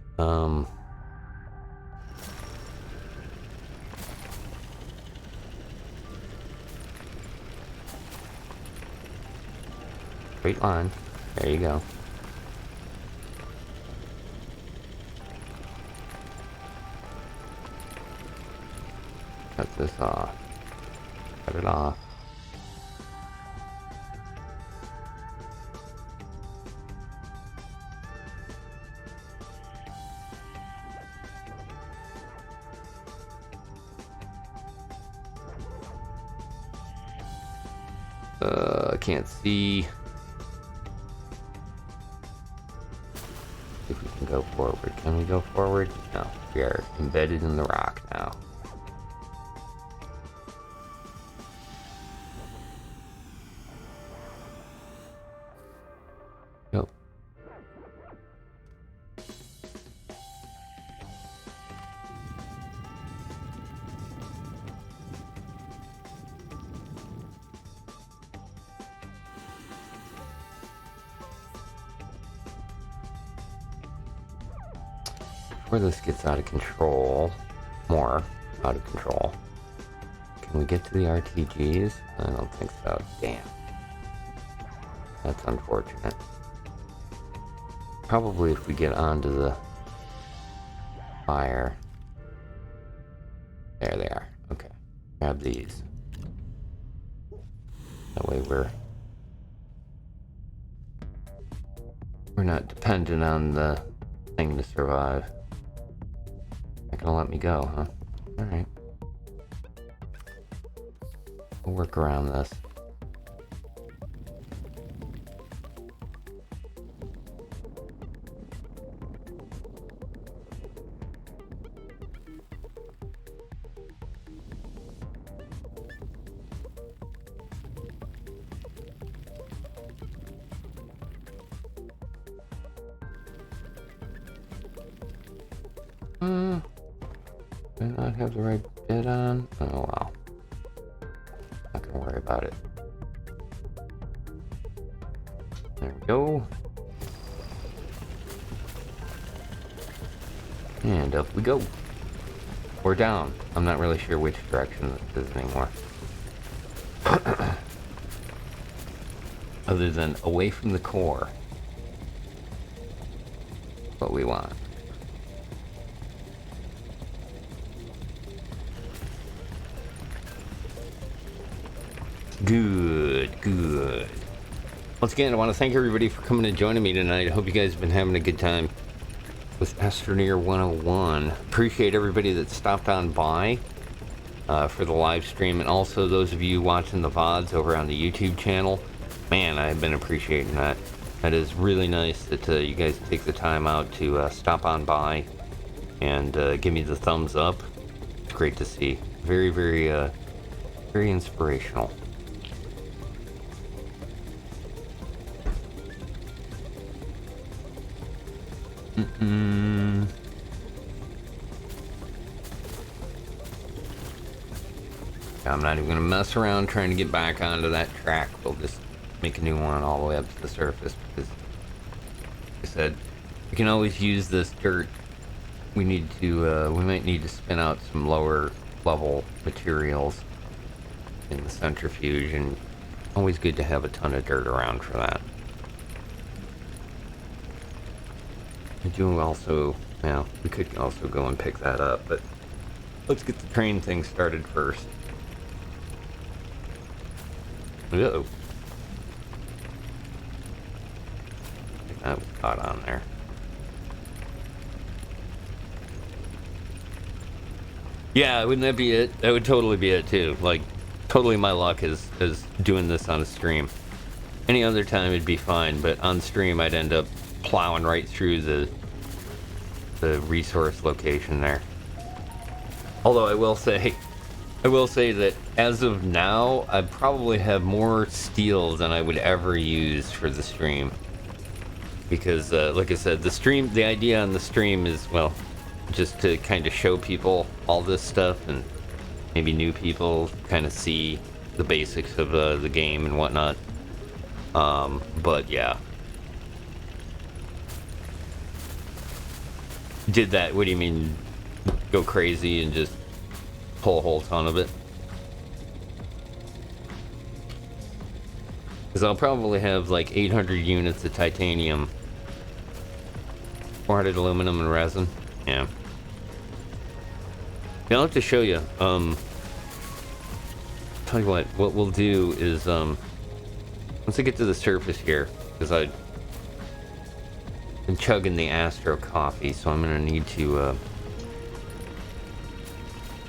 Straight line. There you go. Cut this off. Cut it off. I can't see. If we can go forward. Can we go forward? No. We are embedded in the rock now. Go. Before this gets out of control, more out of control, can we get to the RTGs? I don't think so. Damn. That's unfortunate. Probably if we get onto the fire. There they are. Okay. Grab these. That way we're not dependent on the thing to survive. Not gonna let me go, huh? Alright. We'll work around this. Do I not have the right bit on? Oh well. Not gonna worry about it. There we go. And up we go. Or down. I'm not really sure which direction this is anymore. Other than away from the core. What we want. Good. Once again, I want to thank everybody for coming and joining me tonight. I hope you guys have been having a good time with Astroneer 101. Appreciate everybody that stopped on by for the live stream, and also those of you watching the VODs over on the YouTube channel. Man, I've been appreciating that. That is really nice that you guys take the time out to stop on by and give me the thumbs up. It's great to see. Very, very inspirational. I'm not even gonna mess around trying to get back onto that track. We'll just make a new one all the way up to the surface because, like I said, we can always use this dirt. We need to, we might need to spin out some lower level materials in the centrifuge, and always good to have a ton of dirt around for that. I do also, well, we could also go and pick that up, but let's get the train thing started first. Uh-oh. I think that was caught on there. Yeah, wouldn't that be it? That would totally be it too. Like, totally my luck is doing this on a stream. Any other time it'd be fine, but on stream I'd end up plowing right through the resource location there. Although I will say that as of now, I probably have more steel than I would ever use for the stream. Because, like I said, the idea on the stream is, well, just to kind of show people all this stuff, and maybe new people kind of see the basics of the game and whatnot. But yeah. Did that, what do you mean, go crazy and just pull a whole ton of it? Because I'll probably have like 800 units of titanium, 400 aluminum and resin. Yeah. I'll have to show you. Tell you what we'll do is, once I get to the surface here, because I've been chugging the Astro coffee, so I'm gonna need to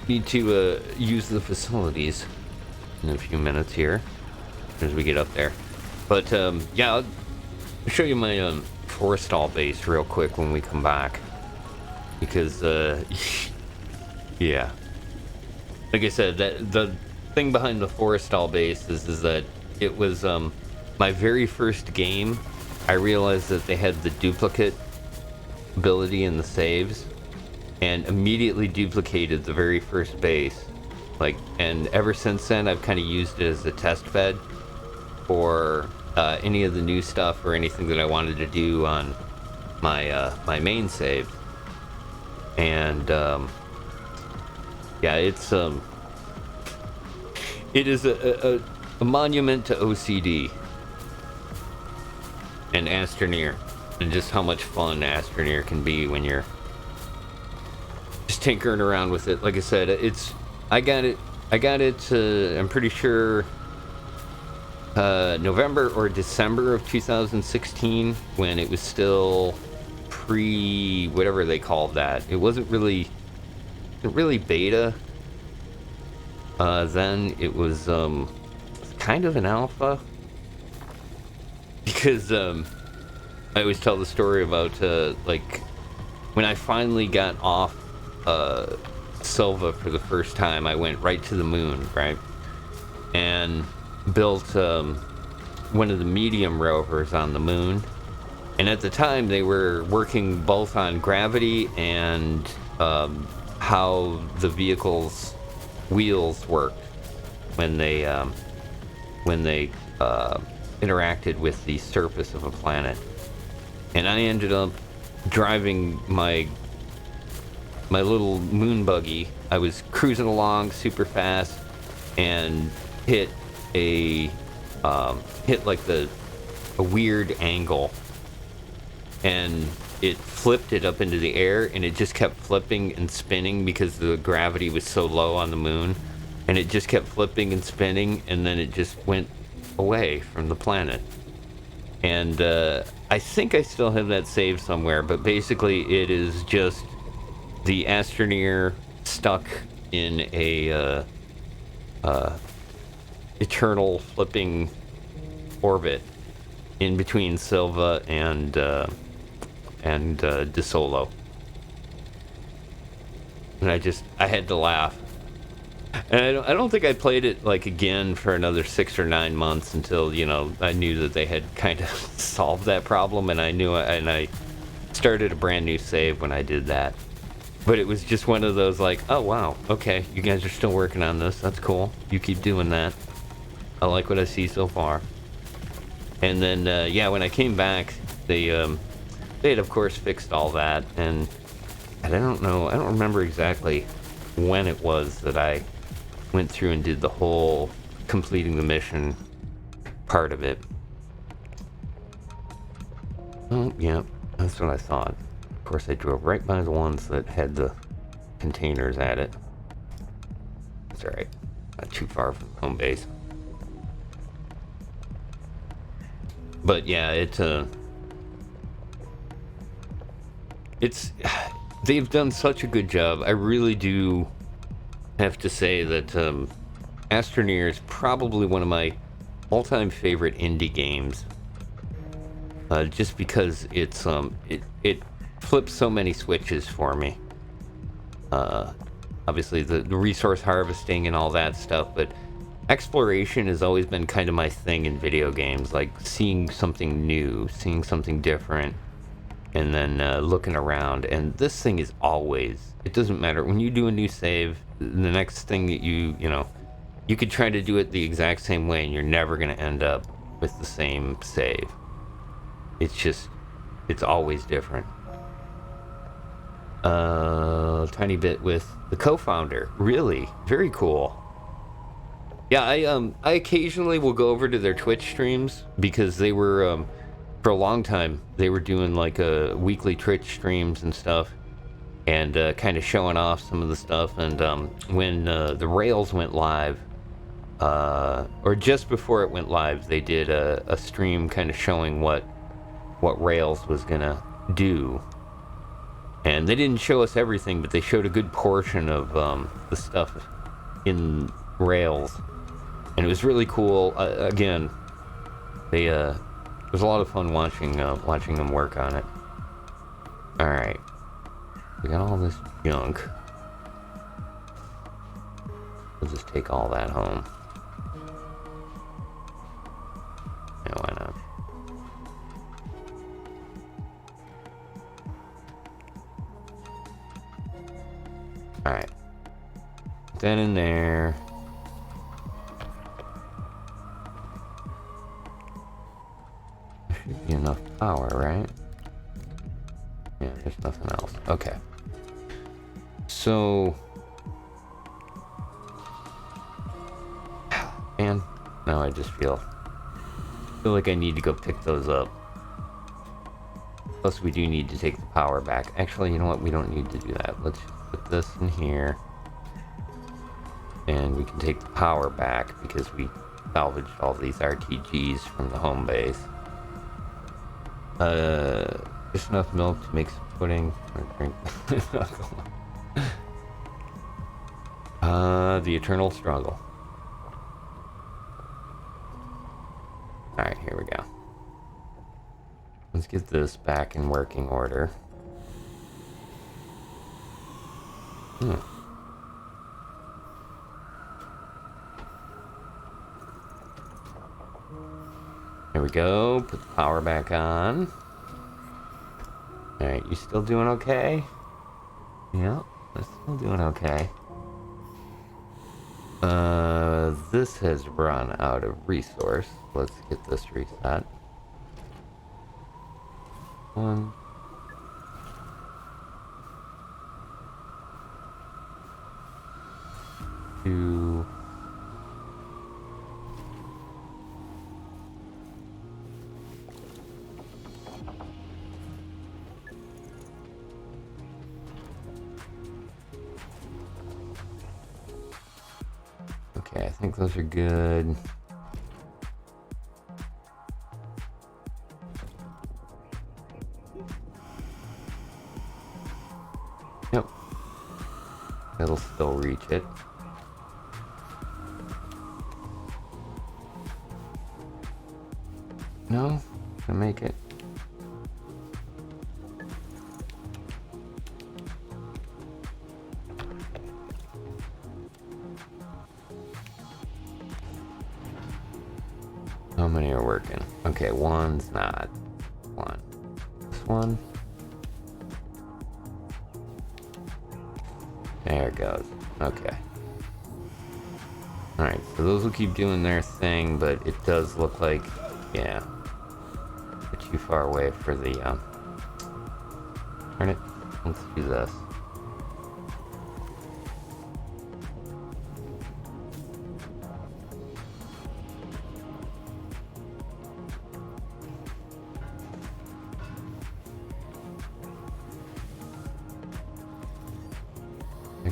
use the facilities in a few minutes here. as we get up there. But yeah, I'll show you my Forestall base real quick when we come back, because yeah, like I said, that the thing behind the Forestall base is that it was my very first game. I realized that they had the duplicate ability in the saves, and immediately duplicated the very first base. Like, and ever since then, I've kind of used it as a test bed for any of the new stuff or anything that I wanted to do on my my main save. And yeah, it is a monument to OCD and Astroneer, and just how much fun Astroneer can be when you're just tinkering around with it. Like I said, I got it, I'm pretty sure November or December of 2016, when it was still pre whatever they called that. It wasn't really beta then. It was kind of an alpha, because I always tell the story about like when I finally got off Silva for the first time. I went right to the moon, right, and built one of the medium rovers on the moon. And at the time, they were working both on gravity and how the vehicle's wheels worked when they interacted with the surface of a planet. And I ended up driving my little moon buggy. I was cruising along super fast and hit like a weird angle, and it flipped it up into the air, and it just kept flipping and spinning because the gravity was so low on the moon, and it just kept flipping and spinning, and then it just went away from the planet. And I think I still have that saved somewhere, but basically it is just the Astroneer stuck in a eternal flipping orbit in between Silva and De Solo. And I had to laugh. And I don't think I played it like again for another 6 or 9 months until, you know, I knew that they had kind of solved that problem, and I started a brand new save when I did that. But it was just one of those like, oh wow, okay, you guys are still working on this. That's cool. You keep doing that. I like what I see so far. And then yeah, when I came back, they had of course fixed all that, and I don't remember exactly when it was that I went through and did the whole completing the mission part of it. Oh yeah, that's what I thought. Of course, I drove right by the ones that had the containers at it. It's alright, not too far from home base. But yeah, it's they've done such a good job. I really do have to say that Astroneer is probably one of my all-time favorite indie games. Just because it's it flips so many switches for me. Obviously the resource harvesting and all that stuff, but exploration has always been kind of my thing in video games, like seeing something new, seeing something different, and then looking around. And this thing is always, it doesn't matter, when you do a new save, the next thing that you know, you could try to do it the exact same way and you're never going to end up with the same save. It's always different. Tiny bit with the co-founder, really very cool. Yeah, I occasionally will go over to their Twitch streams, because they were for a long time they were doing like weekly Twitch streams and stuff, and kind of showing off some of the stuff. And when the Rails went live, or just before it went live, they did a stream kind of showing what Rails was gonna do. And they didn't show us everything, but they showed a good portion of the stuff in Rails. And it was really cool. Again, they it was a lot of fun watching them work on it. All right, we got all this junk. We'll just take all that home. Yeah, why not? All right, put that in there. Should be enough power, right? Yeah, there's nothing else. Okay. So, man, now I just feel like I need to go pick those up. Plus, we do need to take the power back. Actually, you know what? We don't need to do that. Let's just put this in here, and we can take the power back because we salvaged all these RTGs from the home base. Just enough milk to make some pudding or drink. The eternal struggle. Alright, here we go. Let's get this back in working order. There we go. Put the power back on. Alright, you still doing okay? Yeah, I'm still doing okay. This has run out of resource. Let's get this reset. 1, 2. Okay, I think those are good. Yep. It'll still reach it. No? Can make it? How many are working? Okay, one's not. One. This one. There it goes. Okay. Alright, so those will keep doing their thing, but it does look like, yeah, we're too far away for the, turn it. Let's do this.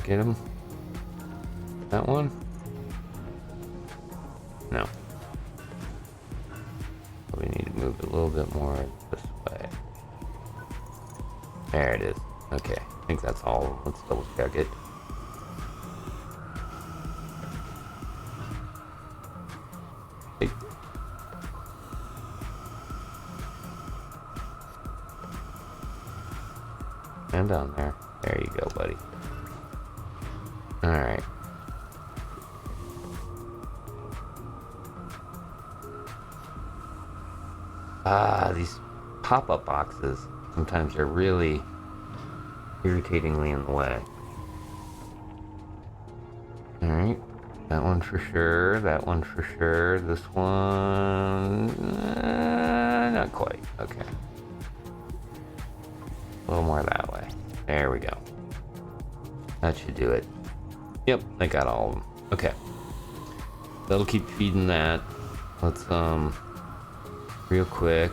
Get him? That one? No. We need to move it a little bit more this way. There it is. Okay, I think that's all. Let's double check it. Hey. And down there. There you go, buddy. Alright. These pop-up boxes sometimes are really irritatingly in the way. Alright. That one for sure. That one for sure. This one... not quite. Okay. A little more that way. There we go. That should do it. Yep, I got all of them. Okay. That'll keep feeding that. Let's, real quick.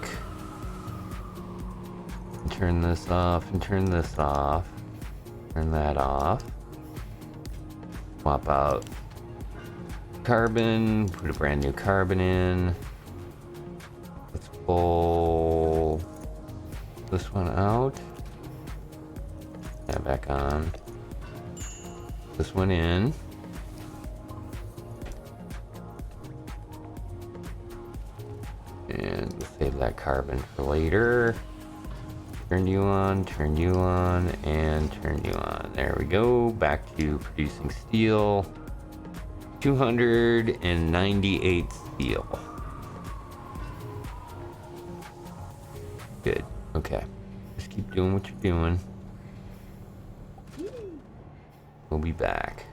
Turn this off and turn this off. Turn that off. Swap out carbon. Put a brand new carbon in. Let's pull this one out. Yeah, back on. This one in. And we'll save that carbon for later. Turn you on, and turn you on. There we go. Back to producing steel. 298 steel. Good. Okay. Just keep doing what you're doing. We'll be back.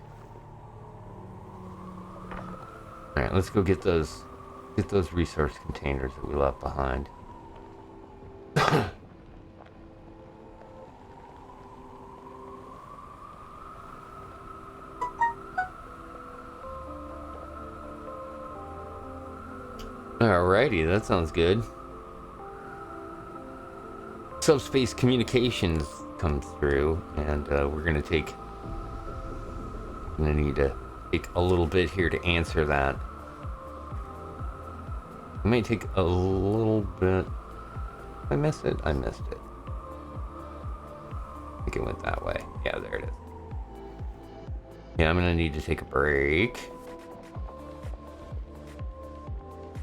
Alright, let's go get those resource containers that we left behind. Alrighty, that sounds good. Subspace communications comes through, and we're gonna need to take a little bit here to answer that. It may take a little bit. I missed it. I missed it. I think it went that way. Yeah, there it is. Yeah, I'm gonna need to take a break.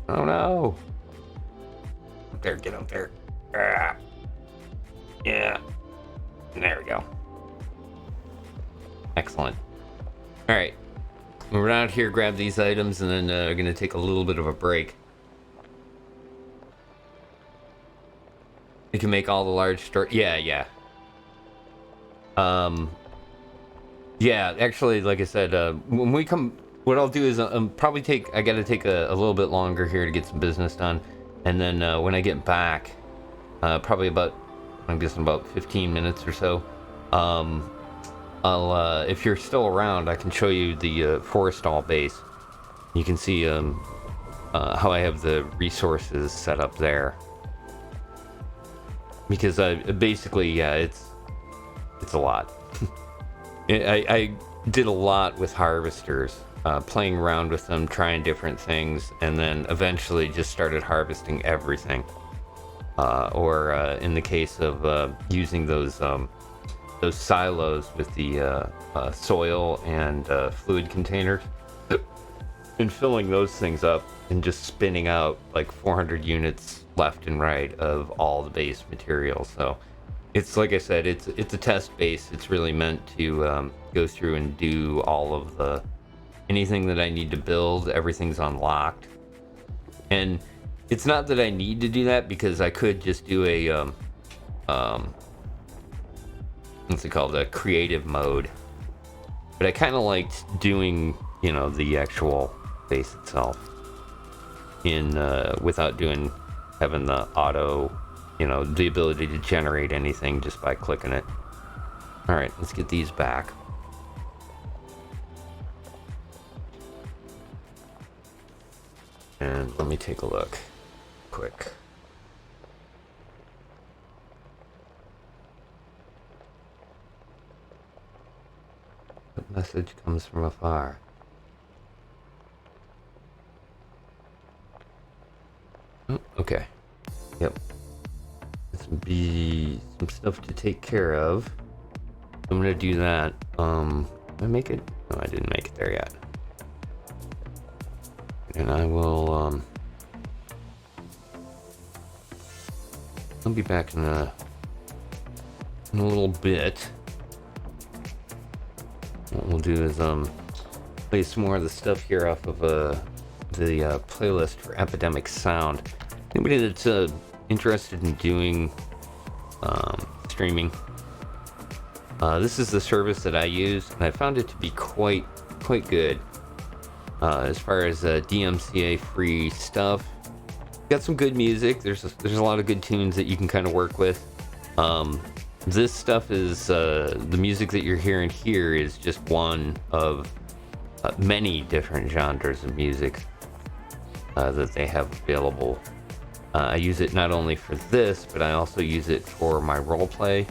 Oh no! Up there, get up there. Ah. Yeah. There we go. Excellent. Alright. We're out here, grab these items, and then we're gonna take a little bit of a break. You can make all the large store. Yeah. Yeah, actually, like I said, when we come, what I'll do is probably I gotta take a little bit longer here to get some business done. And then when I get back, probably about, I'm guessing about 15 minutes or so, I'll, if you're still around, I can show you the Forestall base. You can see how I have the resources set up there. Because basically, yeah, it's a lot. I did a lot with harvesters, playing around with them, trying different things, and then eventually just started harvesting everything. Or in the case of using those silos with the soil and fluid containers, and filling those things up and just spinning out like 400 units left and right of all the base material. So it's, like I said, it's a test base. It's really meant to go through and do all of anything that I need to build. Everything's unlocked, and it's not that I need to do that, because I could just do a what's it called, a creative mode. But I kind of liked doing, the actual base itself in without having the auto, the ability to generate anything just by clicking it. All right, let's get these back. And let me take a look quick. The message comes from afar. Oh, okay. Yep. Some stuff to take care of. I'm gonna do that. Did I make it? No, I didn't make it there yet. And I will I'll be back in a little bit. What we'll do is play some more of the stuff here off of the playlist for Epidemic Sound. Anybody that's interested in doing streaming, this is the service that I use, and I found it to be quite good as far as DMCA free stuff. Got some good music. There's a lot of good tunes that you can kind of work with. This stuff is the music that you're hearing here is just one of many different genres of music that they have available. I use it not only for this, but I also use it for my roleplay.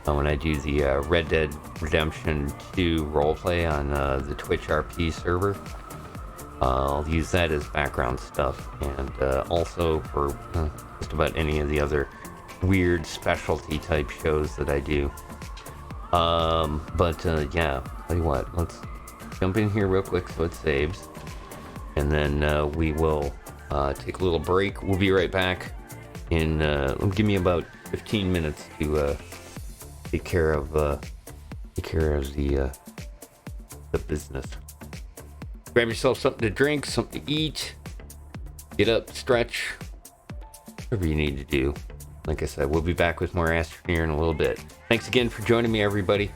When I do the Red Dead Redemption 2 roleplay on the Twitch RP server, I'll use that as background stuff, and also for just about any of the other weird specialty type shows that I do. Yeah, tell you what, let's jump in here real quick so it saves, and then we will take a little break. We'll be right back. And give me about 15 minutes to take care of the business. Grab yourself something to drink, something to eat. Get up, stretch, whatever you need to do. Like I said, we'll be back with more Astroneer in a little bit. Thanks again for joining me, everybody.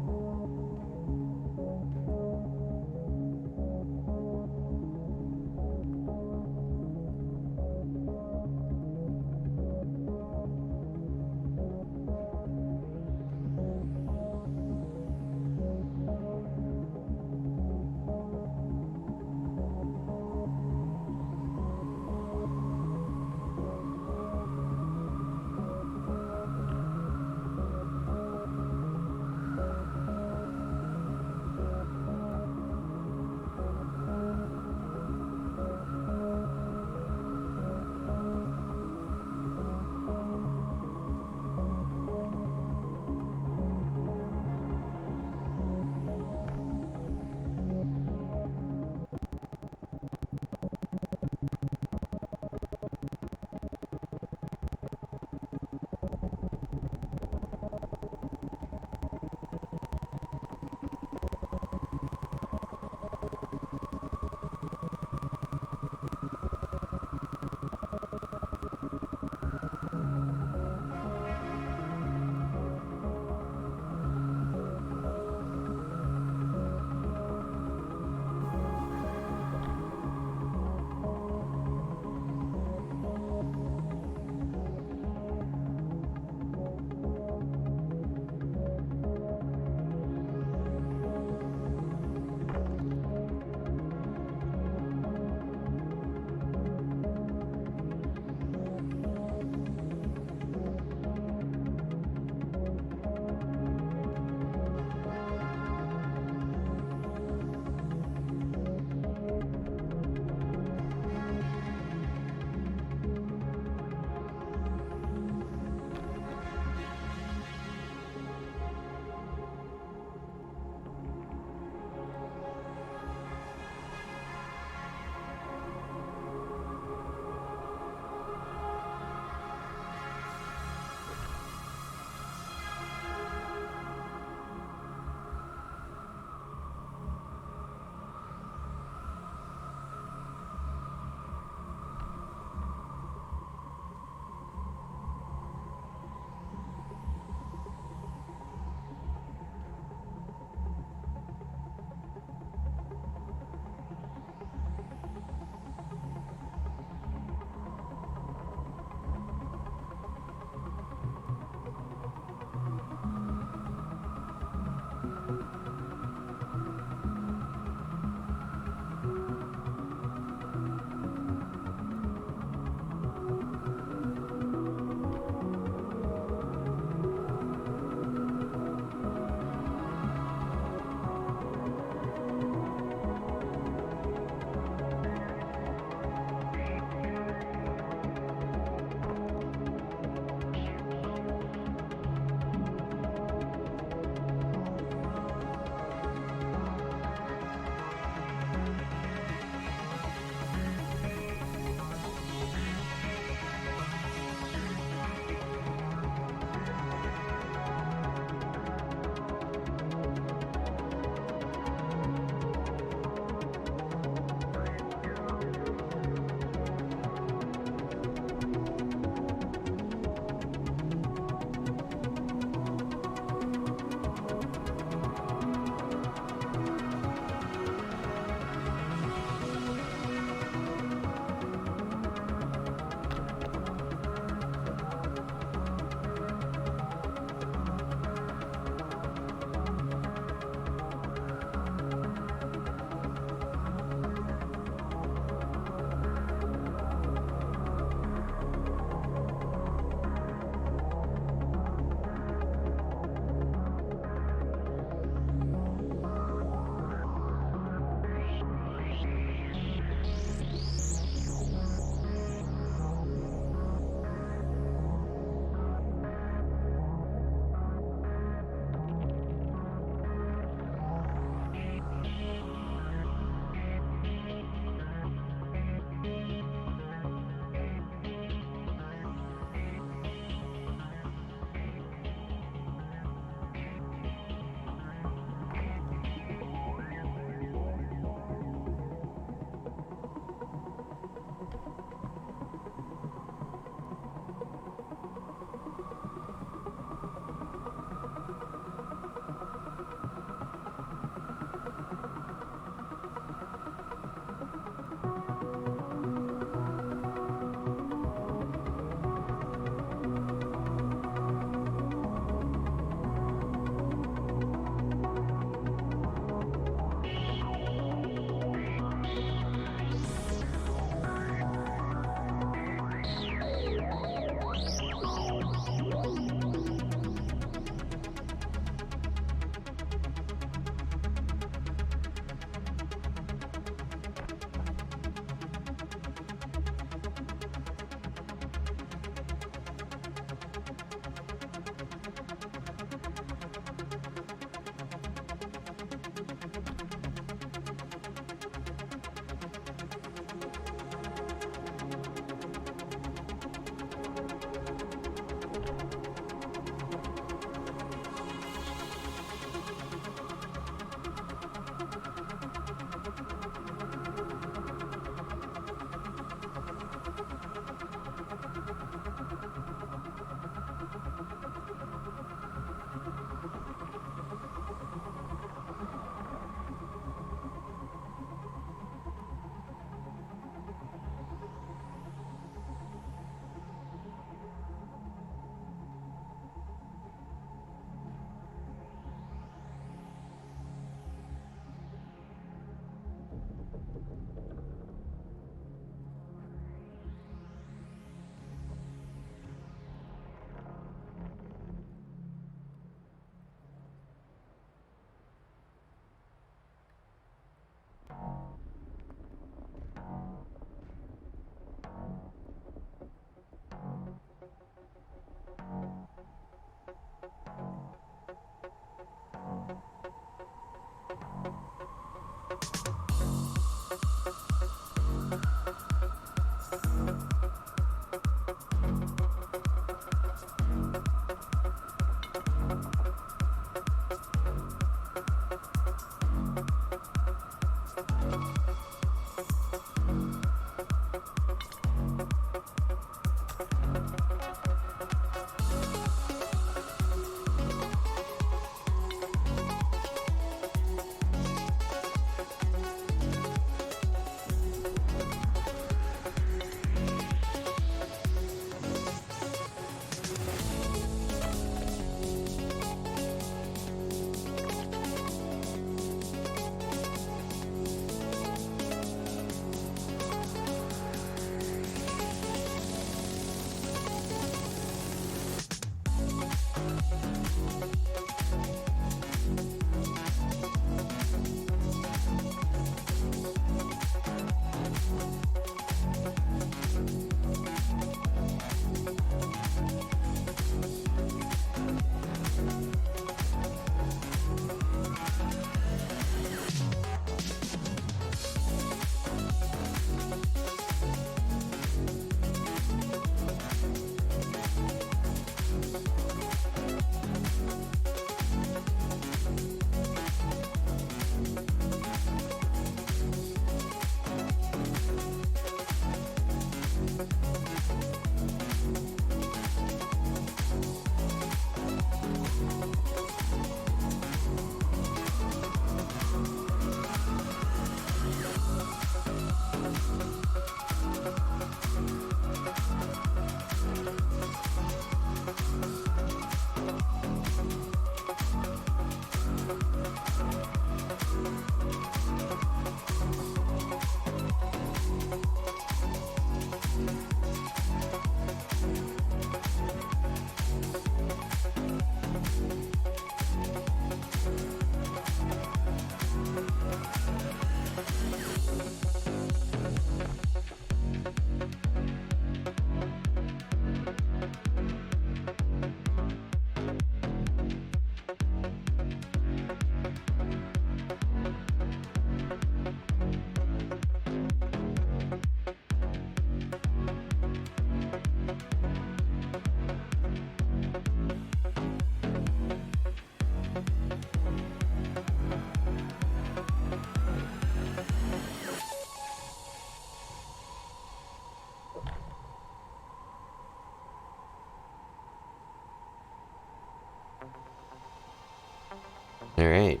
Alright.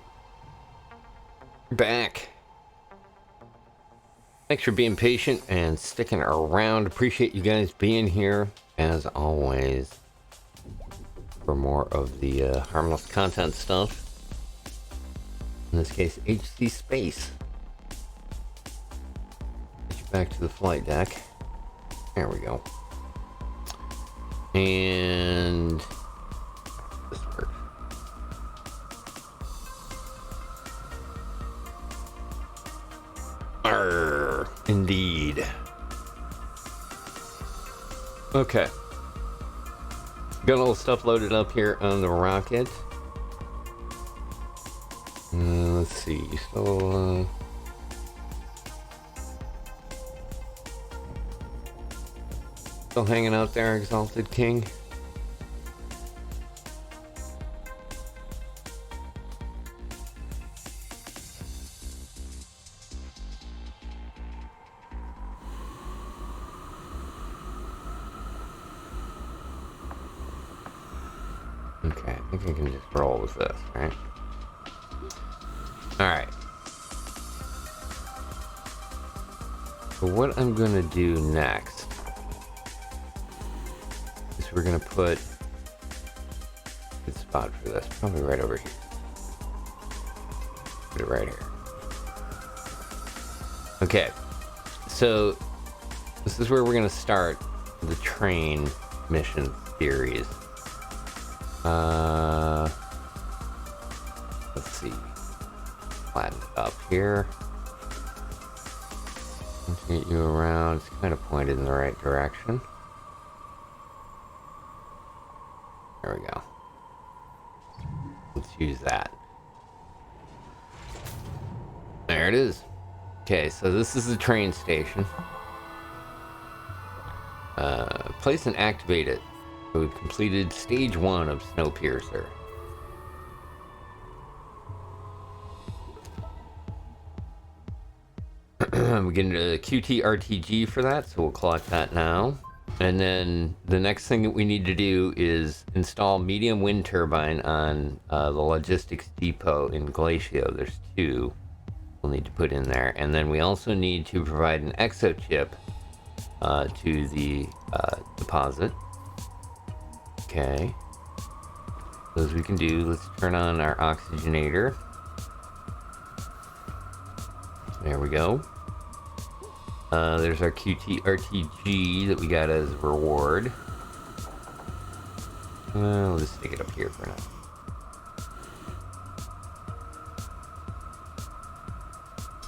Back. Thanks for being patient and sticking around. Appreciate you guys being here, as always, for more of the harmless content stuff. In this case, HC Space. Get you back to the flight deck. There we go. And this works. Arr, indeed. Okay. Got all the stuff loaded up here on the rocket. Let's see. Still hanging out there, Exalted King? Okay, I think I can just roll with this, right? Alright. So what I'm gonna do next is we're gonna put a good spot for this, probably right over here. Put it right here. Okay, so this is where we're gonna start the train mission series. Let's see. Flatten it up here. Get you around. It's kind of pointed in the right direction. There we go. Let's use that. There it is. Okay, so this is the train station. Place and activate it. So we've completed stage 1 of Snowpiercer. We get a QT RTG for that, so we'll collect that now. And then the next thing that we need to do is install medium wind turbine on the logistics depot in Glacio. There's 2 we'll need to put in there. And then we also need to provide an EXO chip to the deposit. Okay. Those we can do. Let's turn on our oxygenator. There we go. There's our QT RTG that we got as a reward. We'll just stick it up here for now.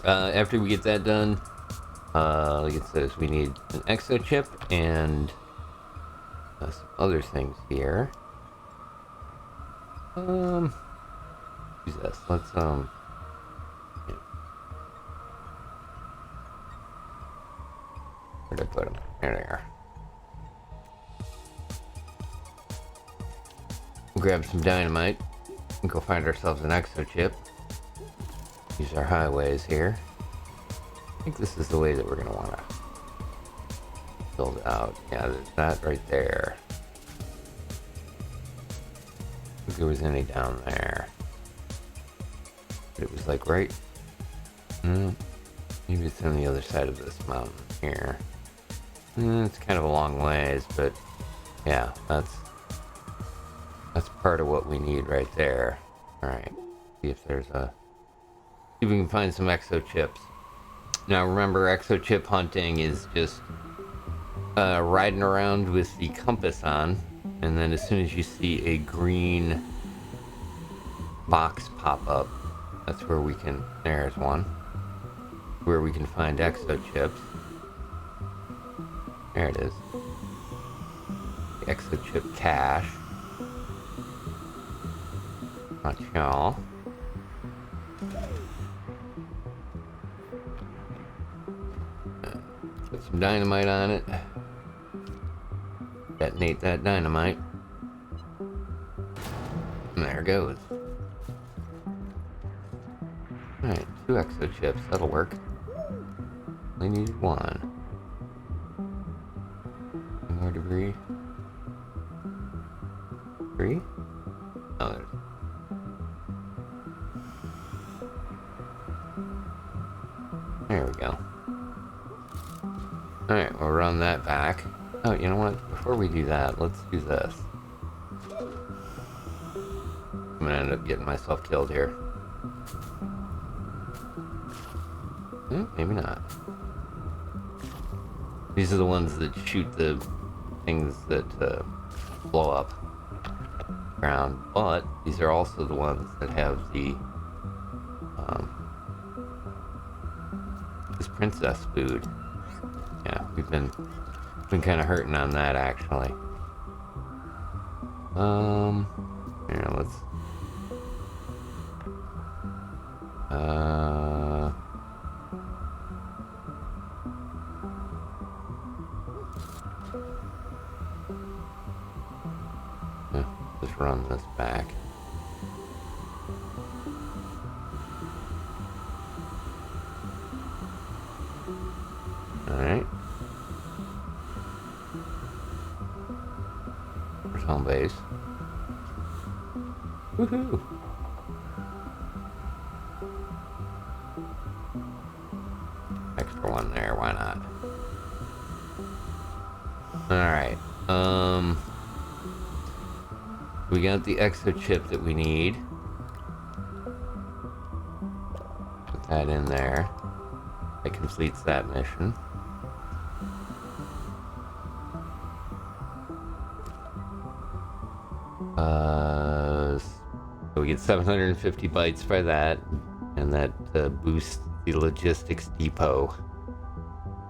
After we get that done, like it says, we need an EXO chip and some other things here. Who's this? Let's yeah. Where'd I put them? There they are. We'll grab some dynamite and go find ourselves an EXO chip. Use our highways here. I think this is the way that we're gonna wanna build it out. Yeah, there's that right there. If there was any down there. But it was like right... maybe it's on the other side of this mountain here. It's kind of a long ways, but yeah, that's part of what we need right there. Alright, see if there's a... see if we can find some EXO chips. Now remember, EXO chip hunting is just riding around with the compass on, and then as soon as you see a green box pop up, that's where we can... there's one. Where we can find EXO chips. There it is. The EXO chip cache. Not y'all. Put some dynamite on it. Detonate that dynamite. And there it goes. Alright, 2 EXO chips, that'll work. We needed 1. More debris. 3? Oh, there's... there we go. Alright, we'll run that back. Oh, you know what? Before we do that, let's do this. I'm gonna end up getting myself killed here. Maybe not. These are the ones that shoot the things that blow up ground, but these are also the ones that have the this princess food. Yeah, we've been kind of hurting on that actually. Here, let's just run this back. Alright. There's home base. Woohoo! Extra one there, why not? Alright, we got the EXO chip that we need. Put that in there. That completes that mission. So we get 750 bytes by that, and that boosts the logistics depot.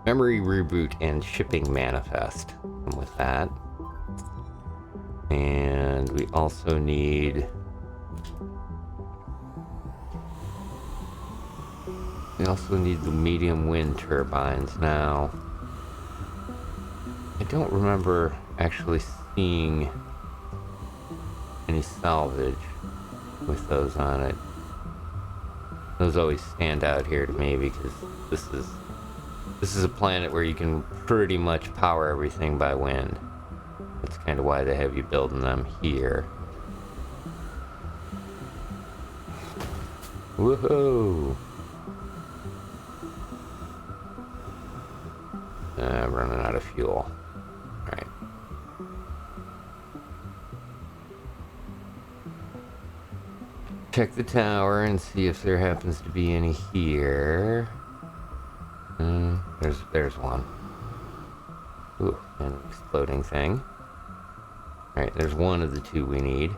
Memory reboot and shipping manifest come with that. And we also need We also need the medium wind turbines now. I don't remember actually seeing any salvage with those on it. Those always stand out here to me because this is a planet where you can pretty much power everything by wind. That's kind of why they have you building them here. Woohoo! I'm running out of fuel. Alright. Check the tower and see if there happens to be any here. There's one. Ooh, an exploding thing. Alright, there's one of the two we need.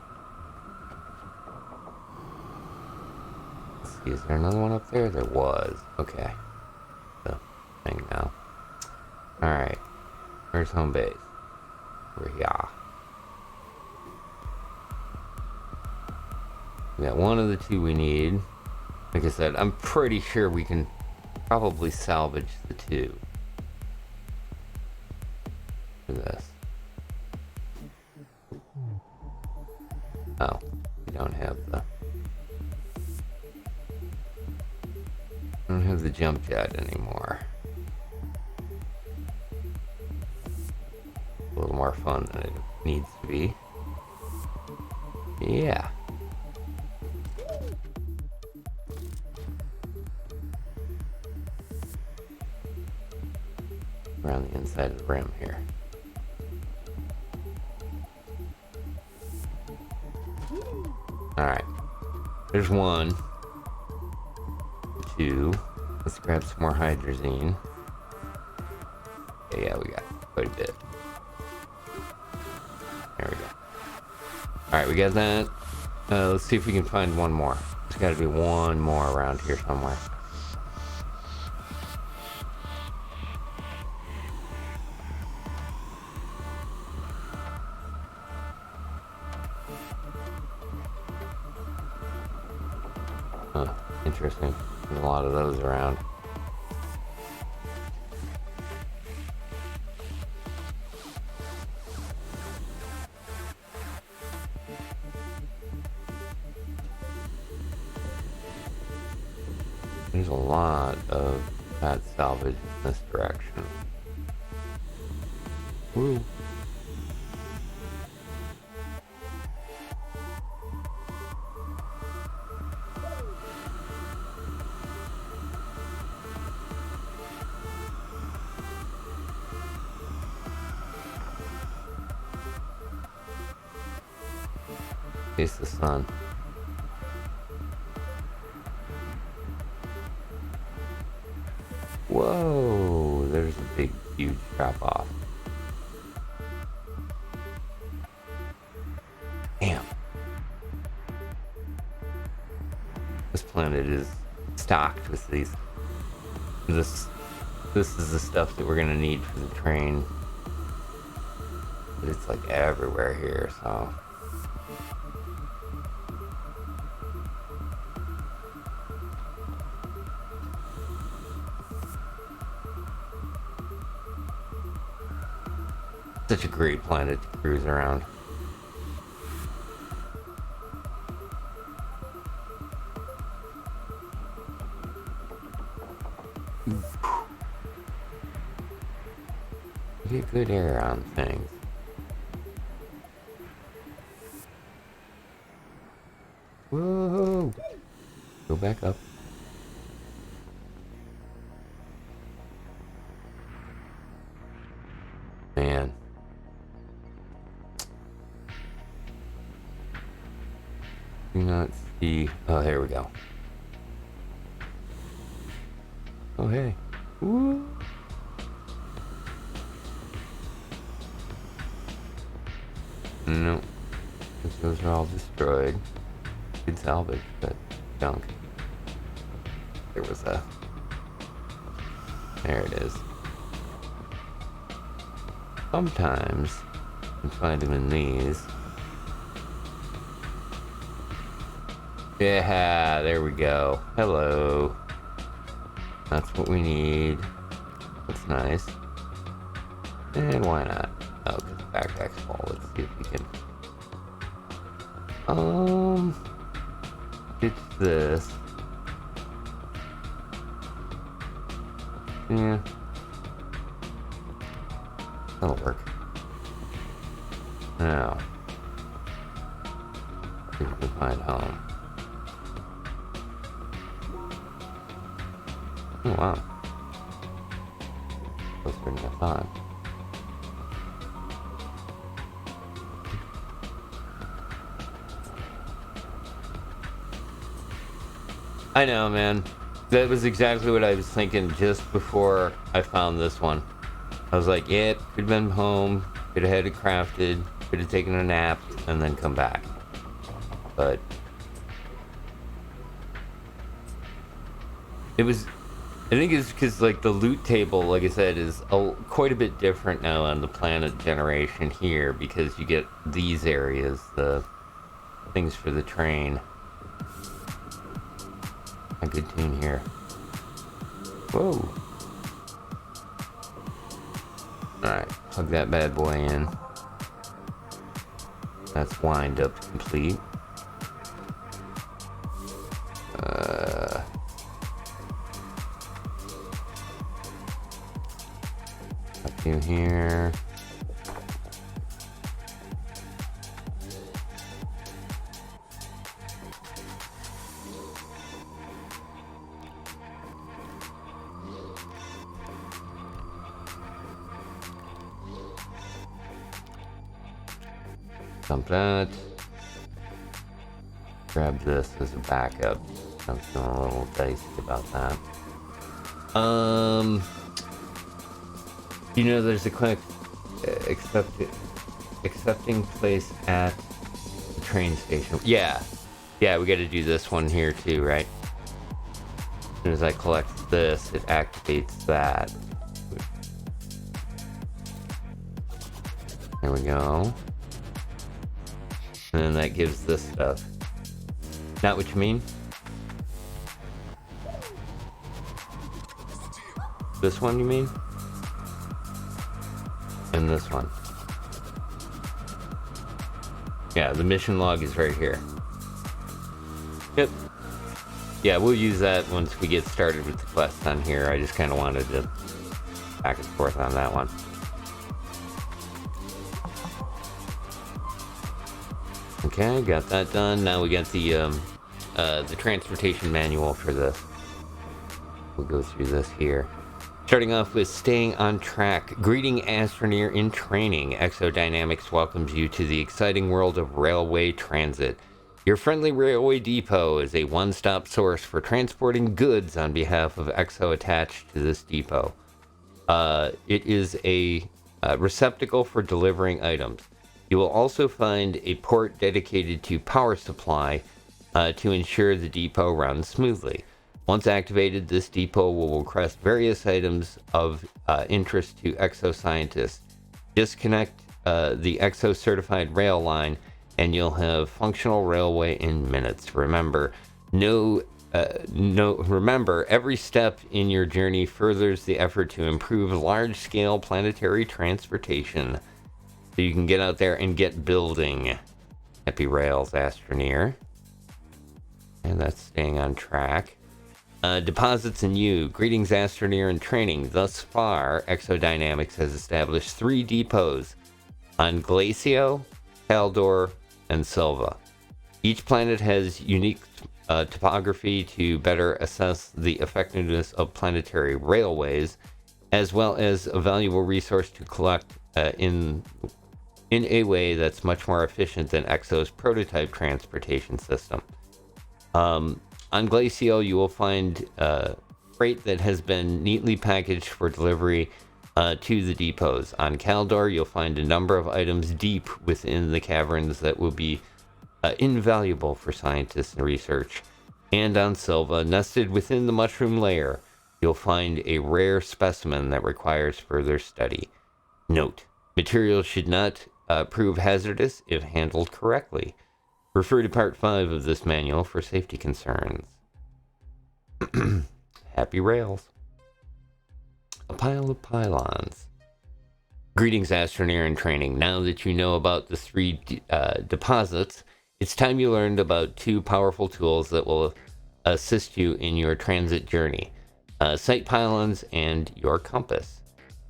Let's see, is there another one up there? There was. Okay. The thing now. Alright. Where's home base? We're here. We got one of the two we need. Like I said, I'm pretty sure we can probably salvage the two. Look at this. Oh, we don't have the jump jet anymore. A little more fun than it needs to be. Yeah. Around the inside of the rim here. Alright. There's one. Two. Let's grab some more hydrazine. Okay, yeah, we got quite a bit. There we go. Alright, we got that. Let's see if we can find one more. There's gotta be one more around here somewhere. Huh, interesting. There's a lot of those around. There's a lot of that salvage in this direction. Woo. Face the sun. Whoa, there's a big, huge drop off. Damn. This planet is stocked with these. This is the stuff that we're gonna need for the train. But it's like everywhere here, so. Such a great planet to cruise around. You get good air on things. Whoa! Go back up. Man. Do not see. Oh, there we go. Oh, hey. Woo. No. Those are all destroyed. Good salvage, but junk. There was a. There it is. Sometimes you can find them in these. Yeah, there we go. Hello. That's what we need. That's nice. And why not? Oh, because the backpack's full. Let's see if we can... It's this. Yeah. That'll work. Now. See if we can find home. Oh, wow. Closer than I thought. I know, man. That was exactly what I was thinking just before I found this one. I was like, yep, could have been home, could have had it crafted, could have taken a nap, and then come back. But it was, I think it's because, like, the loot table, like I said, is quite a bit different now on the planet generation here, because you get these areas, the things for the train. A good tune here. Whoa. Alright, plug that bad boy in. That's wind up complete. Up in here. Dump that. Grab this as a backup. I'm feeling a little dicey about that. You know, there's a quick accepting place at the train station. Yeah, we got to do this one here too, right? As soon as I collect this, it activates that. There we go. And then that gives this stuff. Not what you mean? This one you mean? And this one. Yeah, the mission log is right here. Yep. Yeah, we'll use that once we get started with the quest on here. I just kind of wanted to back and forth on that one. Okay, got that done. Now we got the transportation manual for this. We'll go through this here. Starting off with staying on track. Greeting Astroneer in training. EXO Dynamics welcomes you to the exciting world of railway transit. Your friendly railway depot is a one-stop source for transporting goods on behalf of EXO attached to this depot. It is a receptacle for delivering items. You will also find a port dedicated to power supply to ensure the depot runs smoothly. Once activated, this depot will request various items of interest to EXO scientists. Disconnect the EXO certified rail line and you'll have functional railway in minutes. Remember, remember, every step in your journey furthers the effort to improve large-scale planetary transportation. So you can get out there and get building. Happy rails, Astroneer. And that's staying on track. Deposits in you. Greetings, Astroneer in training. Thus far, EXO Dynamics has established 3 depots on Glacio, Caldor, and Silva. Each planet has unique topography to better assess the effectiveness of planetary railways, as well as a valuable resource to collect in a way that's much more efficient than EXO's prototype transportation system. On Glacio, you will find freight that has been neatly packaged for delivery to the depots. On Caldor, you'll find a number of items deep within the caverns that will be invaluable for scientists and research. And on Silva, nested within the mushroom layer, you'll find a rare specimen that requires further study. Note, materials should not prove hazardous if handled correctly. Refer to Part 5 of this manual for safety concerns. Happy rails. A pile of pylons. Greetings, Astroneer in training. Now that you know about the three deposits, it's time you learned about two powerful tools that will assist you in your transit journey. Sight pylons and your compass.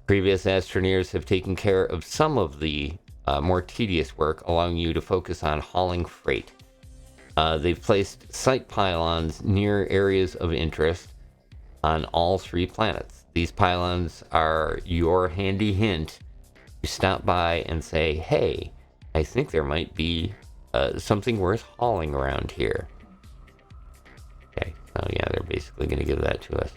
Previous Astroneers have taken care of some of the more tedious work, allowing you to focus on hauling freight. They've placed sight pylons near areas of interest on all three planets. These pylons are your handy hint to stop by and say, hey, I think there might be something worth hauling around here. Okay, oh yeah, they're basically going to give that to us.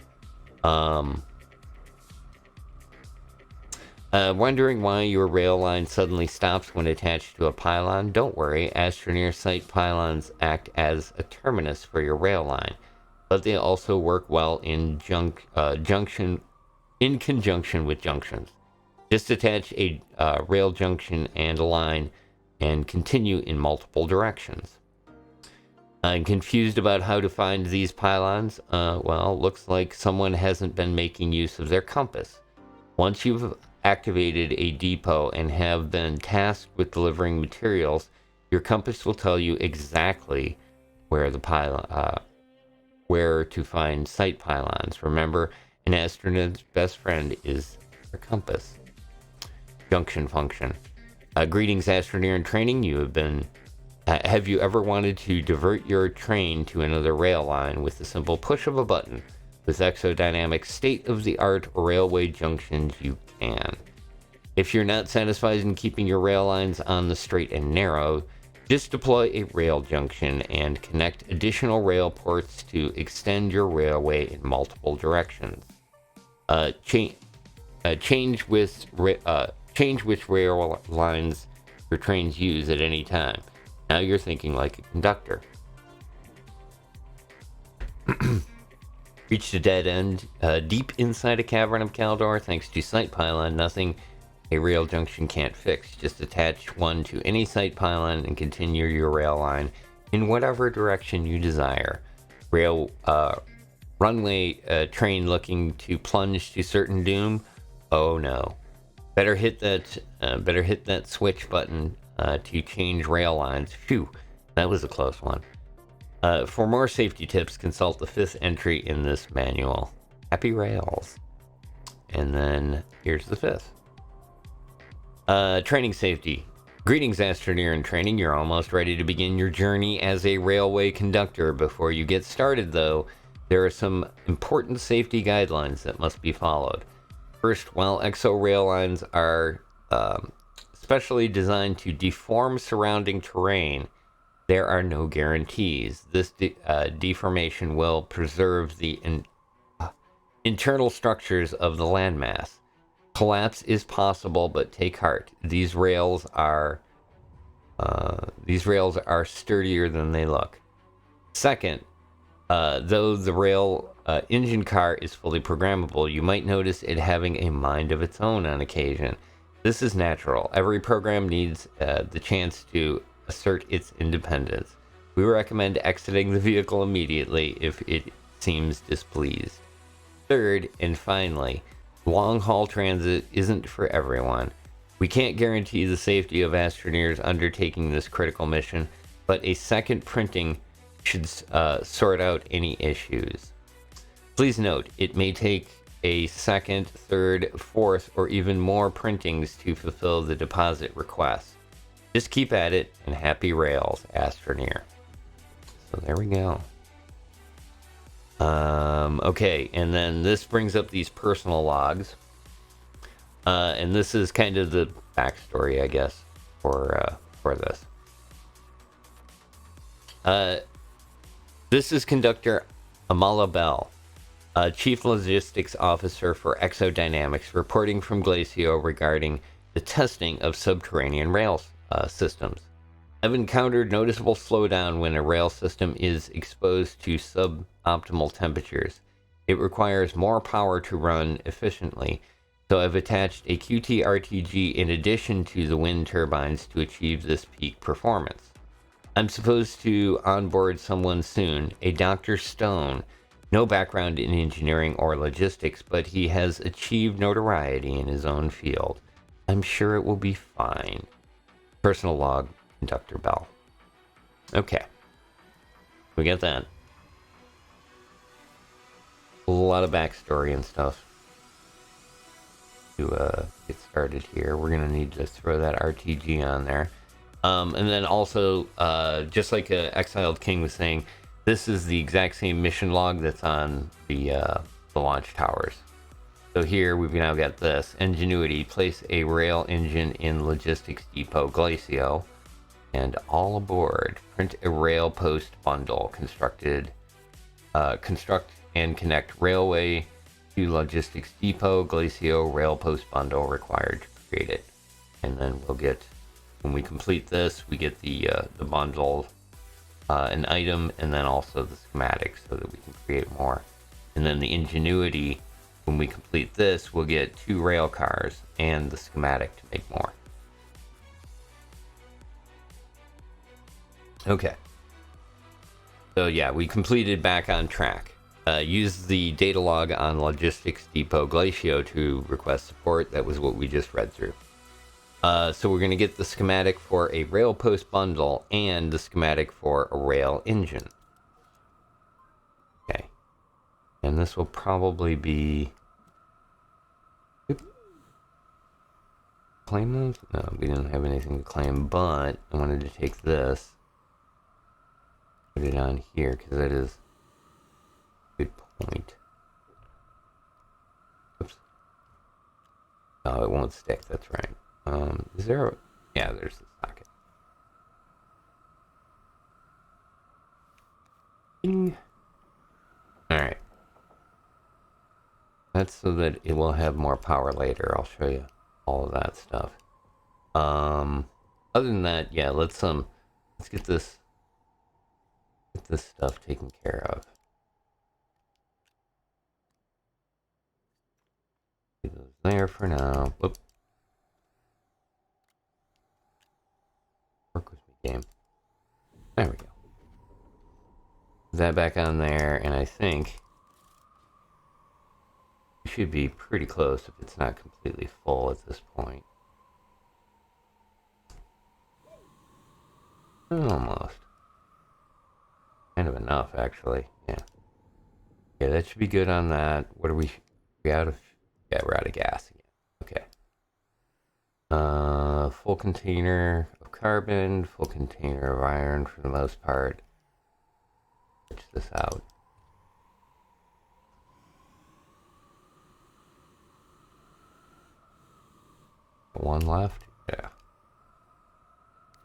Wondering why your rail line suddenly stops when attached to a pylon? Don't worry, Astroneer sight pylons act as a terminus for your rail line, but they also work well in conjunction with junctions. Just attach a rail junction and a line and continue in multiple directions. I'm confused about how to find these pylons. Well, looks like someone hasn't been making use of their compass. Once you've activated a depot and have been tasked with delivering materials, your compass will tell you exactly where to find sight pylons. Remember, an astronaut's best friend is their compass. Junction function. Greetings, Astroneer in training. Have you ever wanted to divert your train to another rail line with the simple push of a button? With EXO Dynamics state-of-the-art railway junctions, you can. If you're not satisfied in keeping your rail lines on the straight and narrow, just deploy a rail junction and connect additional rail ports to extend your railway in multiple directions. Change which rail lines your trains use at any time. Now you're thinking like a conductor. Reached a dead end deep inside a cavern of Caldor. Thanks to sight pylon, nothing a rail junction can't fix. Just attach one to any sight pylon and continue your rail line in whatever direction you desire. Runway train looking to plunge to certain doom? Oh no. Better hit that switch button to change rail lines. Phew, that was a close one. For more safety tips, consult the 5th entry in this manual. Happy rails. And then here's the 5th. Training safety. Greetings, Astroneer in training. You're almost ready to begin your journey as a railway conductor. Before you get started, though, there are some important safety guidelines that must be followed. First, while EXO rail lines are specially designed to deform surrounding terrain, there are no guarantees. This deformation will preserve the internal structures of the landmass. Collapse is possible, but take heart. These rails are sturdier than they look. Second, though the rail engine car is fully programmable, you might notice it having a mind of its own on occasion. This is natural. Every program needs the chance to assert its independence. We recommend exiting the vehicle immediately if it seems displeased. Third, and finally, long-haul transit isn't for everyone. We can't guarantee the safety of Astroneers undertaking this critical mission, but a second printing should sort out any issues. Please note, it may take a second, third, fourth, or even more printings to fulfill the deposit request. Just keep at it, and happy rails, Astroneer. So there we go. Okay, and then this brings up these personal logs. And this is kind of the backstory, I guess, for this. This is Conductor Amala Bell, Chief Logistics Officer for EXO Dynamics, reporting from Glacio regarding the testing of subterranean rail systems. I've encountered noticeable slowdown when a rail system is exposed to suboptimal temperatures. It requires more power to run efficiently, so I've attached a QT-RTG in addition to the wind turbines to achieve this peak performance. I'm supposed to onboard someone soon, a Dr. Stone, No background in engineering or logistics, but he has achieved notoriety in his own field. I'm sure it will be fine. Personal log, Conductor Bell. Okay. We get that. A lot of backstory and stuff to get started here. We're going to need to throw that RTG on there. And then also, just like Exiled King was saying, this is the exact same mission log that's on the launch towers. So here we've now got this. Ingenuity, place a rail engine in logistics depot Glacio. And all aboard. Print a rail post bundle. Construct and connect railway to logistics depot Glacio rail post bundle required to create it. And then we'll get, when we complete this, we get the bundle, an item, and then also the schematics so that we can create more. And then the ingenuity, when we complete this, we'll get 2 rail cars and the schematic to make more. Okay. So yeah, we completed back on track. Use the data log on Logistics Depot Glacio to request support. That was what we just read through. So we're going to get the schematic for a rail post bundle and the schematic for a rail engine. Okay. And this will probably be... Claim those? No, we didn't have anything to claim, but I wanted to take this. Put it on here, because that is a good point. Oops. Oh, it won't stick, that's right. Is there a... Yeah, there's the socket. Ding. Alright. That's so that it will have more power later. I'll show you all of that stuff. Other than that, yeah, let's get this stuff taken care of. Leave those there for now. Whoop. Work with me, game. There we go. Put that back on there, and I think we should be pretty close if it's not completely full at this point. Almost. Kind of enough, actually. Yeah. Yeah, that should be good on that. What are we out of? Yeah, we're out of gas again. Okay. Full container of carbon, full container of iron for the most part. Switch this out. One left? Yeah.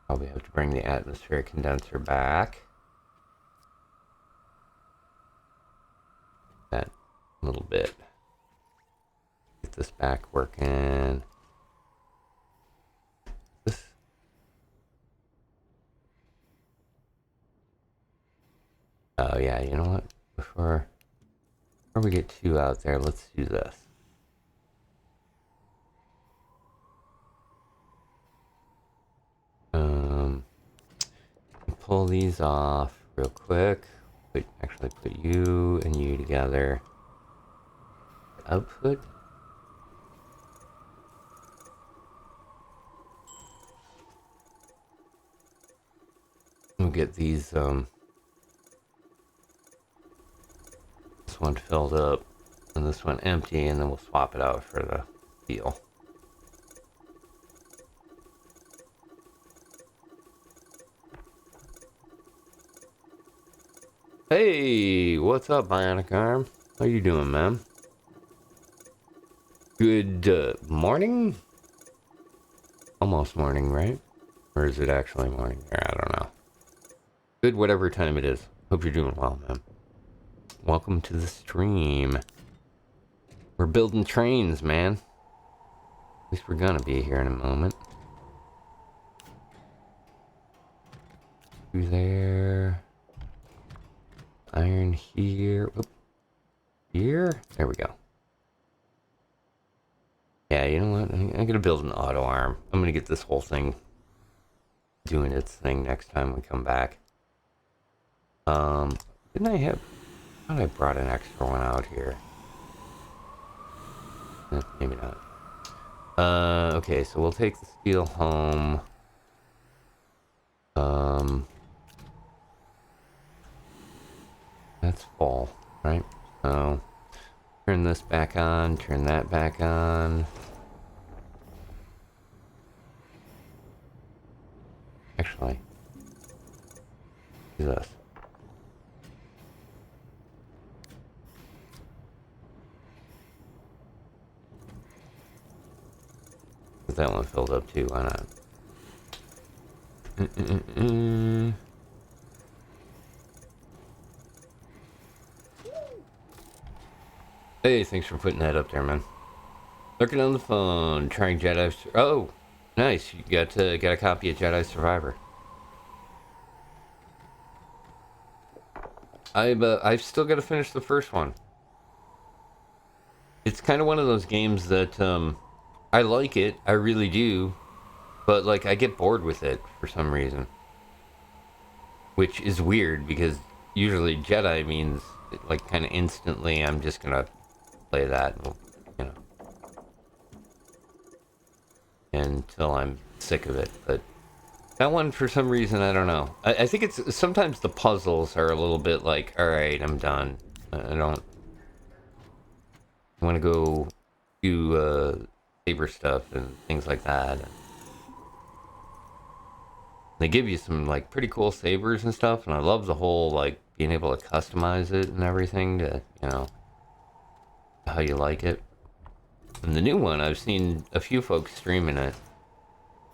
Probably have to bring the atmospheric condenser back. That little bit. Get this back working. This. Oh yeah, you know what? Before we get 2 out there, let's do this. Pull these off real quick. Actually put you and you together. Output. We'll get these, this one filled up and this one empty, and then we'll swap it out for the fuel. Hey, what's up, Bionic Arm? How you doing, man? Good morning? Almost morning, right? Or is it actually morning? I don't know. Good whatever time it is. Hope you're doing well, man. Welcome to the stream. We're building trains, man. At least we're gonna be here in a moment. Through there. Iron here. Oop. Here? There we go. Yeah, you know what? I'm gonna build an auto arm. I'm gonna get this whole thing doing its thing next time we come back. Didn't I have... thought I brought an extra one out here. Maybe not. Okay, so we'll take the steel home. That's full, right? So, turn this back on, turn that back on. Actually, do this. That one filled up too, why not? Hey, thanks for putting that up there, man. Looking on the phone, trying Jedi... Oh, nice. You got a copy of Jedi Survivor. I've still got to finish the first one. It's kind of one of those games that, I like it, I really do, but, like, I get bored with it for some reason. Which is weird, because usually Jedi means, like, kind of instantly, I'm just gonna play that, you know, until I'm sick of it. But that one, for some reason, I don't know. I think it's, sometimes the puzzles are a little bit like, alright, I'm done. I don't want to go do, saber stuff and things like that. And they give you some, like, pretty cool sabers and stuff, and I love the whole, like, being able to customize it and everything to, you know, how you like it. And the new one, I've seen a few folks streaming it,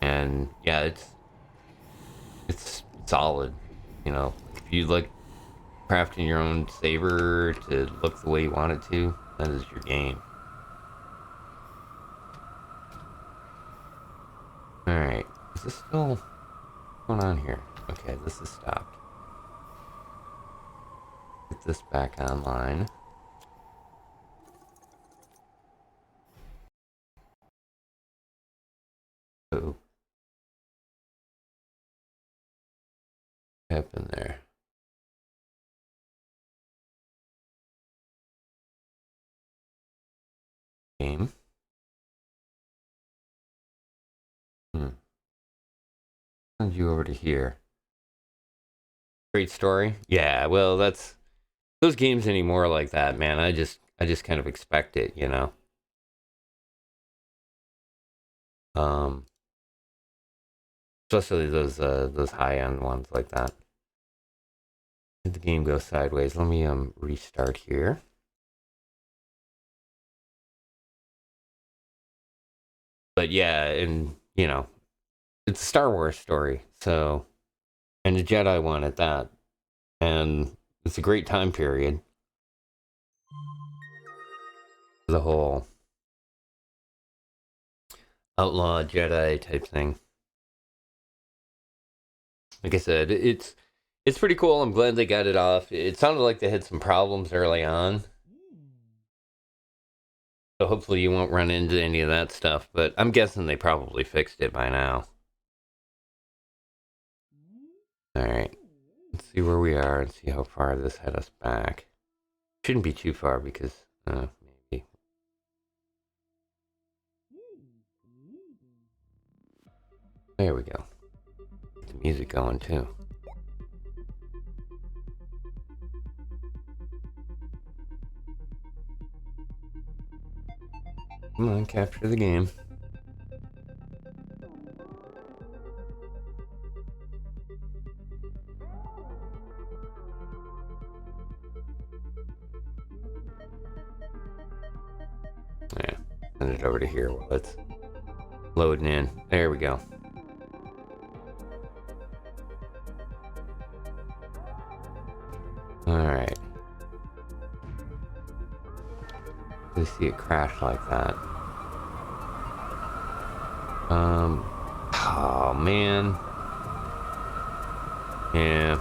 and yeah, it's solid. You know, if you like crafting your own saber to look the way you want it to, that is your game. Alright, is this still going on here? Okay, this is stopped. Get this back online. Oh. What happened there? Game. Send you over to here. Great story. Yeah, well, that's those games anymore like that, man. I just kind of expect it, you know. Um, Especially those high end ones like that. Did the game go sideways? Let me restart here. But yeah, and you know, it's a Star Wars story, so, and a Jedi one at that, and it's a great time period. The whole outlaw Jedi type thing. Like I said, it's pretty cool. I'm glad they got it off. It sounded like they had some problems early on, so hopefully you won't run into any of that stuff. But I'm guessing they probably fixed it by now. All right, let's see where we are and see how far this had us back. Shouldn't be too far because maybe. There we go. Get the music going too. Come on, capture the game. Yeah, send it over to here while it's loading in. There we go. Alright. I see it crash like that. Oh man. Yeah.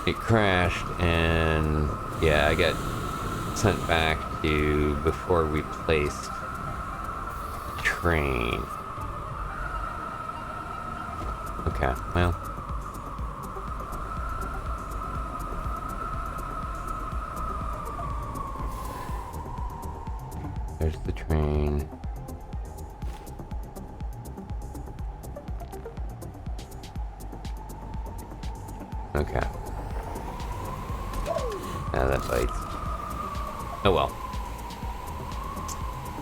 It crashed and yeah, I got sent back to before we placed the train. Okay, well. There's the train. Okay. Now that bites. Oh well.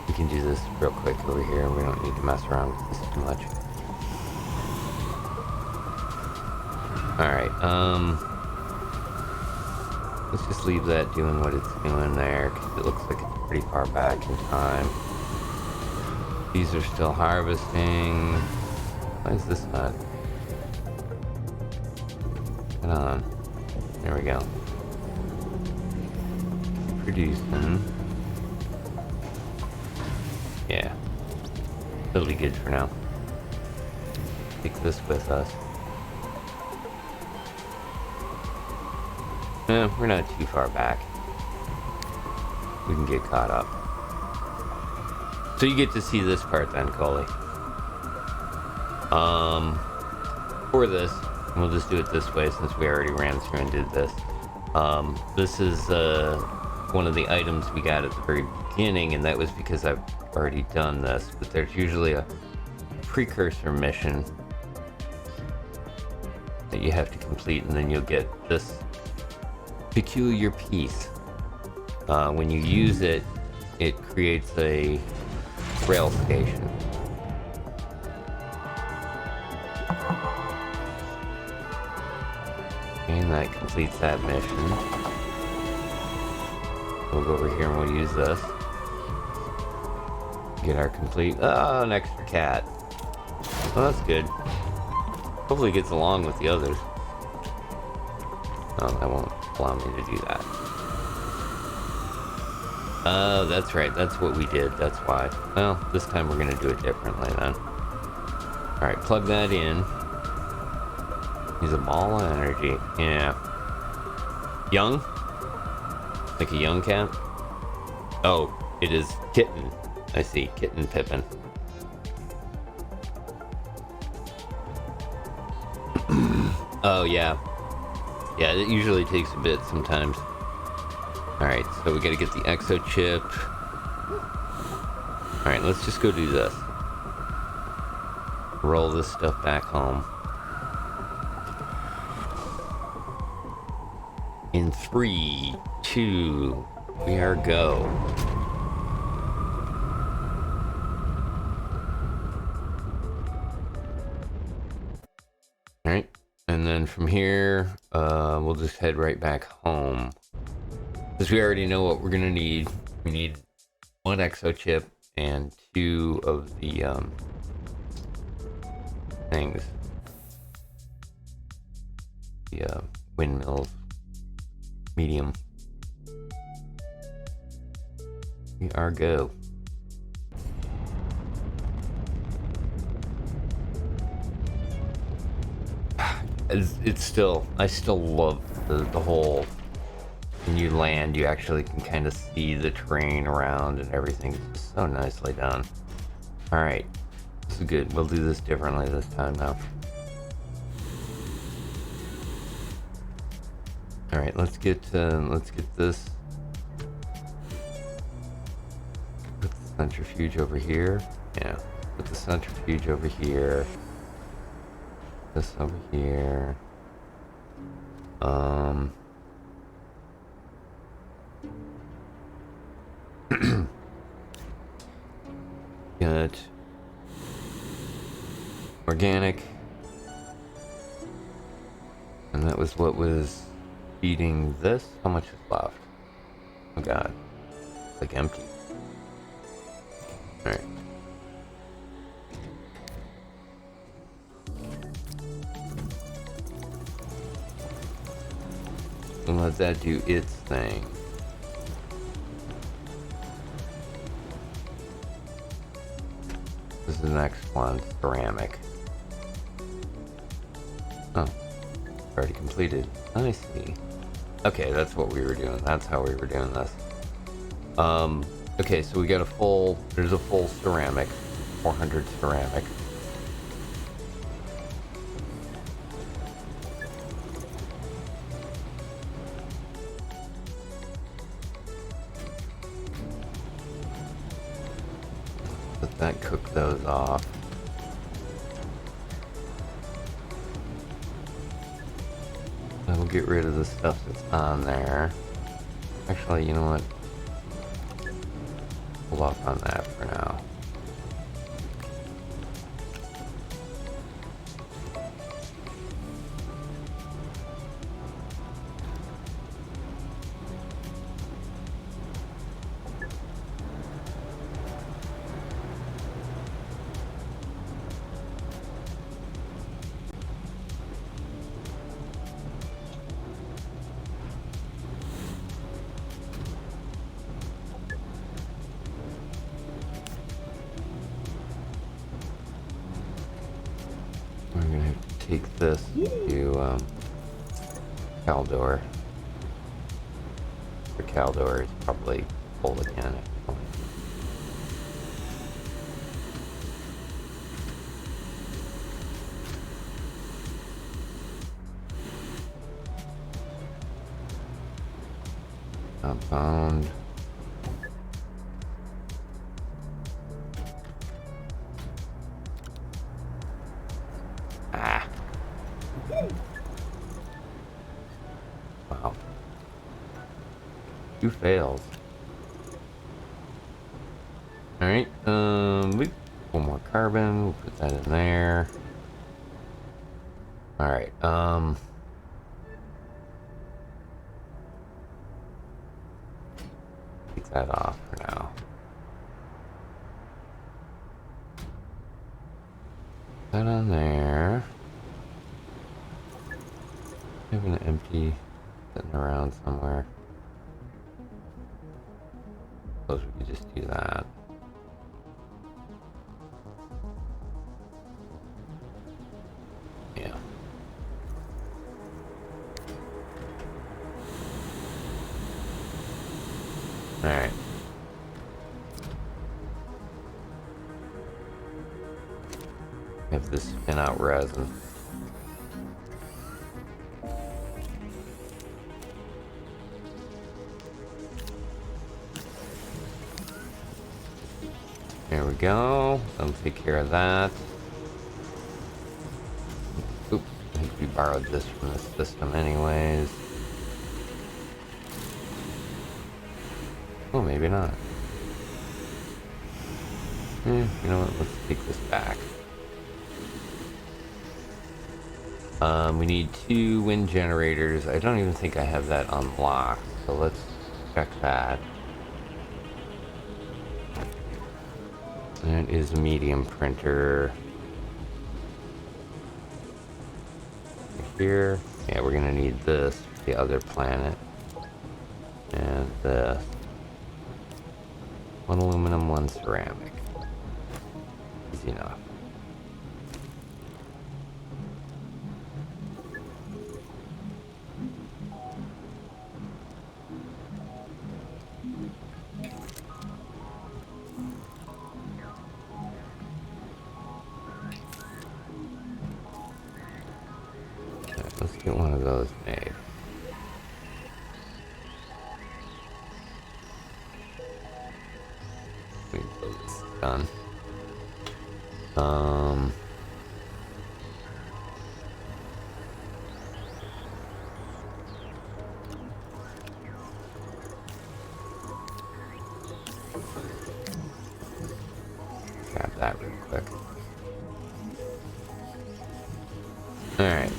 We can do this real quick over here. We don't need to mess around with this too much. Alright, let's just leave that doing what it's doing there, because it looks like it's pretty far back in time. These are still harvesting. Why is this not? Hold on. There we go. Producing. Yeah. It'll be good for now. Take this with us. We're not too far back. We can get caught up. So you get to see this part then, Coley. For this, we'll just do it this way since we already ran through and did this. This is one of the items we got at the very beginning, and that was because I've already done this. But there's usually a precursor mission that you have to complete, and then you'll get this peculiar piece. When you use it, it creates a rail station. And that completes that mission. We'll go over here and we'll use this. Get our complete... Oh, an extra cat. Well, that's good. Hopefully it gets along with the others. Oh, that won't allow me to do that. Oh, that's right. That's what we did. That's why. Well, this time we're going to do it differently then. Alright, plug that in. Use a ball of energy. Yeah. Young? Like a young cat? Oh, it is kitten. I see. Kitten Pippin. Oh, yeah. Yeah, it usually takes a bit sometimes. Alright, so we gotta get the EXO chip. Alright, let's just go do this. Roll this stuff back home. In 3, 2, we are go. Alright, and then from here, we'll just head right back home. Because we already know what we're gonna need. We need 1 EXO chip and 2 of the things. The windmills. Medium. We are go. It's still, I still love the whole, when you land, you actually can kind of see the terrain around and everything. It's so nicely done. Alright, this is good. We'll do this differently this time now. Alright, let's get this. Put the centrifuge over here. Yeah, put the centrifuge over here. This over here. Got organic. And that was what was feeding this. How much is left? Oh god. It's like empty. Alright. And let that do its thing. This is the next one, ceramic. Oh, already completed. I see. Okay, that's what we were doing. That's how we were doing this. Okay, so we got a full, there's a full ceramic, 400 ceramic. that cook those off. I'll get rid of the stuff that's on there. Actually, you know what? Hold off on that for now. We're gonna have to take this to Caldor. For Caldor, it's probably full again. Compound. Ah. Wow. 2 fails. Alright, one more carbon, we'll put that in there. Alright, take that off for now. That on there. I have an empty sitting around somewhere. Suppose we could just do that. Yeah. Alright. Have this spin out resin. There we go. That'll take care of that. Oops, I think we borrowed this from the system anyways. Oh, maybe not. You know what? Let's take this back. We need 2 wind generators. I don't even think I have that unlocked, so let's check that. That is a medium printer. Here. Yeah, we're gonna need this for the other planet. And this. 1 aluminum, 1 ceramic. Easy enough. Let's get one of those made. It's done. Grab that real quick. All right.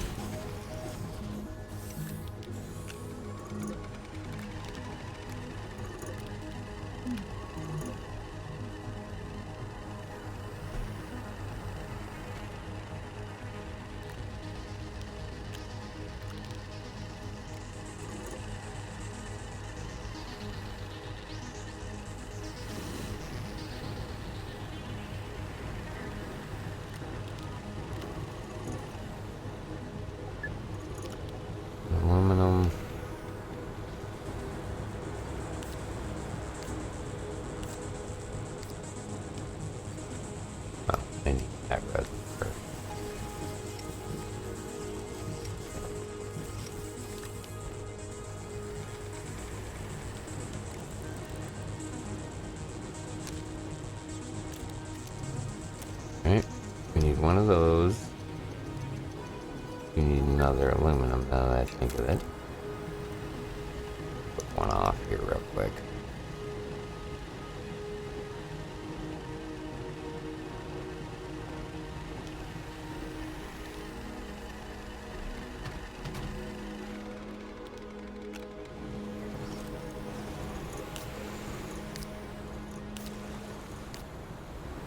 We need one of those. We need another aluminum now that I think of it. Put one off here real quick.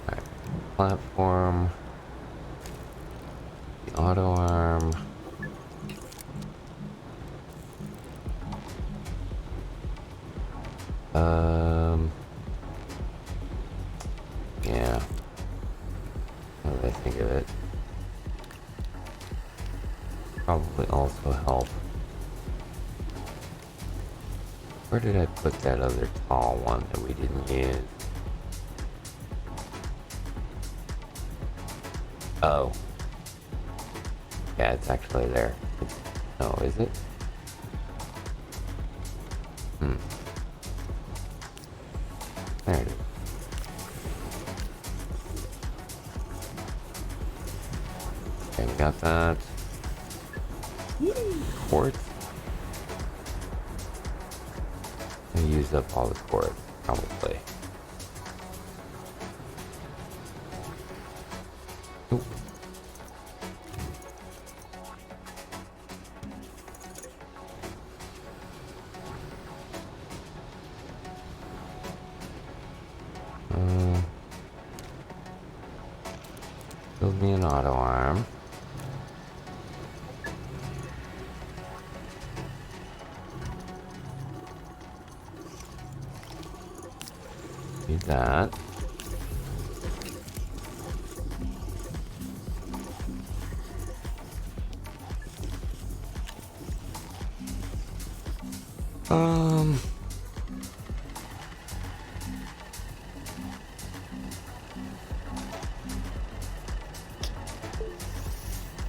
Alright, platform. The auto arm. Yeah. Now that I think of it. Probably also help. Where did I put that other tall one that we didn't use? Oh. Yeah, it's actually there. No, is it? There it is. Okay, we got that. Quartz. I used up all the quartz, probably. Oop. Build me an auto arm. Do that.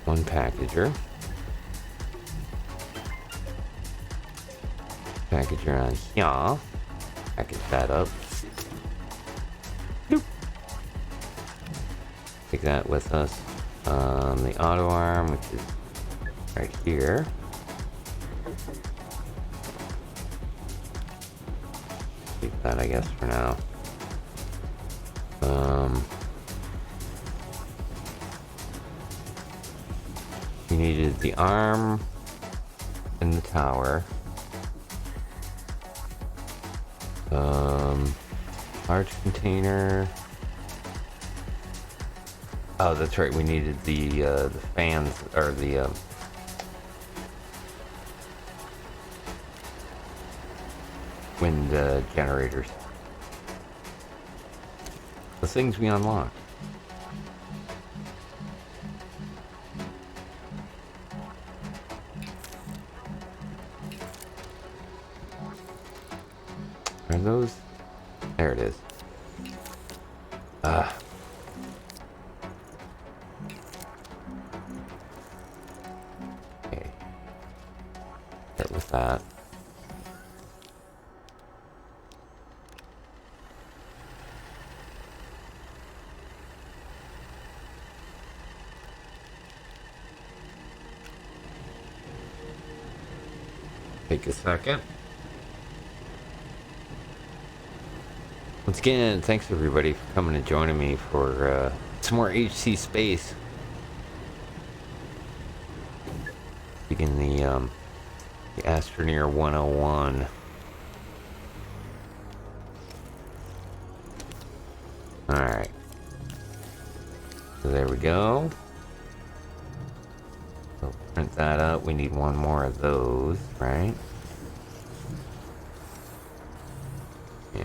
One packager. Packager on here. Package that up. Boop. Take that with us. The auto arm, which is right here. Keep that, I guess, for now. We needed the arm and the tower. Large container. Oh, that's right. We needed the fans or the wind generators. The things we unlocked. Are those? There it is. Okay. Start with that. Take a second. Once again, thanks everybody for coming and joining me for some more HC Space. Begin the Astroneer 101. Alright. So there we go. So print that up. We need one more of those, right? Yeah.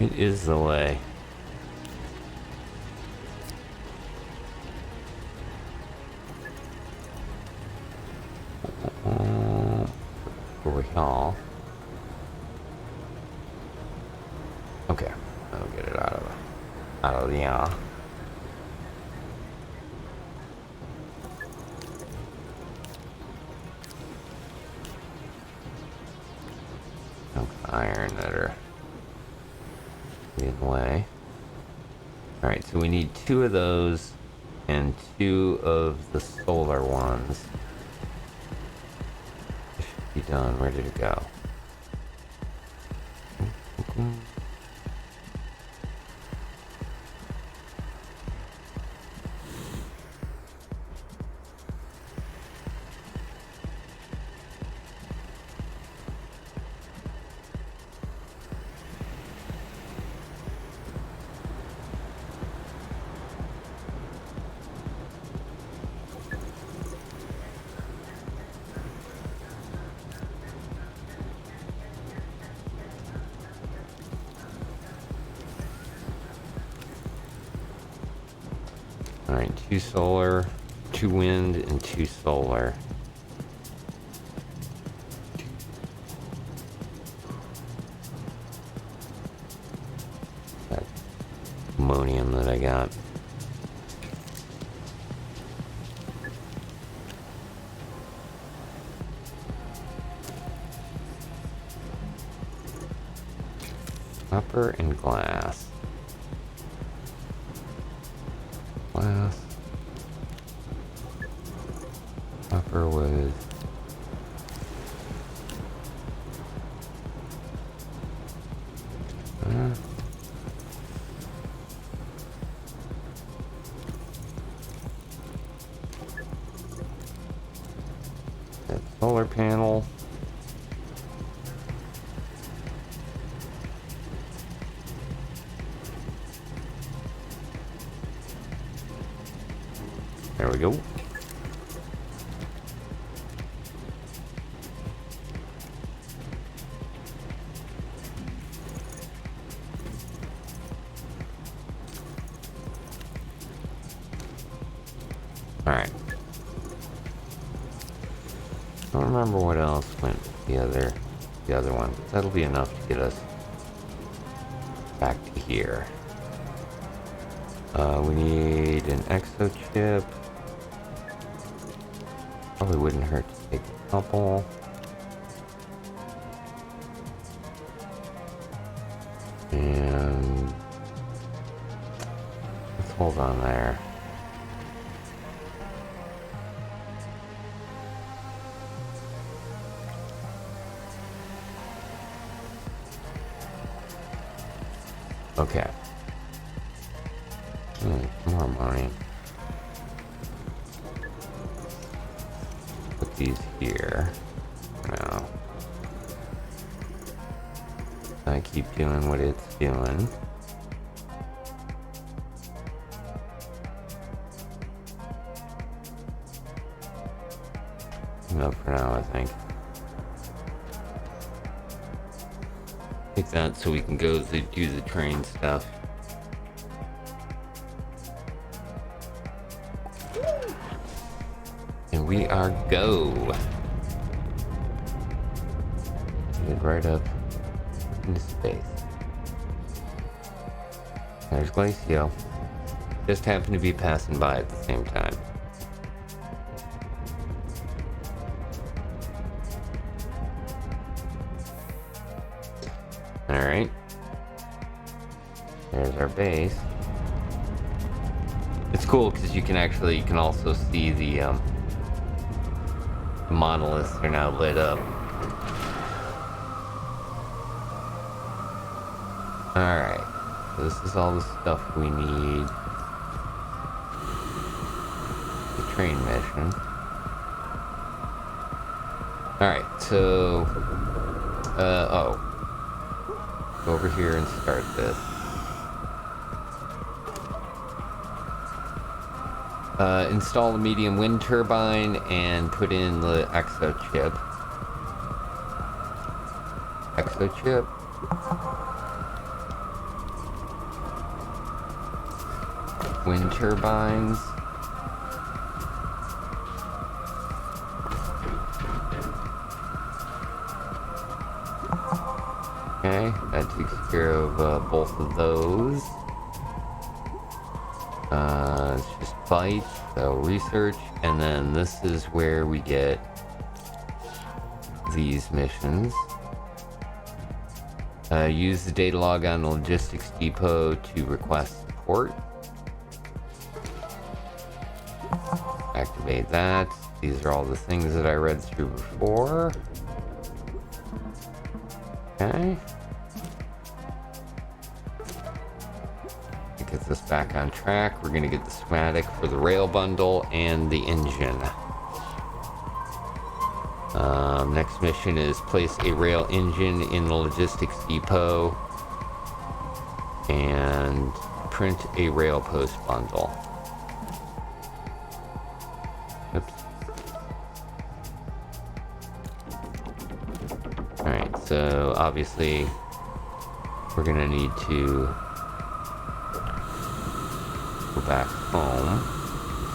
It is the way. Over here. Okay, I'll get it out of the iron that are in the way. Alright, so we need 2 of those and 2 of the solar ones. It should be done, ready to go. Alright, 2 solar, 2 wind, and 2 solar. That ammonium that I got. Copper and glass. Glass. Copper was... that solar panel. There we go. Alright. I don't remember what else went with the other one. That'll be enough to get us back to here. We need an EXO chip. Probably wouldn't hurt to take a couple. And let's hold on there. Okay. More money. Put these here. Now. I keep doing what it's doing. Enough for now, I think. Take that so we can go do the train stuff. And we are go. Get right up into space. There's Glacio. Just happened to be passing by at the same time. Alright. There's our base. It's cool because you can also see the monoliths are now lit up. Alright. So this is all the stuff we need. The train mission. Alright, so go over here and start this. Install the medium wind turbine and put in the EXO chip. EXO chip. Wind turbines. Okay, that takes care of both of those. It's just fights, so research, and then this is where we get these missions. Use the data log on the logistics depot to request support. Activate that. These are all the things that I read through before. Okay. It gets us back on track. We're going to get the schematic for the rail bundle and the engine. Next mission is place a rail engine in the logistics depot and print a rail post bundle. Oops. Alright, so obviously we're gonna need to go back home.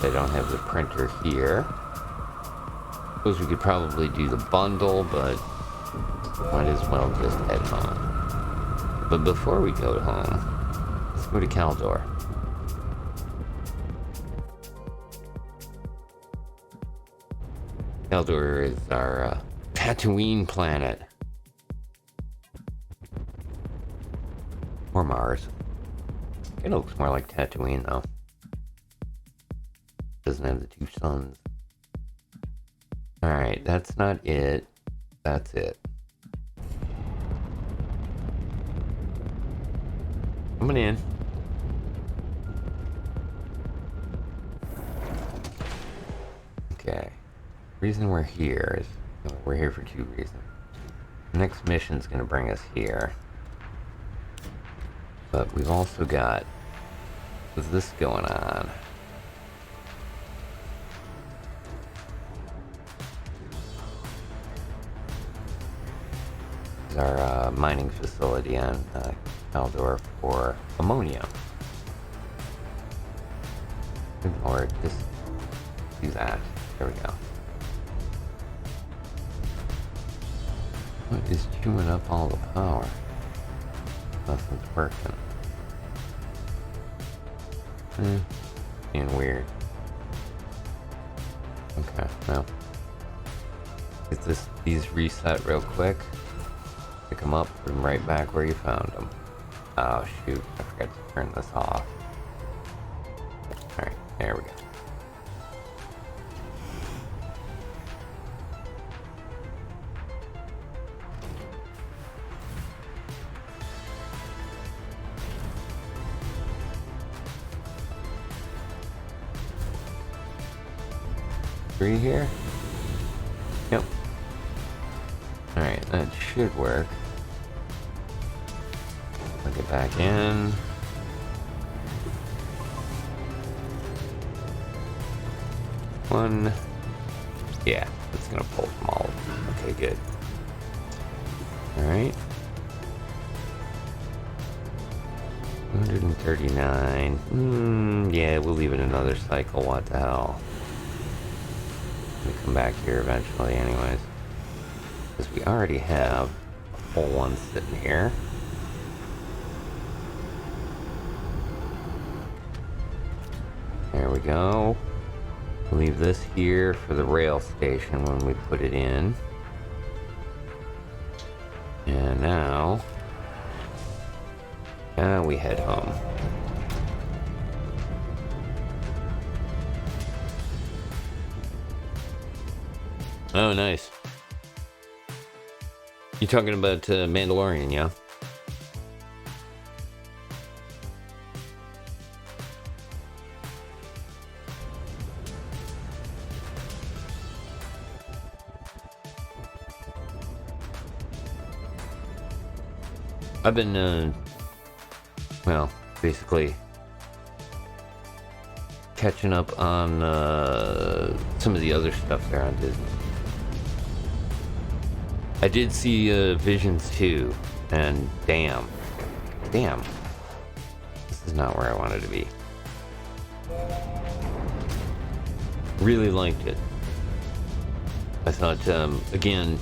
I don't have the printer here. Suppose we could probably do the bundle, but might as well just head home. But before we go home, let's go to Caldor. Caldor is our Tatooine planet. Or Mars. It looks more like Tatooine, though. Doesn't have the two suns. Alright, that's not it. That's it. Coming in. Okay. Reason we're here is we're here for two reasons. The next mission's gonna bring us here. But we've also got what's this going on? Our mining facility on Caldor for ammonia. Or just do that. There we go. What is chewing up all the power? Nothing's working. Being weird. Okay, well. Get these reset real quick. Pick them up, put them right back where you found them. Oh shoot, I forgot to turn this off. Alright, there we go. Three here? Yep. Alright, that should work. Plug it back in. One. Yeah, it's gonna pull them all. Okay, good. Alright. 239. Yeah, we'll leave it another cycle. What the hell? We come back here eventually anyways. Because we already have a full one sitting here. There we go. Leave this here for the rail station when we put it in. And now we head home. Oh, nice. You talking about Mandalorian, yeah? I've been, well, basically catching up on some of the other stuff there on Disney. I did see Visions 2, and damn, this is not where I wanted to be. Really liked it. I thought, again,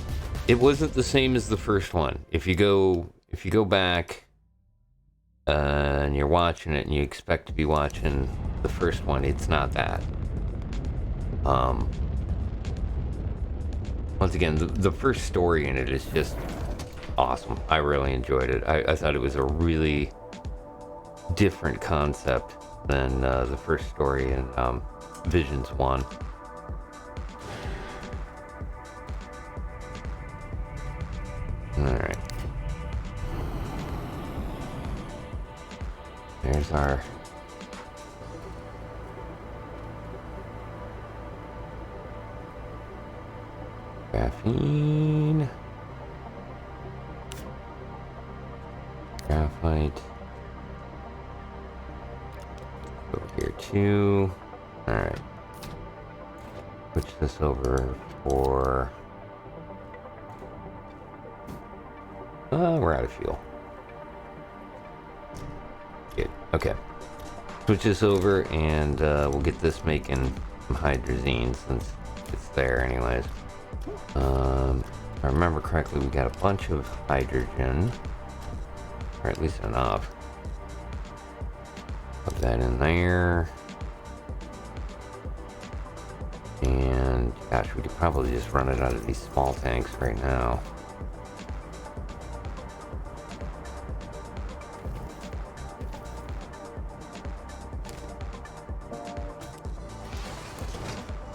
it wasn't the same as the first one. If you go back and you're watching it and you expect to be watching the first one, it's not that. Once again, the first story in it is just awesome. I really enjoyed it. I thought it was a really different concept than the first story in Visions 1. Alright. There's our... graphene. Graphite. Over here too. Alright. Switch this over for... we're out of fuel. Good. Okay. Switch this over and we'll get this making some hydrazine since it's there anyways. If I remember correctly, we got a bunch of hydrogen. Or at least enough. Put that in there. And gosh, we could probably just run it out of these small tanks right now.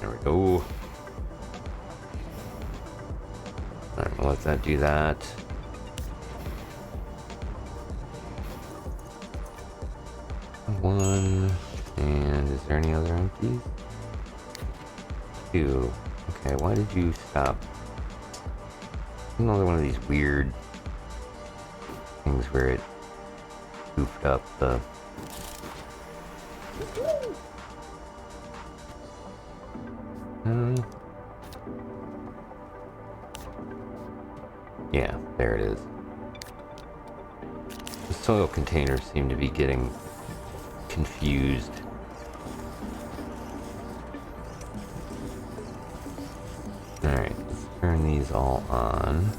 There we go. Alright, we'll let that do that. One. And is there any other empties? Two. Okay, why did you stop? Another one of these weird things where it goofed up the... yeah, there it is. The soil containers seem to be getting confused. Alright, let's turn these all on.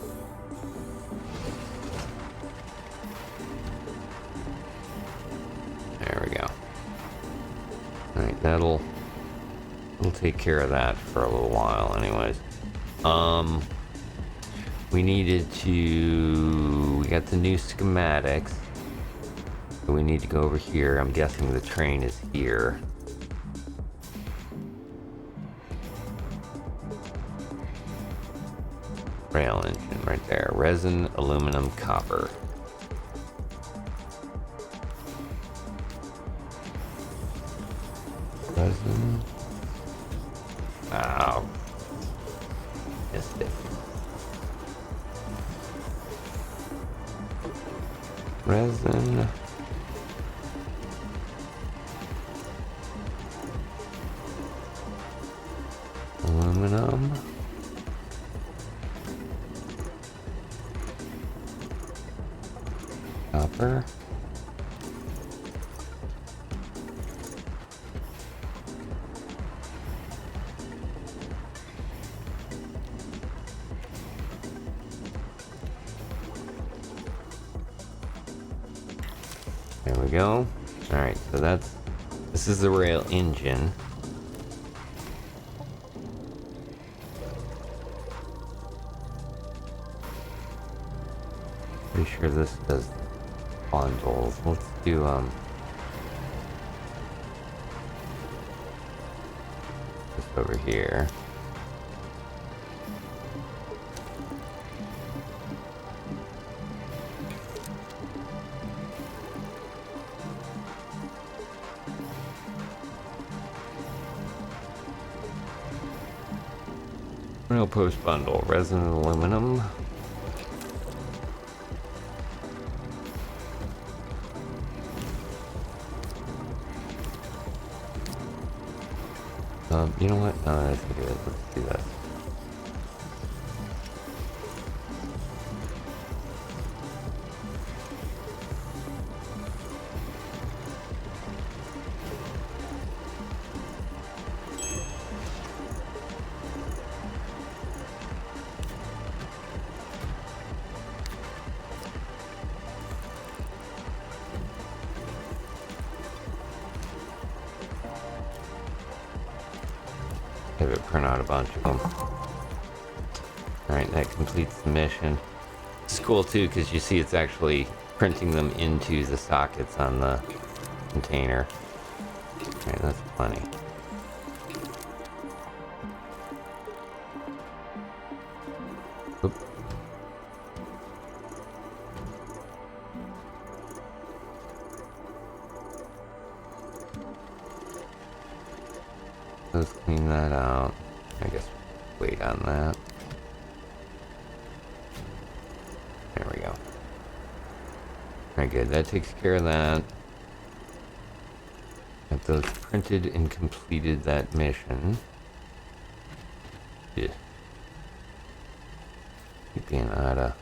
There we go. Alright, that'll take care of that for a little while anyways. We needed to... we got the new schematics. So we need to go over here. I'm guessing the train is here. Rail engine right there. Resin, aluminum, copper. Resin. Oh. Missed it. Resin. Aluminum. Copper. There we go. Alright, so this is the rail engine. Pretty sure this does bundles. Let's do just over here. Rail post bundle, resin and aluminum. You know what? No, I think it is. Let's do that. Have it print out a bunch of them. Alright, that completes the mission. It's cool too, because you see it's actually printing them into the sockets on the container. Alright, that's plenty. Oop. Let's clean that out. I guess wait on that. There we go. Very good. That takes care of that. Got those printed and completed that mission. Yeah. Keep being out of.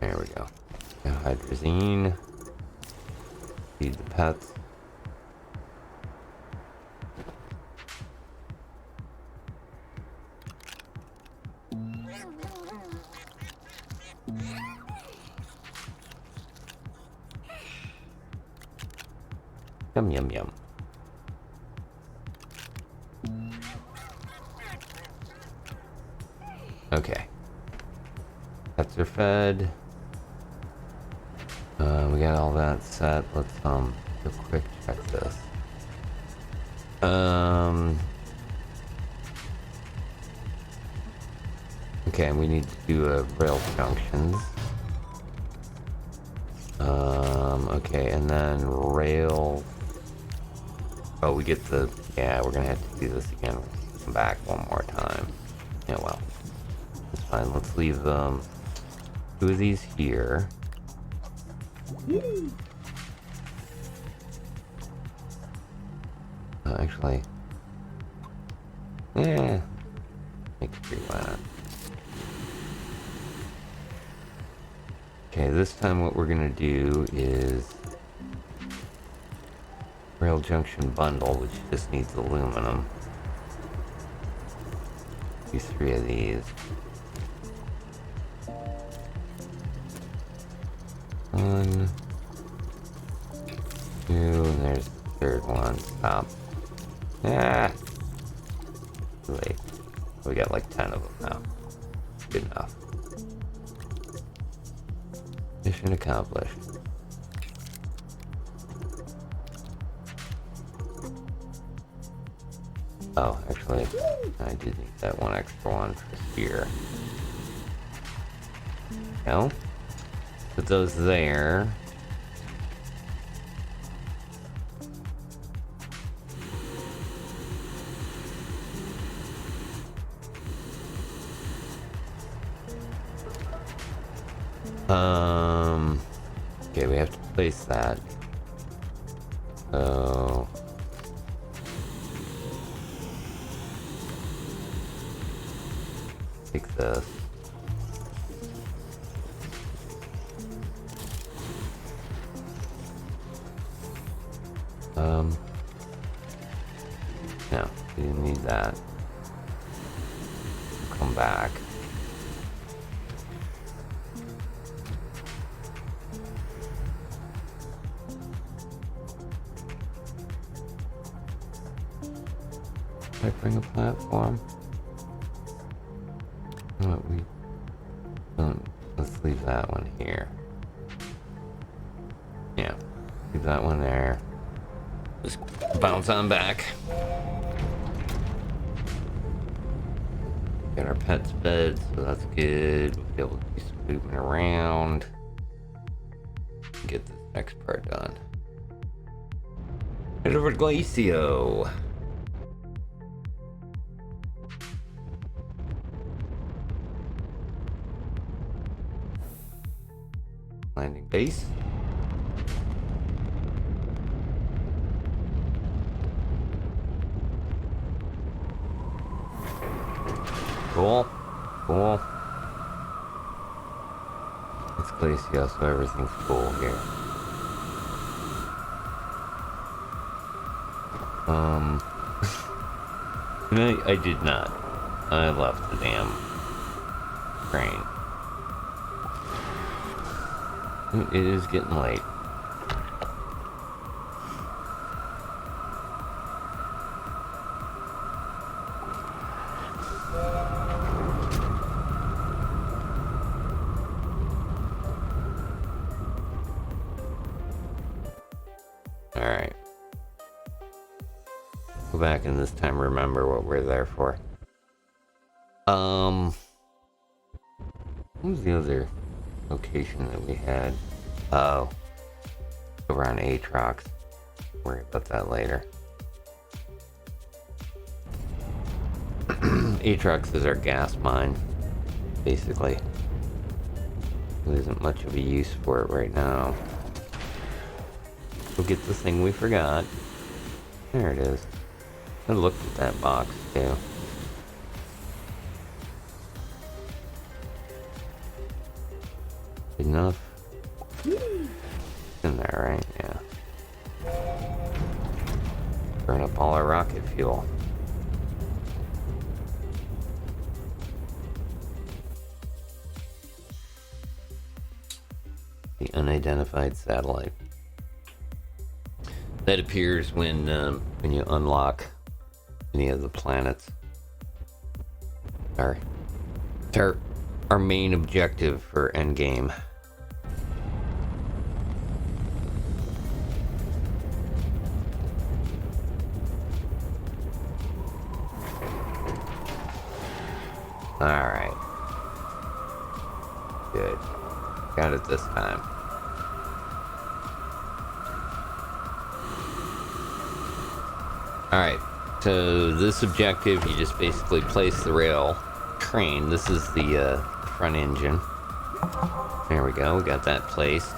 There we go. Now hydrazine. Feed the pets. Yum, yum, yum. Okay. Pets are fed. We got all that set. Let's do a quick check this. Okay, we need to do rail junctions. Okay, and then rail. Oh, we get the. Yeah, we're gonna have to do this again. Come back one more time. Yeah, well, that's fine. Let's leave 2 of these here. Actually, yeah, make sure why not. Okay, this time what we're gonna do is rail junction bundle, which just needs aluminum. Do 3 of these. 1, 2, and there's the 3rd one. Stop. Ah! Too late. We got like 10 of them now. Good enough. Mission accomplished. Oh, actually, I did need that one extra one for here. No? Put those there. Okay, we have to place that. So take this. No, we didn't need that. We'll come back. Did I bring a platform? What we don't. Let's leave that one here. Yeah, leave that one there. Just bounce on back. Got our pets fed, so that's good. We'll be able to do some moving around. Get this next part done. Head over to Glacio. Landing base. Cool. Cool. It's Glacio, so everything's cool here. No, I did not. I left the damn train. It is getting late. Alright. Go back and this time remember what we're there for. What was the other location that we had? Oh. Around Aatrox. Worry about that later. Aatrox is our gas mine, basically. There isn't much of a use for it right now. We'll get the thing we forgot. There it is. I looked at that box too. Enough. In there, right? Yeah. Burn up all our rocket fuel. The unidentified satellite. That appears when you unlock any of the planets. It's our main objective for endgame. Alright. Good. Got it this time. Alright. So this objective, you just basically place the rail train. This is the front engine. There we go. We got that placed.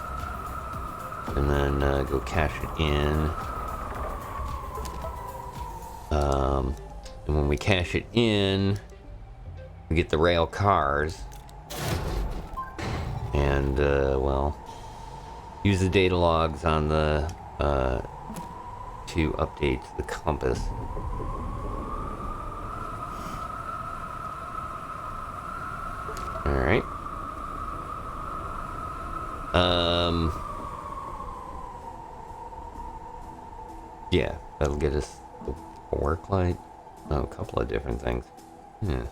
And then go cash it in. And when we cash it in, we get the rail cars. And, well, use the data logs on the, to update the compass. Alright. Yeah, that'll get us a work light. Oh, a couple of different things. Yeah.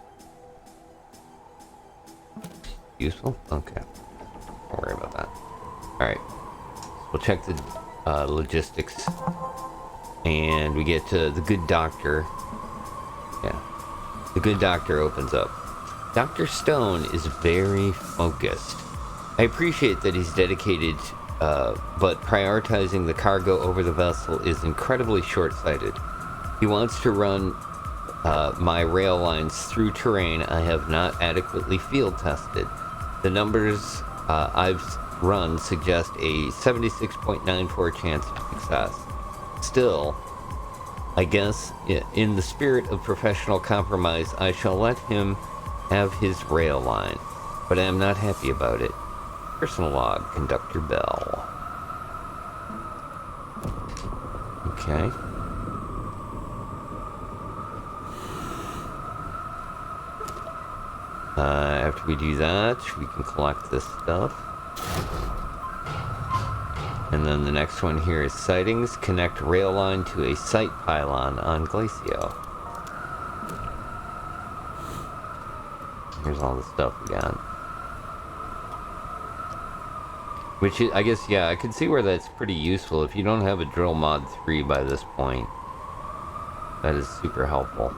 Useful? Okay. Don't worry about that. Alright. We'll check the logistics. And we get to the good doctor. Yeah. The good doctor opens up. Dr. Stone is very focused. I appreciate that he's dedicated, but prioritizing the cargo over the vessel is incredibly short-sighted. He wants to run my rail lines through terrain I have not adequately field tested. The numbers I've run suggest a 76.94 chance of success. Still, I guess in the spirit of professional compromise, I shall let him have his rail line, but I am not happy about it. Personal log, Conductor Bell. Okay. After we do that, we can collect this stuff. And then the next one here is sightings. Connect rail line to a sight pylon on Glacio. Here's all the stuff we got. Which is, I guess, yeah, I can see where that's pretty useful. If you don't have a drill mod 3 by this point, that is super helpful.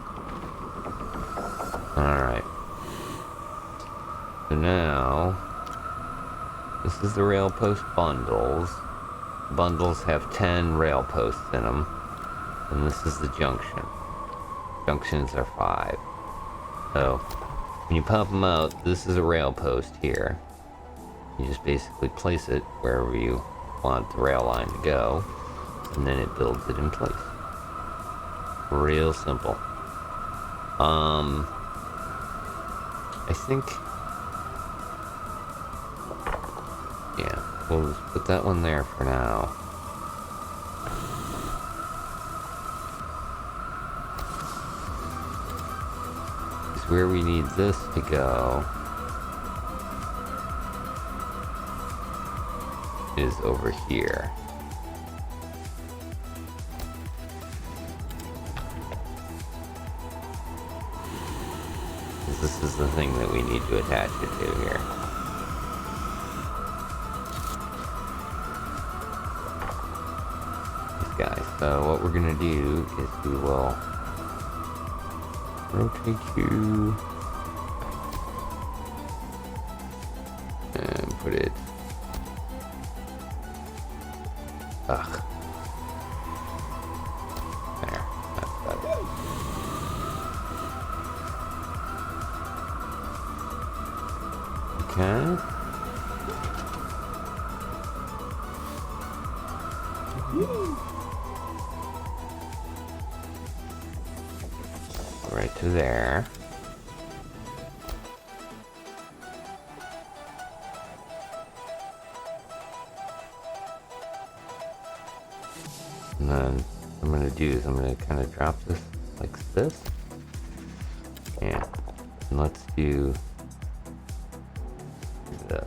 Alright. So now, this is the rail post bundles. Bundles have 10 rail posts in them. And this is the junction. Junctions are 5. So, when you pop them out, this is a rail post here. You just basically place it wherever you want the rail line to go, and then it builds it in place. Real simple. I think, yeah, we'll just put that one there for now. Because where we need this to go is over here. This is the thing that we need to attach it to here. So what we're gonna do is we will rotate you and put it. Ugh. There. That's better. Okay. Right to there. And then what I'm going to do is I'm going to kind of drop this like this. Yeah. And let's do this.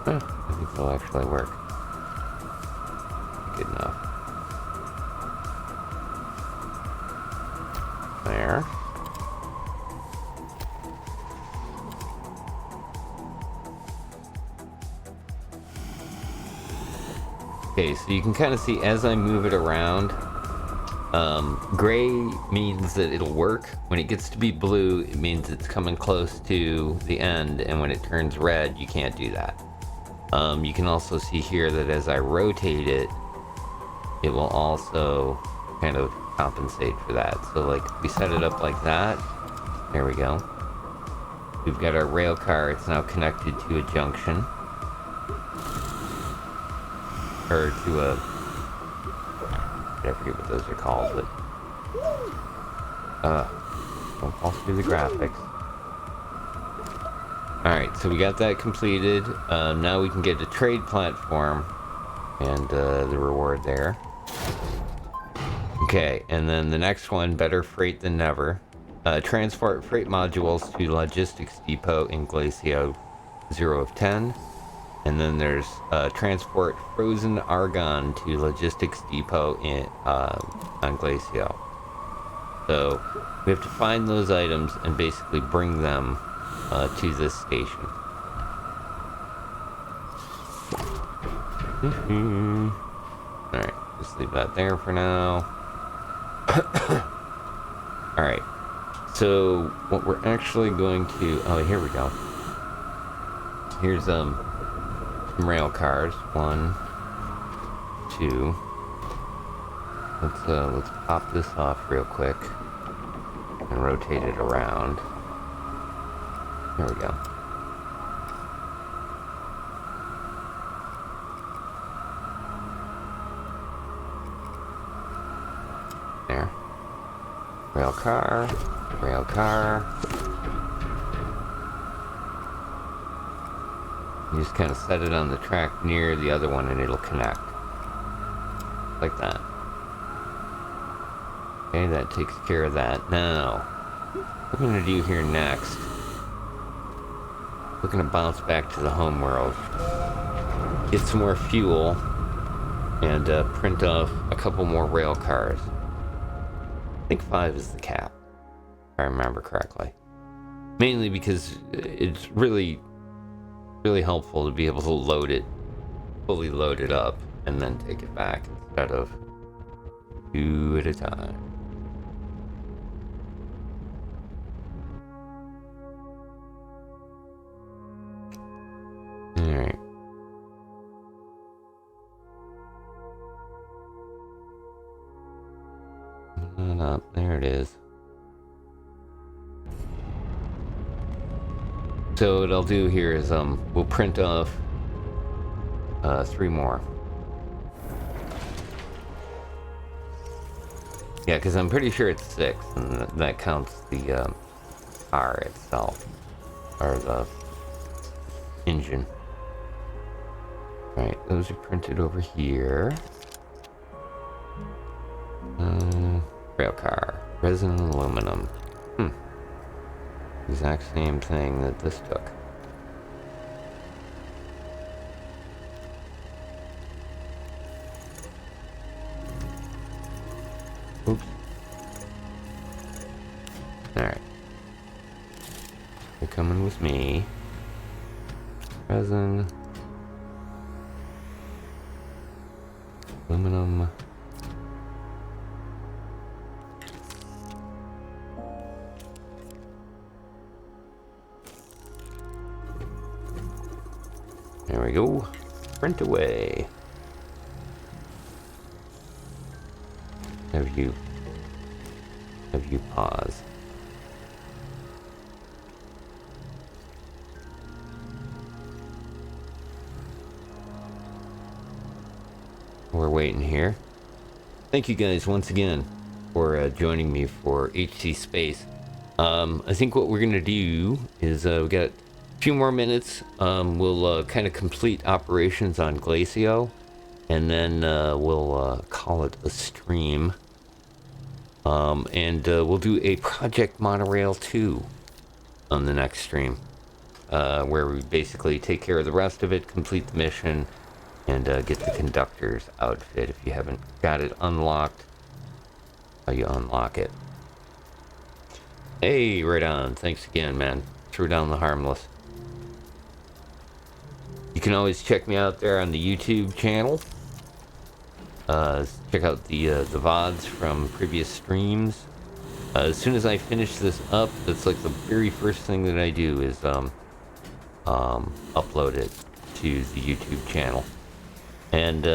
I think it'll actually work. Good enough. There. Okay, so you can kind of see as I move it around, gray means that it'll work. When it gets to be blue, it means it's coming close to the end, and when it turns red, you can't do that. You can also see here that as I rotate it, it will also kind of compensate for that. So like we set it up like that. There we go. We've got our rail car. It's now connected to a junction. Or to a... I forget what those are called, but... don't fall through the graphics. Alright, so we got that completed. Now we can get a trade platform and the reward there. Okay, and then the next one, better freight than never. Transport freight modules to logistics depot in Glacio 0 of 10. And then there's transport frozen argon to logistics depot in on Glacio. So we have to find those items and basically bring them to this station. Alright, just leave that there for now. Alright, so what we're actually going to... Oh, here we go. Here's some rail cars. 1, 2. Let's pop this off real quick and rotate it around. There we go. There. Rail car. Rail car. You just kind of set it on the track near the other one and it'll connect. Like that. Okay, that takes care of that. Now, what we're going to do here next, we're going to bounce back to the home world, get some more fuel, and print off a couple more rail cars. I think 5 is the cap, if I remember correctly. Mainly because it's really helpful to be able to load it, fully load it up, and then take it back instead of 2 at a time. Alright. Up, there it is. So what I'll do here is we'll print off 3 more. Yeah, because I'm pretty sure it's 6, and that counts the car itself, or the engine. Right, those are printed over here. Rail car, resin and aluminum. Exact same thing that this took. Oops. Alright. You're coming with me. Resin. Aluminum. There we go. Print away. Have you pause. We're waiting here. Thank you guys once again for joining me for HC Space. I think what we're gonna do is we got a few more minutes. We'll kind of complete operations on Glacio, and then we'll call it a stream. And we'll do a Project Monorail 2 on the next stream, where we basically take care of the rest of it, complete the mission, and get the conductor's outfit if you haven't got it unlocked. How you unlock it. Hey, right on. Thanks again, man. Threw down the harmless. You can always check me out there on the YouTube channel. Check out the VODs from previous streams. As soon as I finish this up, that's like the very first thing that I do is upload it to the YouTube channel. And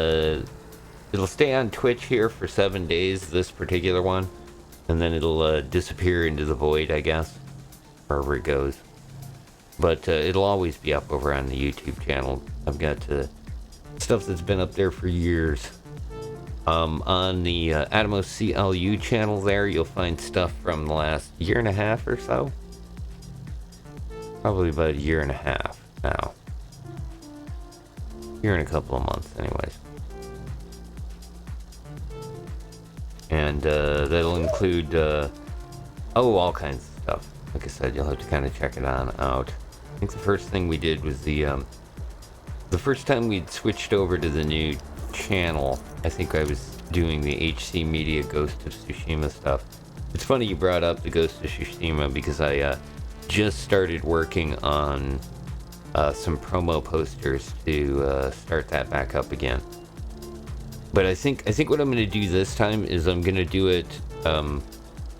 it'll stay on Twitch here for 7 days, this particular one. And then it'll disappear into the void, I guess. Wherever it goes. But it'll always be up over on the YouTube channel. I've got stuff that's been up there for years. On the Atomos CLU channel there, you'll find stuff from the last year and a half or so. Probably about a year and a half now. Here in a couple of months, anyways. And that'll include, all kinds of stuff. Like I said, you'll have to kind of check it out. I think the first thing we did was the first time we'd switched over to the new channel, I think I was doing the HC Media Ghost of Tsushima stuff. It's funny you brought up the Ghost of Tsushima because I just started working on some promo posters to start that back up again. But I think what I'm going to do this time is I'm going to do it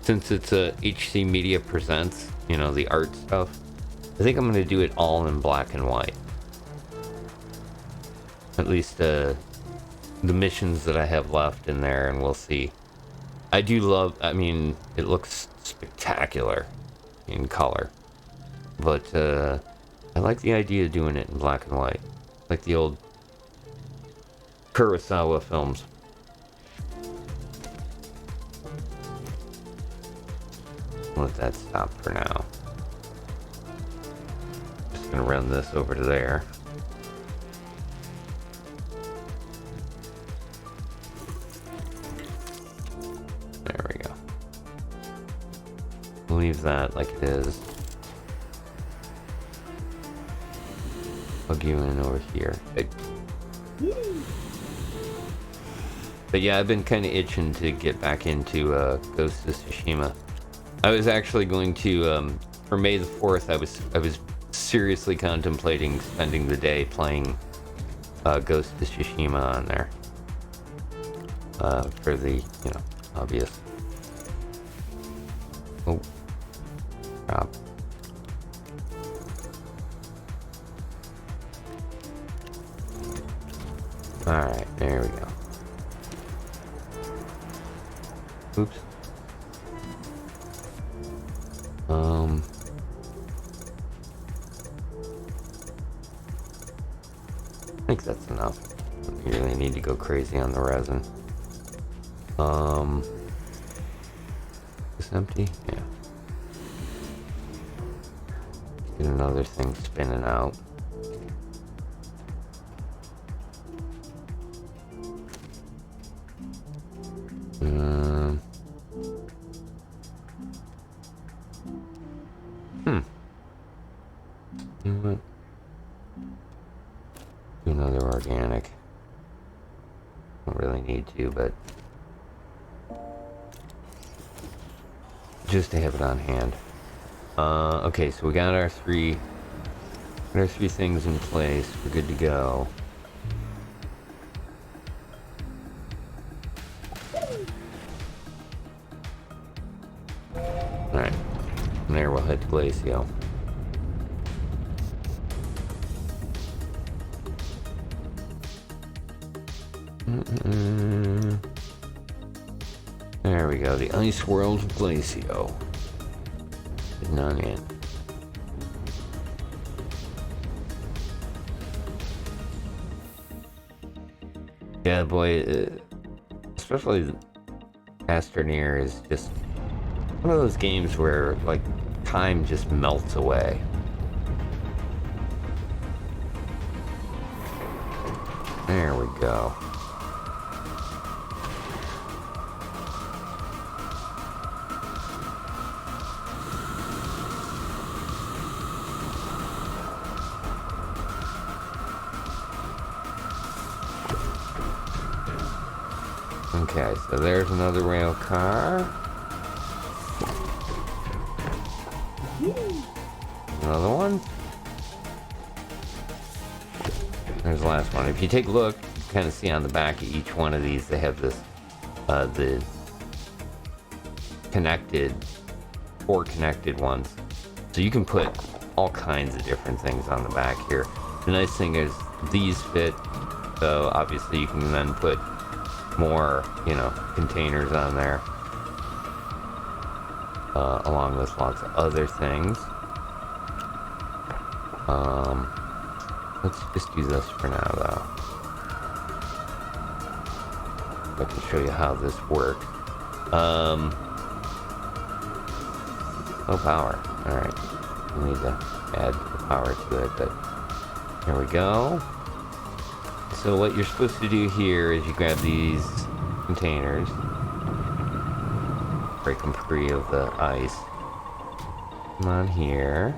since it's HC Media Presents, you know, the art stuff. I think I'm going to do it all in black and white. At least the missions that I have left in there, and we'll see. I do love, I mean, it looks spectacular in color. But I like the idea of doing it in black and white. Like the old Kurosawa films. Let that stop for now. Just gonna run this over to there. There we go. Leave that like it is. Plug you in over here. But yeah, I've been kind of itching to get back into Ghost of Tsushima. I was actually going to, for May the 4th, I was seriously contemplating spending the day playing Ghost of Tsushima on there. For the, you know, obvious. Oh. Drop. Alright, there we go. Oops. I think that's enough. You really need to go crazy on the resin. Is this empty? Yeah. Get another thing spinning out. You know what? Do another organic. Don't really need to, but just to have it on hand. Okay, so we got our three things in place. We're good to go. Alright. From there, we'll head to Glacio. There we go. The ice world of Glacio. Getting on in. Yeah, boy, especially Astroneer is just one of those games where, like, time just melts away. There we go. Okay, so there's another rail car. Another one. There's the last one. If you take a look, you kind of see on the back of each one of these, they have this, the four connected ones. So you can put all kinds of different things on the back here. The nice thing is these fit, so obviously you can then put more, containers on there, along with lots of other things. Let's just use this for now, though. I can show you how this works. No power. Alright. We need to add the power to it, but there we go. So what you're supposed to do here is you grab these containers, break them free of the ice. Come on here.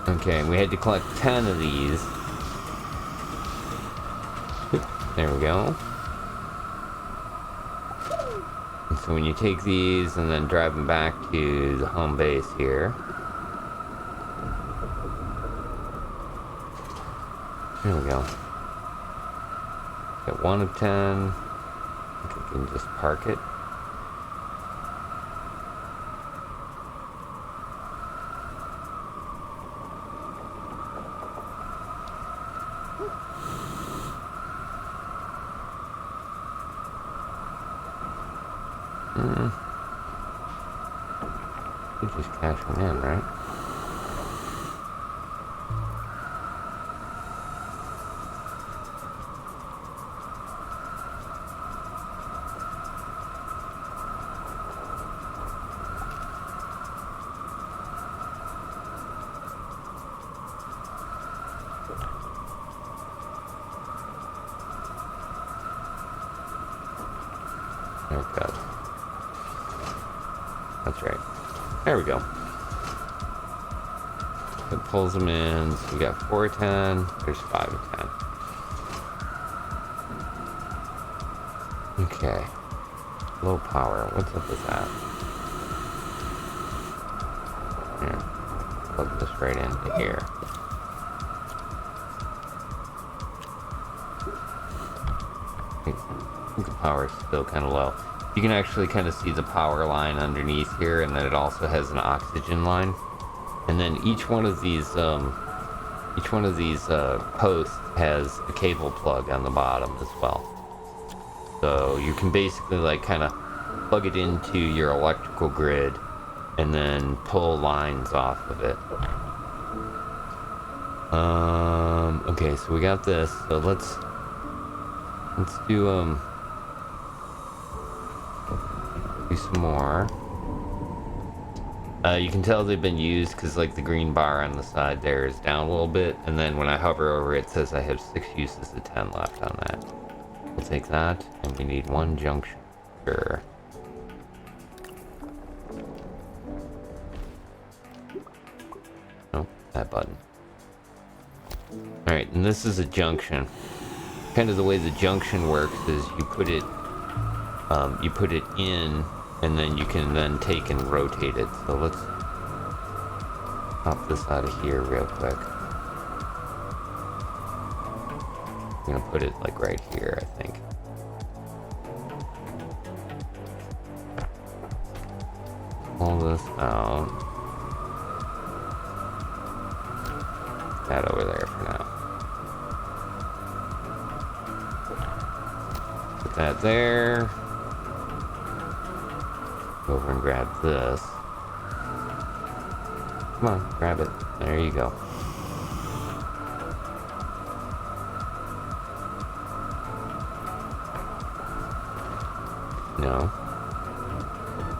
Okay, we had to collect 10 of these. There we go. And so when you take these and then drive them back to the home base here. There we go. Got 1 of 10. I think I can just park it. You just cash them in, right? There it goes. That's right. There we go. It pulls them in. So we got 4 of 10. There's 5 of 10. Okay. Low power. What's up with that? Here. Plug this right into here. I think the power is still kind of low. You can actually kind of see the power line underneath here, and then it also has an oxygen line. And then each one of these posts has a cable plug on the bottom as well. So you can basically like kind of plug it into your electrical grid and then pull lines off of it. Okay, so we got this. So let's do Do some more. You can tell they've been used because like the green bar on the side there is down a little bit, and then when I hover over it, it says I have 6 uses of 10 left on that. We'll take that, and we need 1 junction. Sure. Nope, that button. Alright, and this is a junction. Kind of the way the junction works is you put it in, and then you can then take and rotate it. So let's pop this out of here real quick. I'm gonna put it like right here, I think. Pull this out. That over there for now. Put that there. Go over and grab this. Come on, grab it. There you go. No.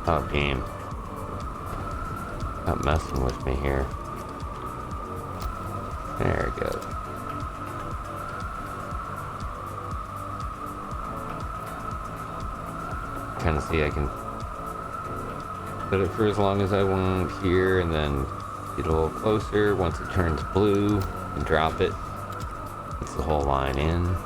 Oh, game. Not messing with me here. There it goes. Kind of see I can put it for as long as I want here, and then get a little closer. Once it turns blue, and drop it. Gets the whole line in.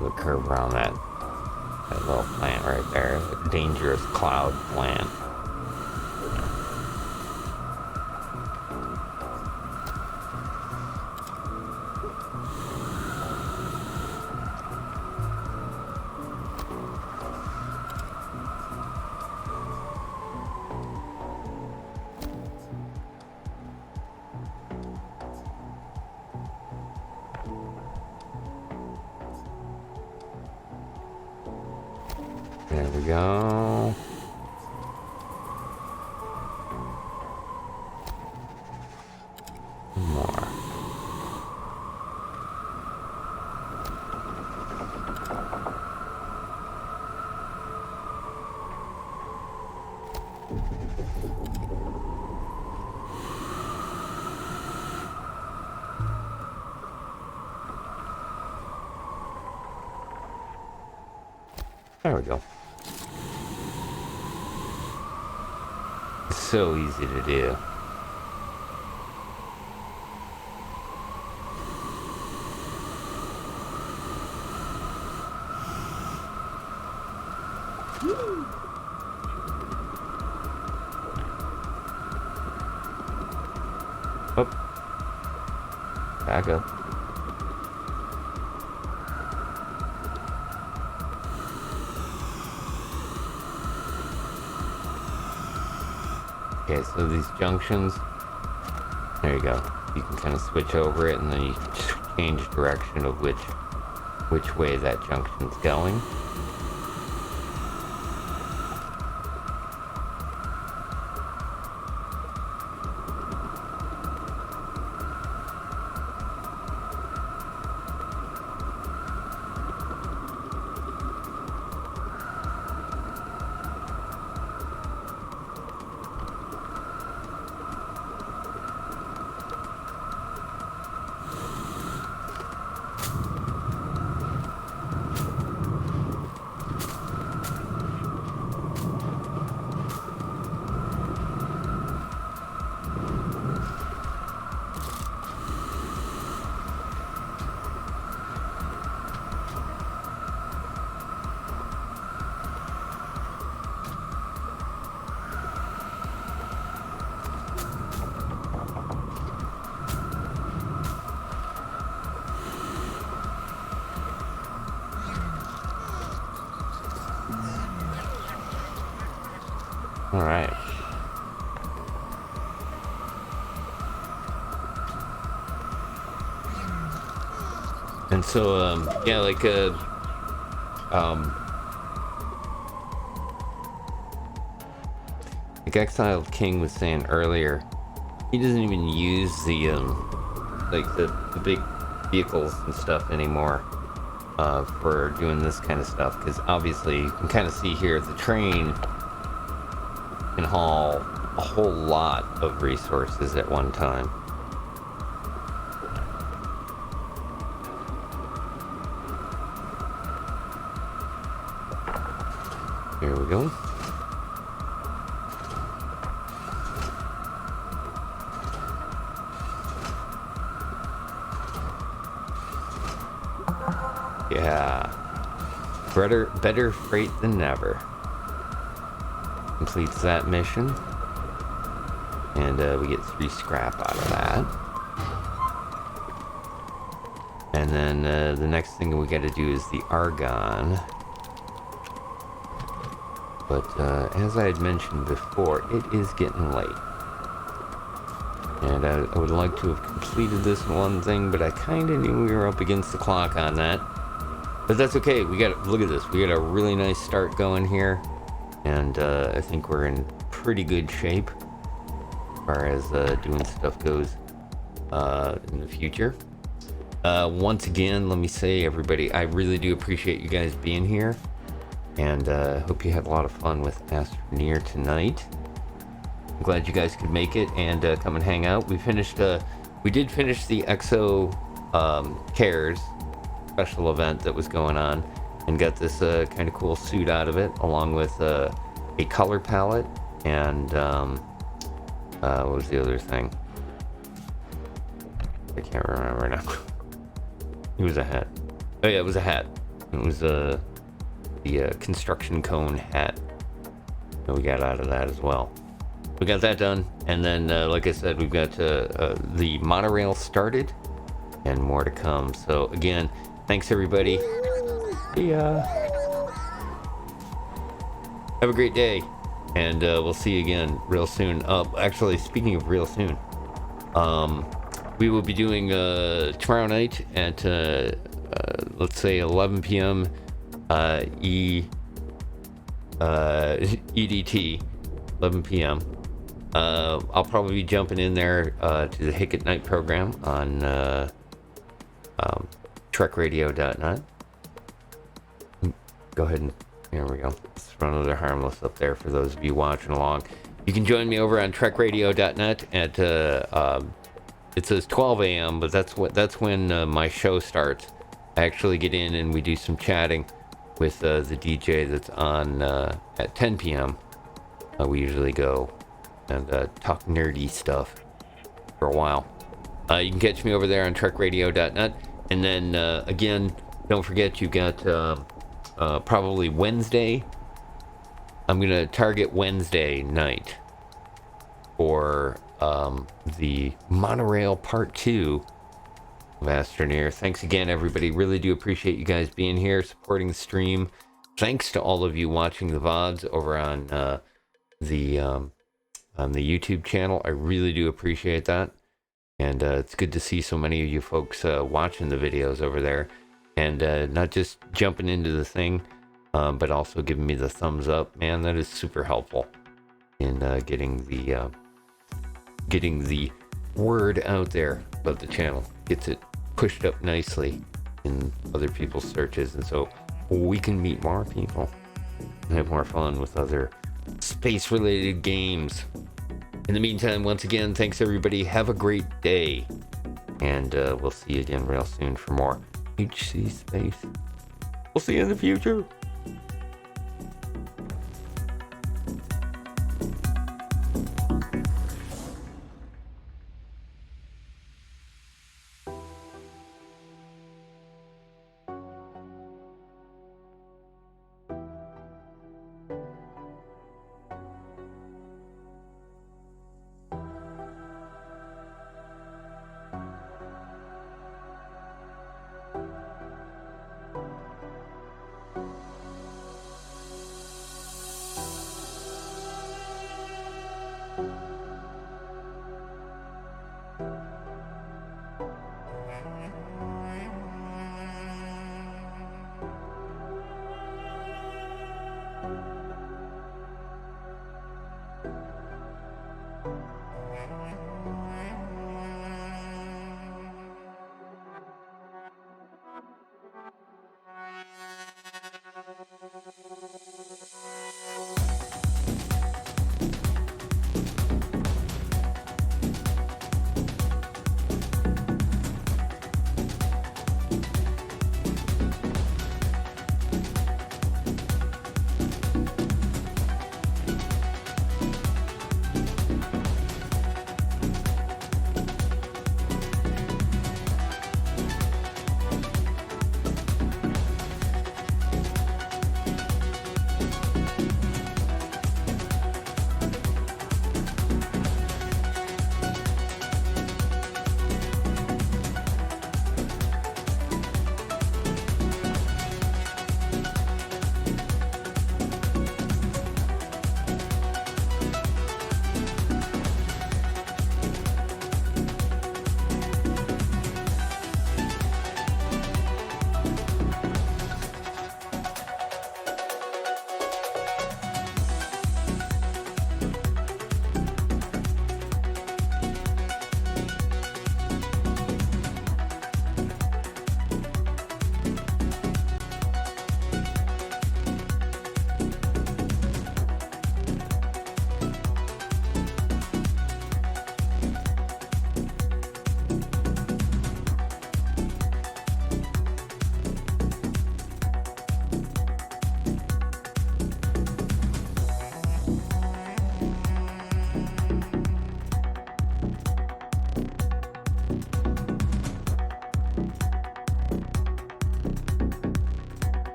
The curve around that little plant right there, the dangerous cloud plant. There we go. More. There we go. So easy to do. Up. Back up. Okay, so these junctions, there you go. You can kind of switch over it, and then you can change direction of which way that junction's going. All right. And so, yeah, like, like Exiled King was saying earlier, he doesn't even use the, like the big vehicles and stuff anymore, for doing this kind of stuff. Because obviously, you can kind of see here, the train can haul a whole lot of resources at one time. Here we go. Yeah. Better freight than never. Completes that mission. And we get 3 scrap out of that. And then the next thing we got to do is the Argon. But as I had mentioned before, it is getting late. And I would like to have completed this one thing, but I kind of knew we were up against the clock on that. But that's okay. We got, look at this. We got a really nice start going here. And I think we're in pretty good shape as far as doing stuff goes in the future. Once again, let me say, everybody, I really do appreciate you guys being here. And hope you had a lot of fun with Astroneer tonight. I'm glad you guys could make it and come and hang out. We did finish the EXO CARES special event that was going on, and got this kind of cool suit out of it, along with a color palette and what was the other thing? I can't remember now. It was a hat. Oh yeah, it was a hat. It was the construction cone hat that we got out of that as well. We got that done, and then like I said, we've got the monorail started and more to come. So again, thanks everybody. See ya. Have a great day, and we'll see you again real soon. Actually, speaking of real soon, we will be doing tomorrow night at let's say 11 p.m. EDT, 11 p.m. I'll probably be jumping in there to the Hick at Night program on trekradio.net. Go ahead and, here we go. Let's run another harmless up there for those of you watching along. You can join me over on trekradio.net at it says 12 a.m., but that's when my show starts. I actually get in and we do some chatting with the DJ that's on at 10 p.m. We usually go and talk nerdy stuff for a while. You can catch me over there on trekradio.net. And then, again, don't forget you got probably Wednesday. I'm going to target Wednesday night for the Monorail Part 2 of Astroneer. Thanks again, everybody. Really do appreciate you guys being here, supporting the stream. Thanks to all of you watching the VODs over on the YouTube channel. I really do appreciate that. And it's good to see so many of you folks watching the videos over there. And not just jumping into the thing, but also giving me the thumbs up. Man, that is super helpful in getting the word out there about the channel. Gets it pushed up nicely in other people's searches. And so we can meet more people and have more fun with other space-related games. In the meantime, once again, thanks everybody. Have a great day. And we'll see you again real soon for more HC Space. We'll see you in the future.